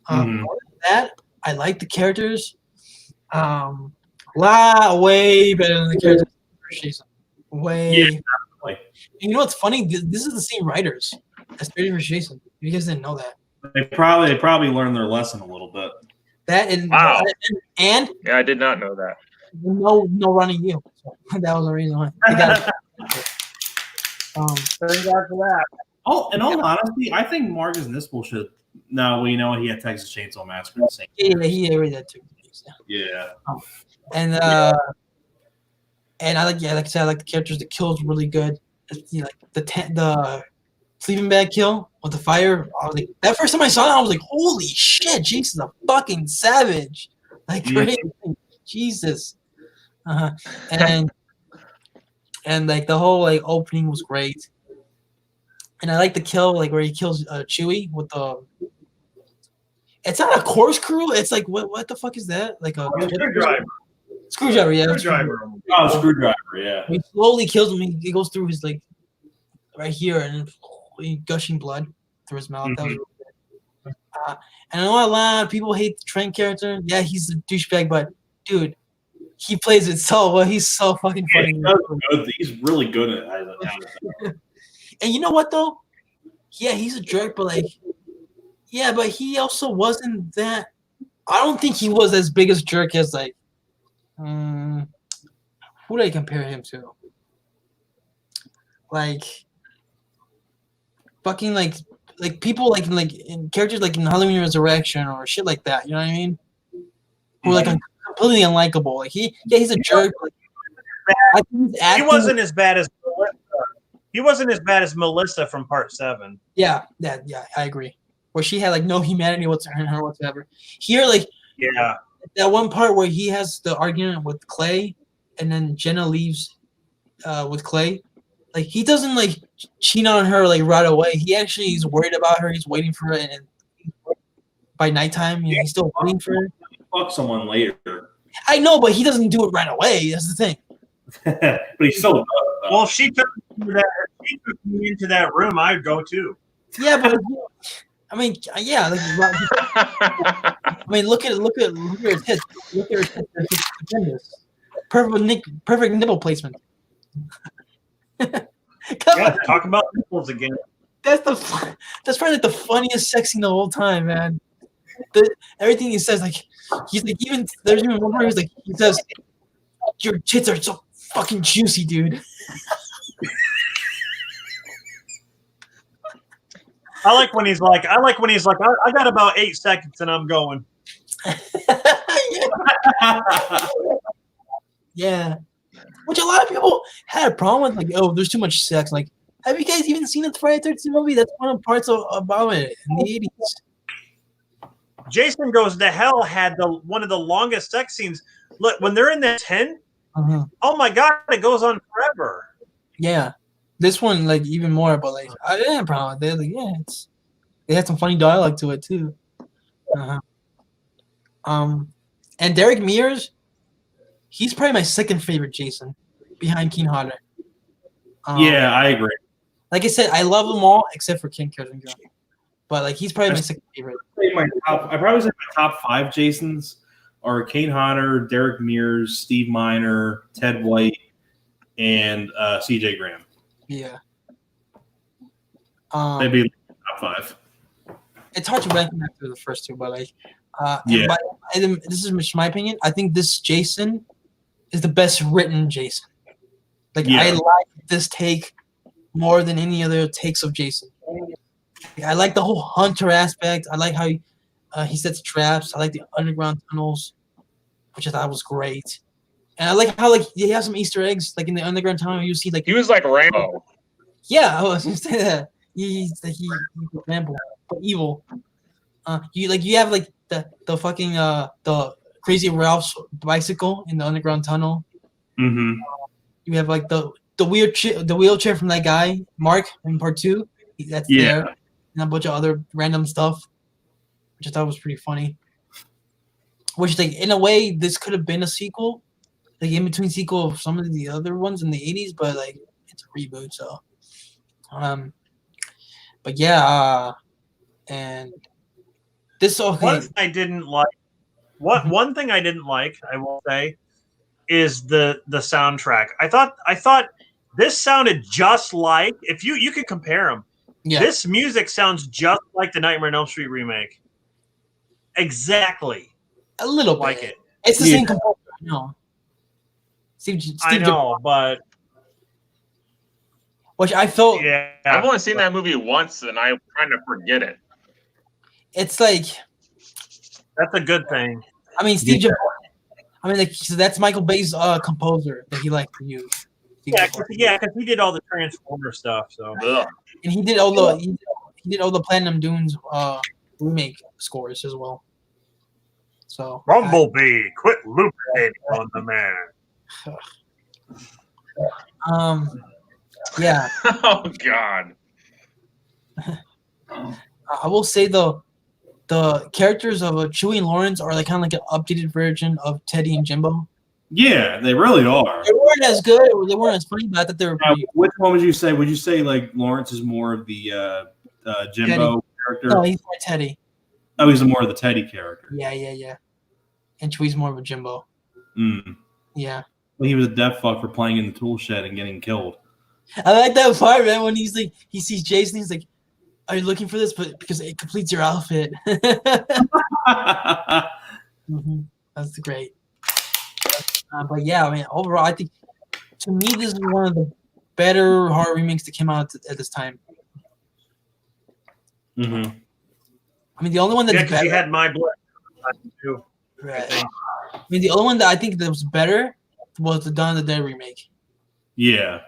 Other than that, I like the characters. Way better than the characters of Jason. Way. And you know what's funny? This is the same writers as Freddy vs. Jason. You guys didn't know that. They probably learned their lesson a little bit. That and wow. And yeah, I did not know that. No running you. So that was the reason why. Thank God for that. Oh, in all honesty, I think Marcus Nispel should. No, we know he had Texas Chainsaw Massacre. Yeah, he already had two. Yeah. And I like I said, I like the characters. The kill's really good. You know, like the sleeping bag kill with the fire. I was like, that first time I saw it, I was like, holy shit, Jason's a fucking savage. Like crazy. Jesus. And like the whole like opening was great. And I like the kill, like where he kills Chewie with the. It's not a corkscrew. It's like what the fuck is that? Like a Screwdriver. Screwdriver, yeah. Screwdriver. Oh, screwdriver, yeah. He slowly kills him. He goes through his like right here and gushing blood through his mouth. That was really good. And I know a lot of people hate the Trent character. Yeah, he's a douchebag, but dude, he plays it so well. He's so fucking funny. He's really good at it. And you know what though? Yeah, he's a jerk, but like, yeah, but he also wasn't that. I don't think he was as big as jerk as like. Who do I compare him to? Like, fucking like people like in characters like in Halloween Resurrection or shit like that. You know what I mean? Who are like completely unlikable. Like he's a jerk. Like, he wasn't as bad as Melissa. He wasn't as bad as Melissa from Part 7. Yeah, I agree. Where she had like no humanity whatsoever. Here, like that one part where he has the argument with Clay, and then Jenna leaves with Clay. Like he doesn't like cheat on her like right away. He actually is worried about her. He's waiting for her, and by nighttime, he's still waiting for her. Fuck someone later. I know, but he doesn't do it right away. That's the thing. but he still does. Though. Well, if she took me into that room, I'd go too. Yeah, but I mean, yeah. Like, I mean, look at her tits. Look at her tits. They're just stupendous. Perfect nipple placement. Talk about nipples again. That's probably like the funniest sex scene the whole time, man. Everything he says, like he's like, even there's even one part he says, "Your tits are so fucking juicy, dude." I like when he's like, I got about 8 seconds and I'm going. Yeah. Which a lot of people had a problem with, like, oh, there's too much sex. Like, have you guys even seen the Friday 13th movie? That's one of the parts about it in the 80s. Jason Goes to Hell had one of the longest sex scenes. Look, when they're in that tent, oh my god, it goes on forever. Yeah. This one, like, even more, but like, I didn't have a problem with it. Like, yeah, they had some funny dialogue to it too. And Derek Mears, he's probably my second favorite Jason, behind Keen Hodder. Yeah, I agree. Like I said, I love them all except for Ken Kessinger. But like, he's probably my second favorite. I probably say my top 5 Jasons are Kane Hodder, Derek Mears, Steve Miner, Ted White, and C.J. Graham. Yeah. They'd be top 5. It's hard to rank them after the first two, but like, yeah. This is just my opinion. I think this Jason is the best written Jason. Like, I like this take more than any other takes of Jason. I like the whole hunter aspect. I like how he sets traps. I like the underground tunnels, which I thought was great. And I like how, like, you have some Easter eggs, like in the underground tunnel. You see, like, he was like Rambo. Yeah, I was gonna say that. He's Rambo, but evil. You have like the fucking the Crazy Ralph's bicycle in the underground tunnel. Mm-hmm. You have like the wheelchair from that guy Mark in part 2. That's there, and a bunch of other random stuff, which I thought was pretty funny. Which, like, in a way, this could have been a sequel, like in between sequel of some of the other ones in the 80s, but like it's a reboot, so. But yeah, and this One thing I didn't like. One thing I didn't like, I will say, is the soundtrack. I thought this sounded just like, if you could compare them. Yeah. This music sounds just like the Nightmare on Elm Street remake. Exactly. A little bit. Like it. It's the same composer. No. I know, but which I felt. Yeah. I've only seen that movie once, and I'm trying to forget it. It's like. That's a good thing. I mean, Steve. Yeah. I mean, like, so that's Michael Bay's composer that he liked to use. Because he did all the Transformer stuff. So. And he did all the Platinum Dunes remake scores as well. So. Bumblebee, quit lubricating on the man. Yeah. Oh God. I will say though, the characters of Chewie and Lawrence are like kind of like an updated version of Teddy and Jimbo. Yeah, they really are. They weren't as good, or they weren't as funny, but I thought they were pretty. Which one would you say? Would you say like Lawrence is more of the Jimbo character? No, he's more Teddy. Oh, he's more of the Teddy character. Yeah. And Chewie's more of a Jimbo. Yeah. Well, he was a deaf fuck for playing in the tool shed and getting killed. I like that part, man, when he's like, he sees Jason, he's like, "Are you looking for this?" But because it completes your outfit. That's great. But yeah, I mean, overall, I think to me this is one of the better horror remakes that came out at this time. Mm-hmm. I mean, the only one that's better. You had My Blood too. Right. I mean, the only one that I think that was better was the Dawn of the Dead remake. Yeah.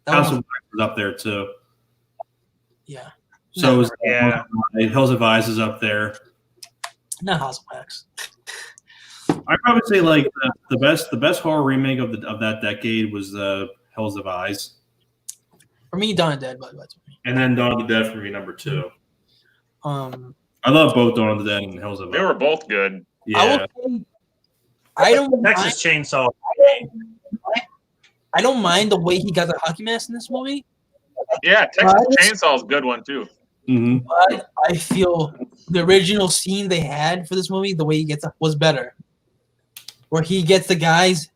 House of Wax was up there too. Yeah. So was Hills of Eyes is up there. Not House of Wax. I'd probably say like the best horror remake of that decade was Hills of Eyes. For me, Dawn of the Dead, but that's me. And then Dawn of the Dead for me, number 2. I love both Dawn of the Dead and Hills of Eyes. They were both good. Yeah. I don't Texas Chainsaw. I don't mind the way he got the hockey mask in this movie. Yeah, Texas Chainsaw is a good one too. Mm-hmm. But I feel the original scene they had for this movie, the way he gets up, was better. Where he gets the guy's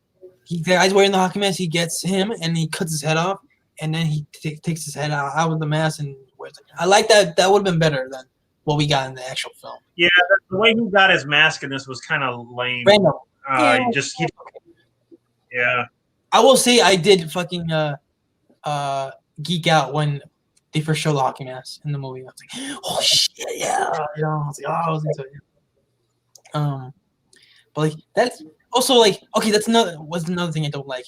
wearing the hockey mask, he gets him and he cuts his head off, and then he takes his head out of the mask and wears it. I like that. That would have been better than what we got in the actual film. Yeah, the way he got his mask in this was kind of lame. Random. Yeah. I will say I did fucking geek out when they first showed the hockey mask in the movie. I was like, oh shit, yeah. You know, I was like, oh, I was into it. But like that's also like okay, that's another thing I don't like.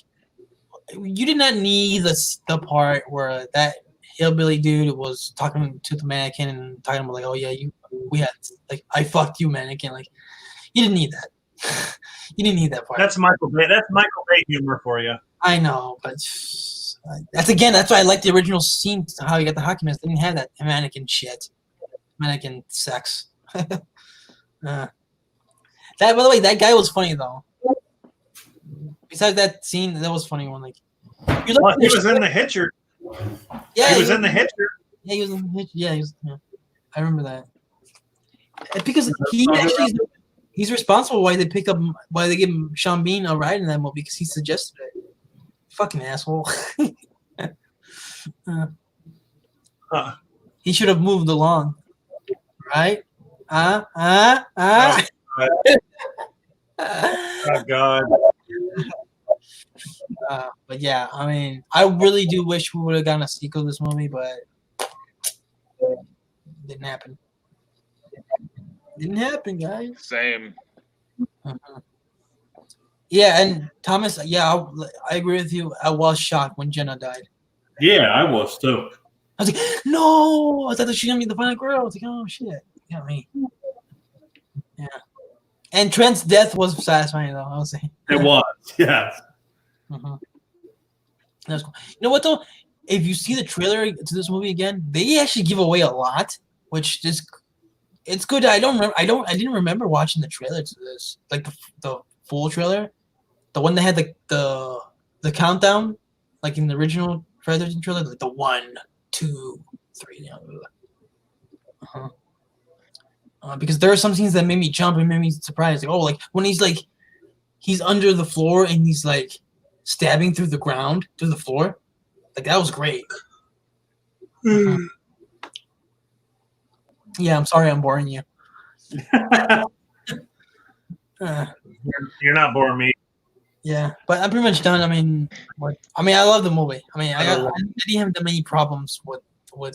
You did not need the part where that hillbilly dude was talking to the mannequin and talking about like, oh yeah, we had like I fucked you, mannequin. Like you didn't need that. You didn't need that part. That's Michael Bay. That's Michael Bay humor for you. I know, but that's why I like the original scene. How you got the hockey mask. They didn't have that mannequin shit, mannequin sex. That, by the way, that guy was funny though. Besides that scene, that was funny one. Like, he was in the Hitcher. Yeah, he was in the Hitcher. Yeah, he was in the Hitcher. Yeah, yeah. I remember that. Because he's responsible why they give Sean Bean a ride in that movie because he suggested it. Fucking asshole. He should have moved along, right? Oh God. But yeah, I mean, I really do wish we would have gotten a sequel to this movie, but it didn't happen. Didn't happen, guys. Same. Yeah, and Thomas, yeah, I agree with you. I was shocked when Jenna died. Yeah, I was too. I was like, no! I thought that she was going to be the final girl. I was like, oh, shit. You know me. Yeah. And Trent's death was satisfying, though. I was saying. It was, yeah. That was cool. You know what, though? If you see the trailer to this movie again, they actually give away a lot, which is it's good. I didn't remember watching the trailer to this, like the full trailer, the one that had the countdown, like in the original Friday 13 trailer, like the 1, 2, 3. You know. Because there are some scenes that made me jump and made me surprised. Like, oh, like when he's under the floor and he's like stabbing through the ground, through the floor. Like that was great. Yeah, I'm sorry I'm boring you. You're not boring me. Yeah, but I'm pretty much done. I mean, I love the movie. I mean, I didn't have that many problems with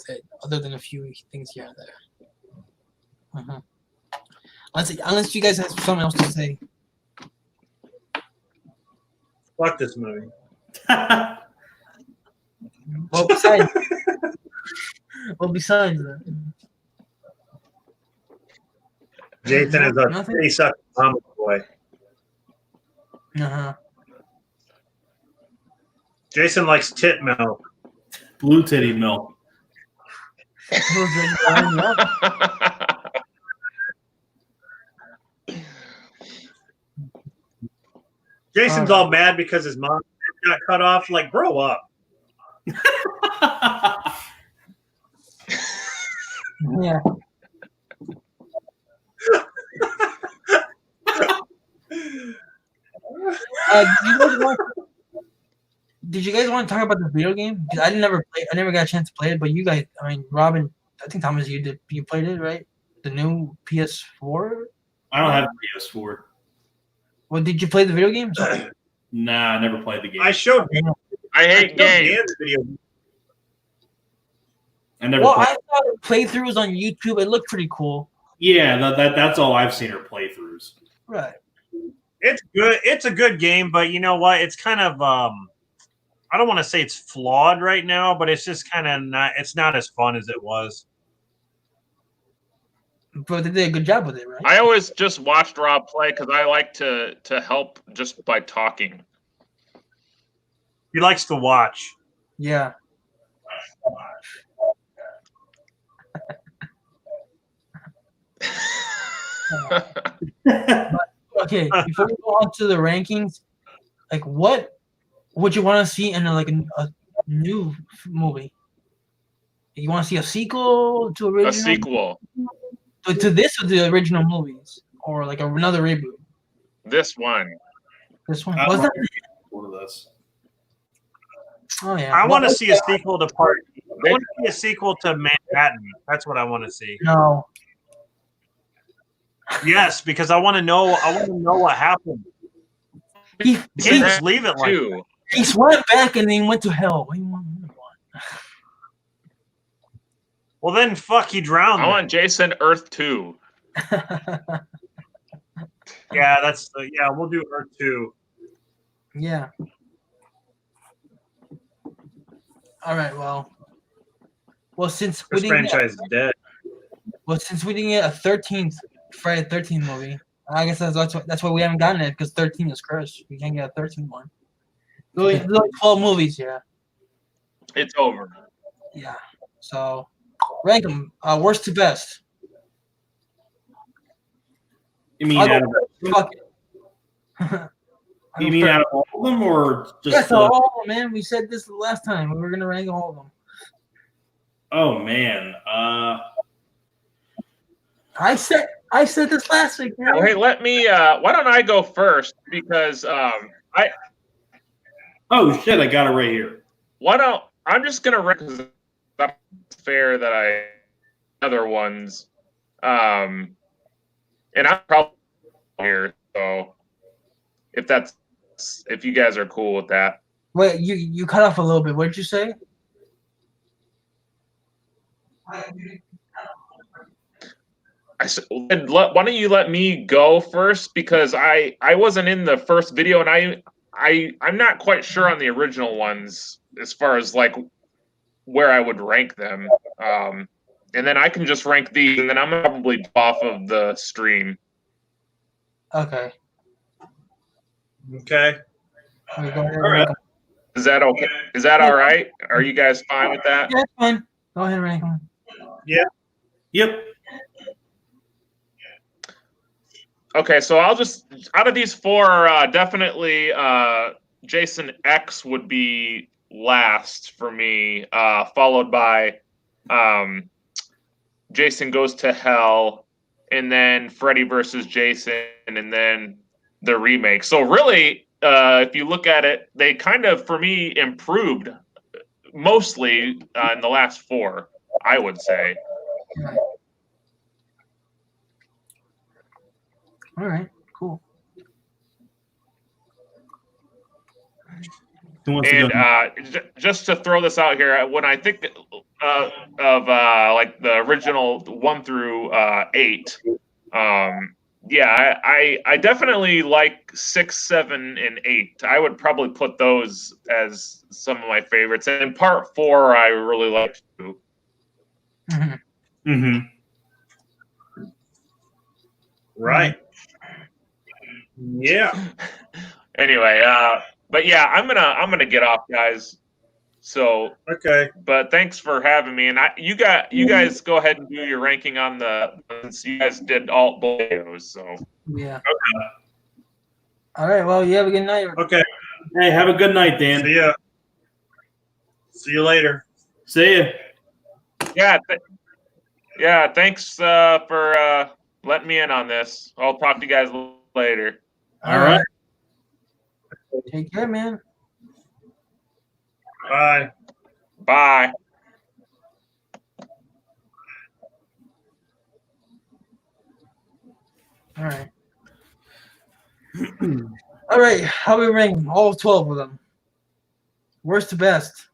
it, other than a few things here and there. Unless you guys have something else to say. Fuck this movie. Well, besides that. Jason is a pretty sucky mama boy. Jason likes tit milk. Blue titty milk. Jason's all mad because his mom got cut off. Like, grow up. Yeah. Did you guys want to talk about the video game? Because I never got a chance to play it. But you guys, I mean, Robin, I think Thomas, you played it, right? The new PS4. I don't have a PS4. Well, did you play the video game? Nah, I never played the game. I showed. I hate games. I never. Well, I saw playthroughs on YouTube. It looked pretty cool. Yeah, that's all I've seen are playthroughs. Right. It's good. It's a good game, but you know what? It's kind of I don't want to say it's flawed right now, but it's just kind of not. It's not as fun as it was. But they did a good job with it, right? I always just watched Rob play because I like to help just by talking. He likes to watch. Yeah. Okay, before we go on to the rankings, like what would you want to see in a new movie? You want to see a sequel to original? A sequel. To this or the original movies, or like another reboot? This one. This one I was want that? one of this. Oh yeah. I want to Well, see a sequel to Part. I want to see a sequel to Manhattan. That's what I want to see. No. Yes, because I want to know. I want to know what happened. He You can't just leave it like that. Two. he swam back and then went to hell. What do you want? Well, then fuck, he drowned. I then. want Jason Earth 2. Yeah, that's the We'll do Earth 2. Yeah. All right. Well, since we This didn't franchise is dead. since we didn't get a 13th Friday 13th movie, I guess that's why we haven't gotten it, because 13 is cursed. We can't get a 13th one. There's only 12 movies. Yeah. It's over. Yeah. So rank them worst to best. You mean I'll go out of, first. Fuck it. you mean out of all of them, or just Yes, all of them, man. We said this the last time. We were gonna rank all of them. Oh man. I said this last week, man. Hey, let me. Why don't I go first? Because Oh shit! I got it right here. I'm just gonna rank, because that's fair that I other ones. And I'm probably here, so if you guys are cool with that. Wait, you cut off a little bit. What did you say? Why don't you let me go first, because I wasn't in the first video, and I'm not quite sure on the original ones as far as like where I would rank them. And then I can just rank these, and then I'm probably off of the stream. Okay. Okay. All right, go ahead. All right. Is that okay? Is that all right? Are you guys fine with that? Yeah, that's fine. Go ahead and rank them. Yep. Okay, so I'll just, out of these four, definitely Jason X would be last for me, followed by Jason Goes to Hell, and then Freddy versus Jason, and then the remake. So really, if you look at it, they kind of, for me, improved mostly in the last four, I would say. All right, cool. Who wants to And go? just to throw this out here, when I think of like the original 1 through 8, yeah, I definitely like 6, 7, and 8. I would probably put those as some of my favorites. And part 4, I really liked too. Mm-hmm. Mm-hmm. Right. Yeah. Anyway, but yeah, I'm gonna get off, guys. So, Okay. but thanks for having me. And you guys go ahead and do your ranking on since you guys did all both videos. So Yeah. Okay. All right. Well, you have a good night. Okay. Hey, have a good night, Dan. See ya. See you later. See ya. yeah, thanks for letting me in on this. I'll talk to you guys later. All right. Take care, man. Bye. Bye. All right. All right. How we rank all 12 of them? Worst to best.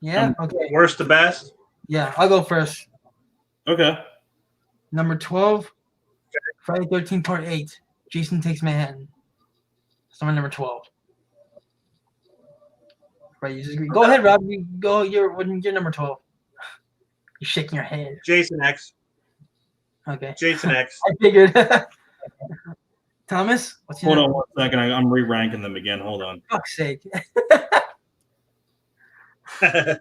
Yeah. Okay. Worst to best? Yeah, I'll go first. Okay. Number 12, Friday 13th Part 8, Jason Takes Manhattan. That's number 12. Right, you disagree. Go ahead, Rob. You're number 12. You're shaking your head. Jason X. Okay. Jason X. I figured. Thomas, what's your Hold on number? 1 second. I'm re-ranking them again. Hold on. Fuck's sake. How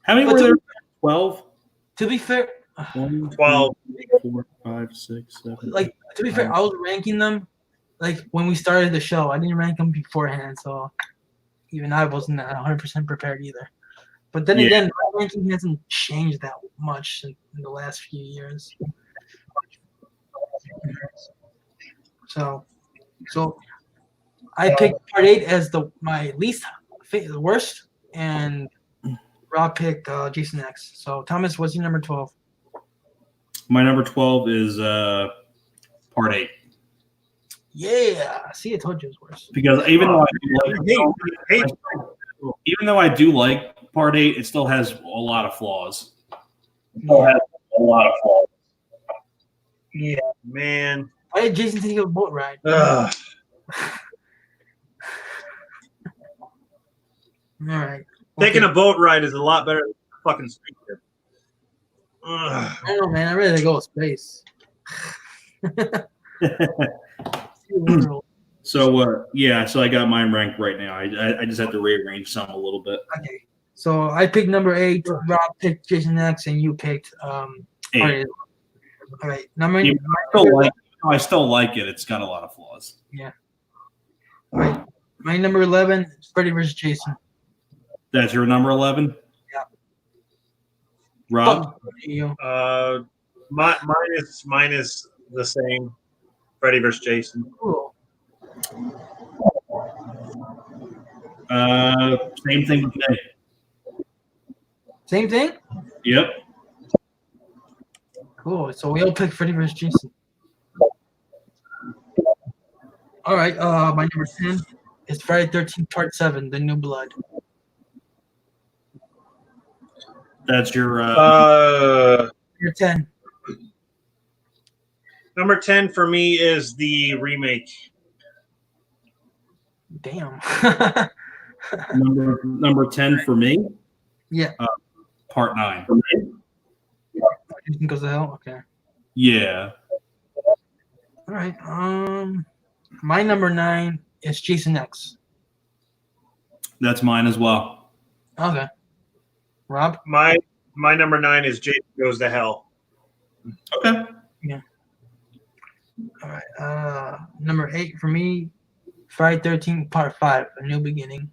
many But were there? 12? To be fair, 1, 12. 2, 3, 4, 5, 6, 7. like to be fair, I was ranking them like when we started the show, I didn't rank them beforehand, so even I wasn't 100% prepared either. But then again, my ranking hasn't changed that much in the last few years. So I picked Part 8 as my least worst, and Rob picked Jason X. So Thomas, what's your number 12? My number 12 is Part 8. Yeah, see, I told you it was worse. Because even though I do like Part 8, it still has a lot of flaws. Yeah, Man. why did Jason take a boat ride? Ugh. All right. Taking a boat ride is a lot better than fucking street trip. Ugh. I don't know, man. I'd rather go with space. So so I got mine ranked right now. I just have to rearrange some a little bit. Okay. So I picked number 8. Rob picked Jason X, and you picked 8. All right. I still like it. It's got a lot of flaws. Yeah. All right. My number 11 is Freddy vs. Jason. That's your number 11? Yeah. Rob? You. Mine is the same. Freddy vs. Jason. Cool. Same thing with me. Same thing? Yep. Cool. So we all picked Freddy vs. Jason. All right. My number 10 is Friday 13th Part 7, The New Blood. That's your Your 10. Number 10 for me is the remake. Damn. number 10 for me. Yeah. Part 9. Jason Goes to Hell. Okay. Yeah. All right. My number 9 is Jason X. That's mine as well. Okay. Rob? My number 9 is Jason Goes to Hell. Okay. Yeah. All right. Number 8 for me, Friday 13th Part 5, A New Beginning.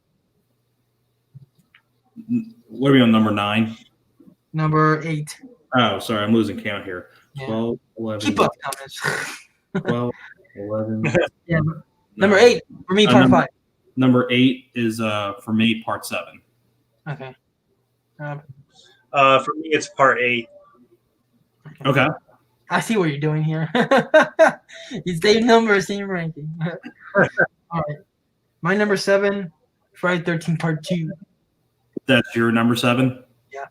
What are we on number 9? Number 8. Oh, sorry, I'm losing count here. Yeah. 12, 11. Keep up, Thomas. 12, 11. Yeah. Number 8 for me, Part 5. Number 8 is for me, Part 7. Okay. For me, it's Part 8. Okay. I see what you're doing here. You same number, same ranking. All right. My number 7, Friday 13th Part 2. That's your number 7? Yeah.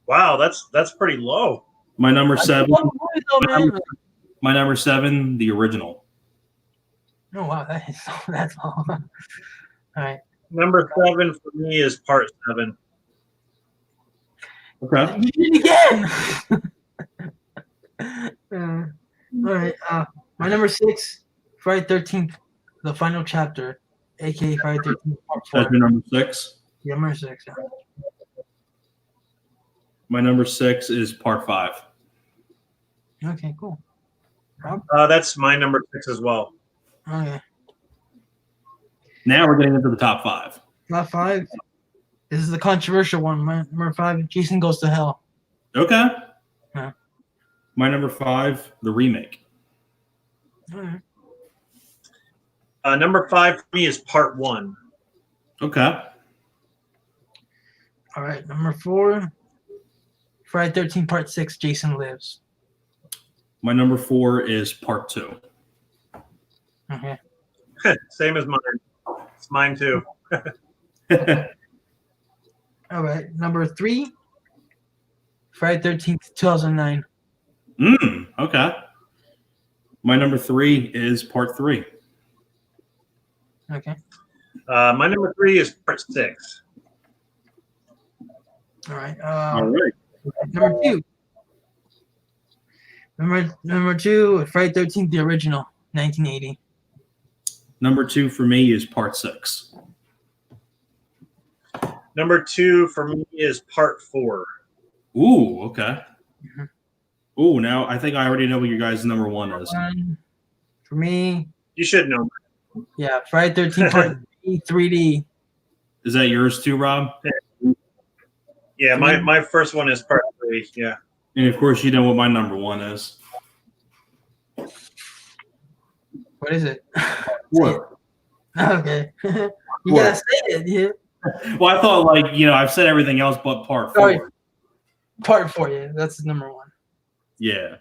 Wow, that's pretty low. My number 7. Man. My number 7, the original. Oh wow, that's long. All right. Number 7 for me is Part 7. Okay. You did it again. All right. My number 6, Friday 13th, the final chapter, aka Friday 13th Part 4. That's your number 6? Yeah, number 6. Yeah. My number 6 is Part 5. Okay, cool. Rob? That's my number 6 as well. Okay. Now we're getting into the top 5. Top 5. This is the controversial one. My number 5, Jason Goes to Hell. Okay. Huh. My number 5, the remake. All right. Number 5 for me is Part 1. Okay. All right. Number 4, Friday 13th Part 6, Jason Lives. My number 4 is Part 2. Okay. Same as mine. It's mine too. All right. Number 3, Friday 13th, 2009. Okay. My number 3 is Part 3. Okay. My number 3 is Part 6. All right. All right. Number 2. Number 2, Friday 13th, the original, 1980. Number 2 for me is Part 6. Number 2 for me is Part 4. Ooh, okay. Mhm. Ooh, now I think I already know what your guys' number 1 is. For me, You should know. yeah, Friday 13 Part 3D. Is that yours too, Rob? Yeah, my first one is Part 3. Yeah. And of course, you know what my number one is. What is it? What? Okay. You gotta say it, yeah. Well, I thought I've said everything else but part 4. Sorry. Part 4, yeah. That's number 1. Yeah.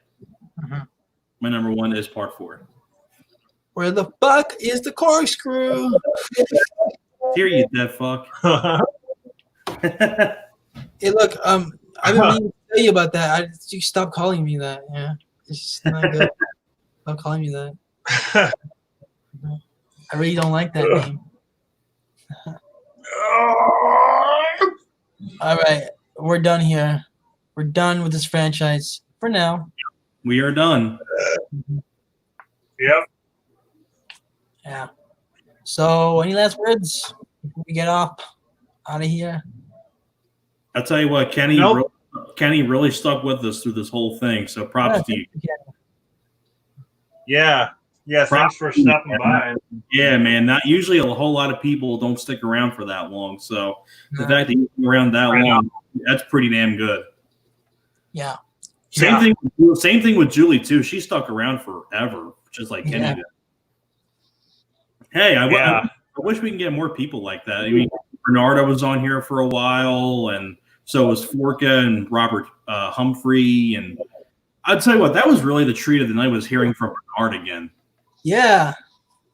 Mm-hmm. My number 1 is part 4. Where the fuck is the corkscrew? Here, you dead fuck. Hey, look, I've been meaning to tell you about that. You stop calling me that. Yeah, it's just not good. Stop calling me that. I really don't like that name. All right, we're done here. We're done with this franchise for now. We are done. Yep. Yeah. So, any last words before we get out of here? I'll tell you what, Kenny. Nope. Kenny really stuck with us through this whole thing. So props to you. Yeah. Yeah. Thanks for stopping by. Yeah, man. Not usually a whole lot of people don't stick around for that long. So the fact that you've been around that long, that's pretty damn good. Yeah. Same thing with Julie too. She stuck around forever, just like Kenny did. Hey, I wish we can get more people like that. I mean, Bernardo was on here for a while, and so was Forka and Robert Humphrey. And I'd tell you what, that was really the treat of the night, was hearing from Bernard again. Yeah.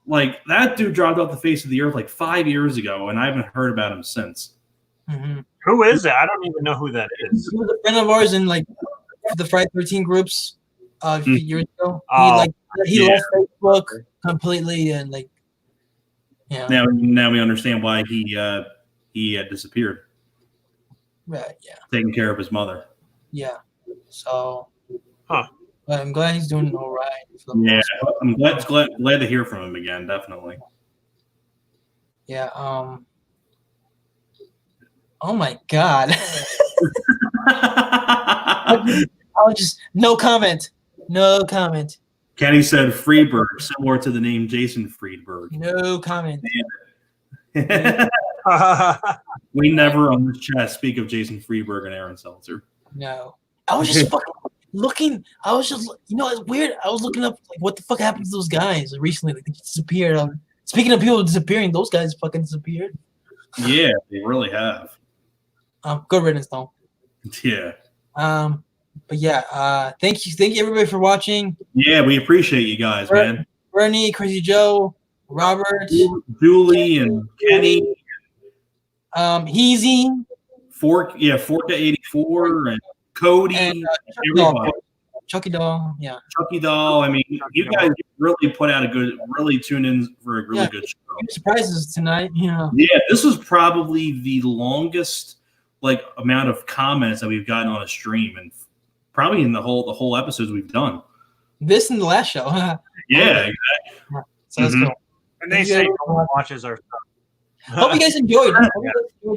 Like, that dude dropped off the face of the earth like 5 years ago, and I haven't heard about him since. Mm-hmm. Who is it? I don't even know who that is. He was a friend of ours in the Friday 13 groups a few years ago. He left Facebook completely, and Now we understand why he had disappeared. Right. Yeah. Taking care of his mother. Yeah. So. But I'm glad he's doing all right. Yeah, I'm glad to hear from him again. Definitely. Yeah. Oh my God. I'll just no comment. No comment. Kenny said Friedberg, similar to the name Jason Friedberg. No comment. We never on this chat speak of Jason Friedberg and Aaron Seltzer. No. I was just fucking looking. I was just, it's weird. I was looking up what the fuck happened to those guys recently. They disappeared. Speaking of people disappearing, those guys fucking disappeared. Yeah, they really have. Good riddance though. Yeah. But yeah, thank you everybody for watching. Yeah, we appreciate you guys, man. Bernie, Crazy Joe, Robert, Julie, and Kenny. Heezy. Forka 84, and Cody, and everybody. Chucky Doll, yeah. Chucky Doll. I mean, you guys really put out really tuned in for a really good show. Surprises tonight, Yeah, this was probably the longest amount of comments that we've gotten on a stream, and probably in the whole episodes we've done. This and the last show. Yeah, exactly. So that's cool. And they say no one watches our stuff. Hope you guys enjoyed.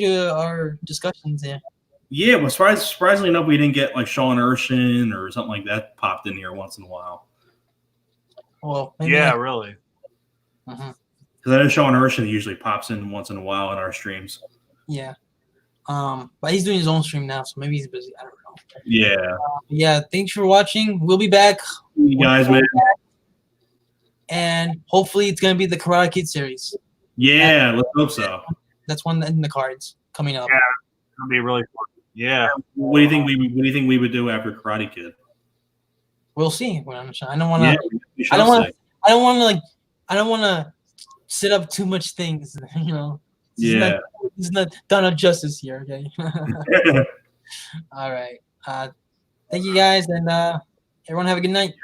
Our discussions here. Yeah, well, surprisingly enough, we didn't get Sean Urshan or something like that popped in here once in a while. Well, really. Because I know Sean Urshan usually pops in once in a while in our streams. Yeah. But he's doing his own stream now, so maybe he's busy. I don't know. Yeah. Yeah. Thanks for watching. We'll be back. You guys, man. And hopefully it's gonna be the Karate Kid series. Yeah, let's hope so. That's one in the cards coming up. Yeah, it'll be really fun. Yeah. What do you think we would do after Karate Kid? We'll see. I don't want to. I don't want to set up too much things. It's not done up justice here. Okay. All right. Thank you guys, and everyone have a good night.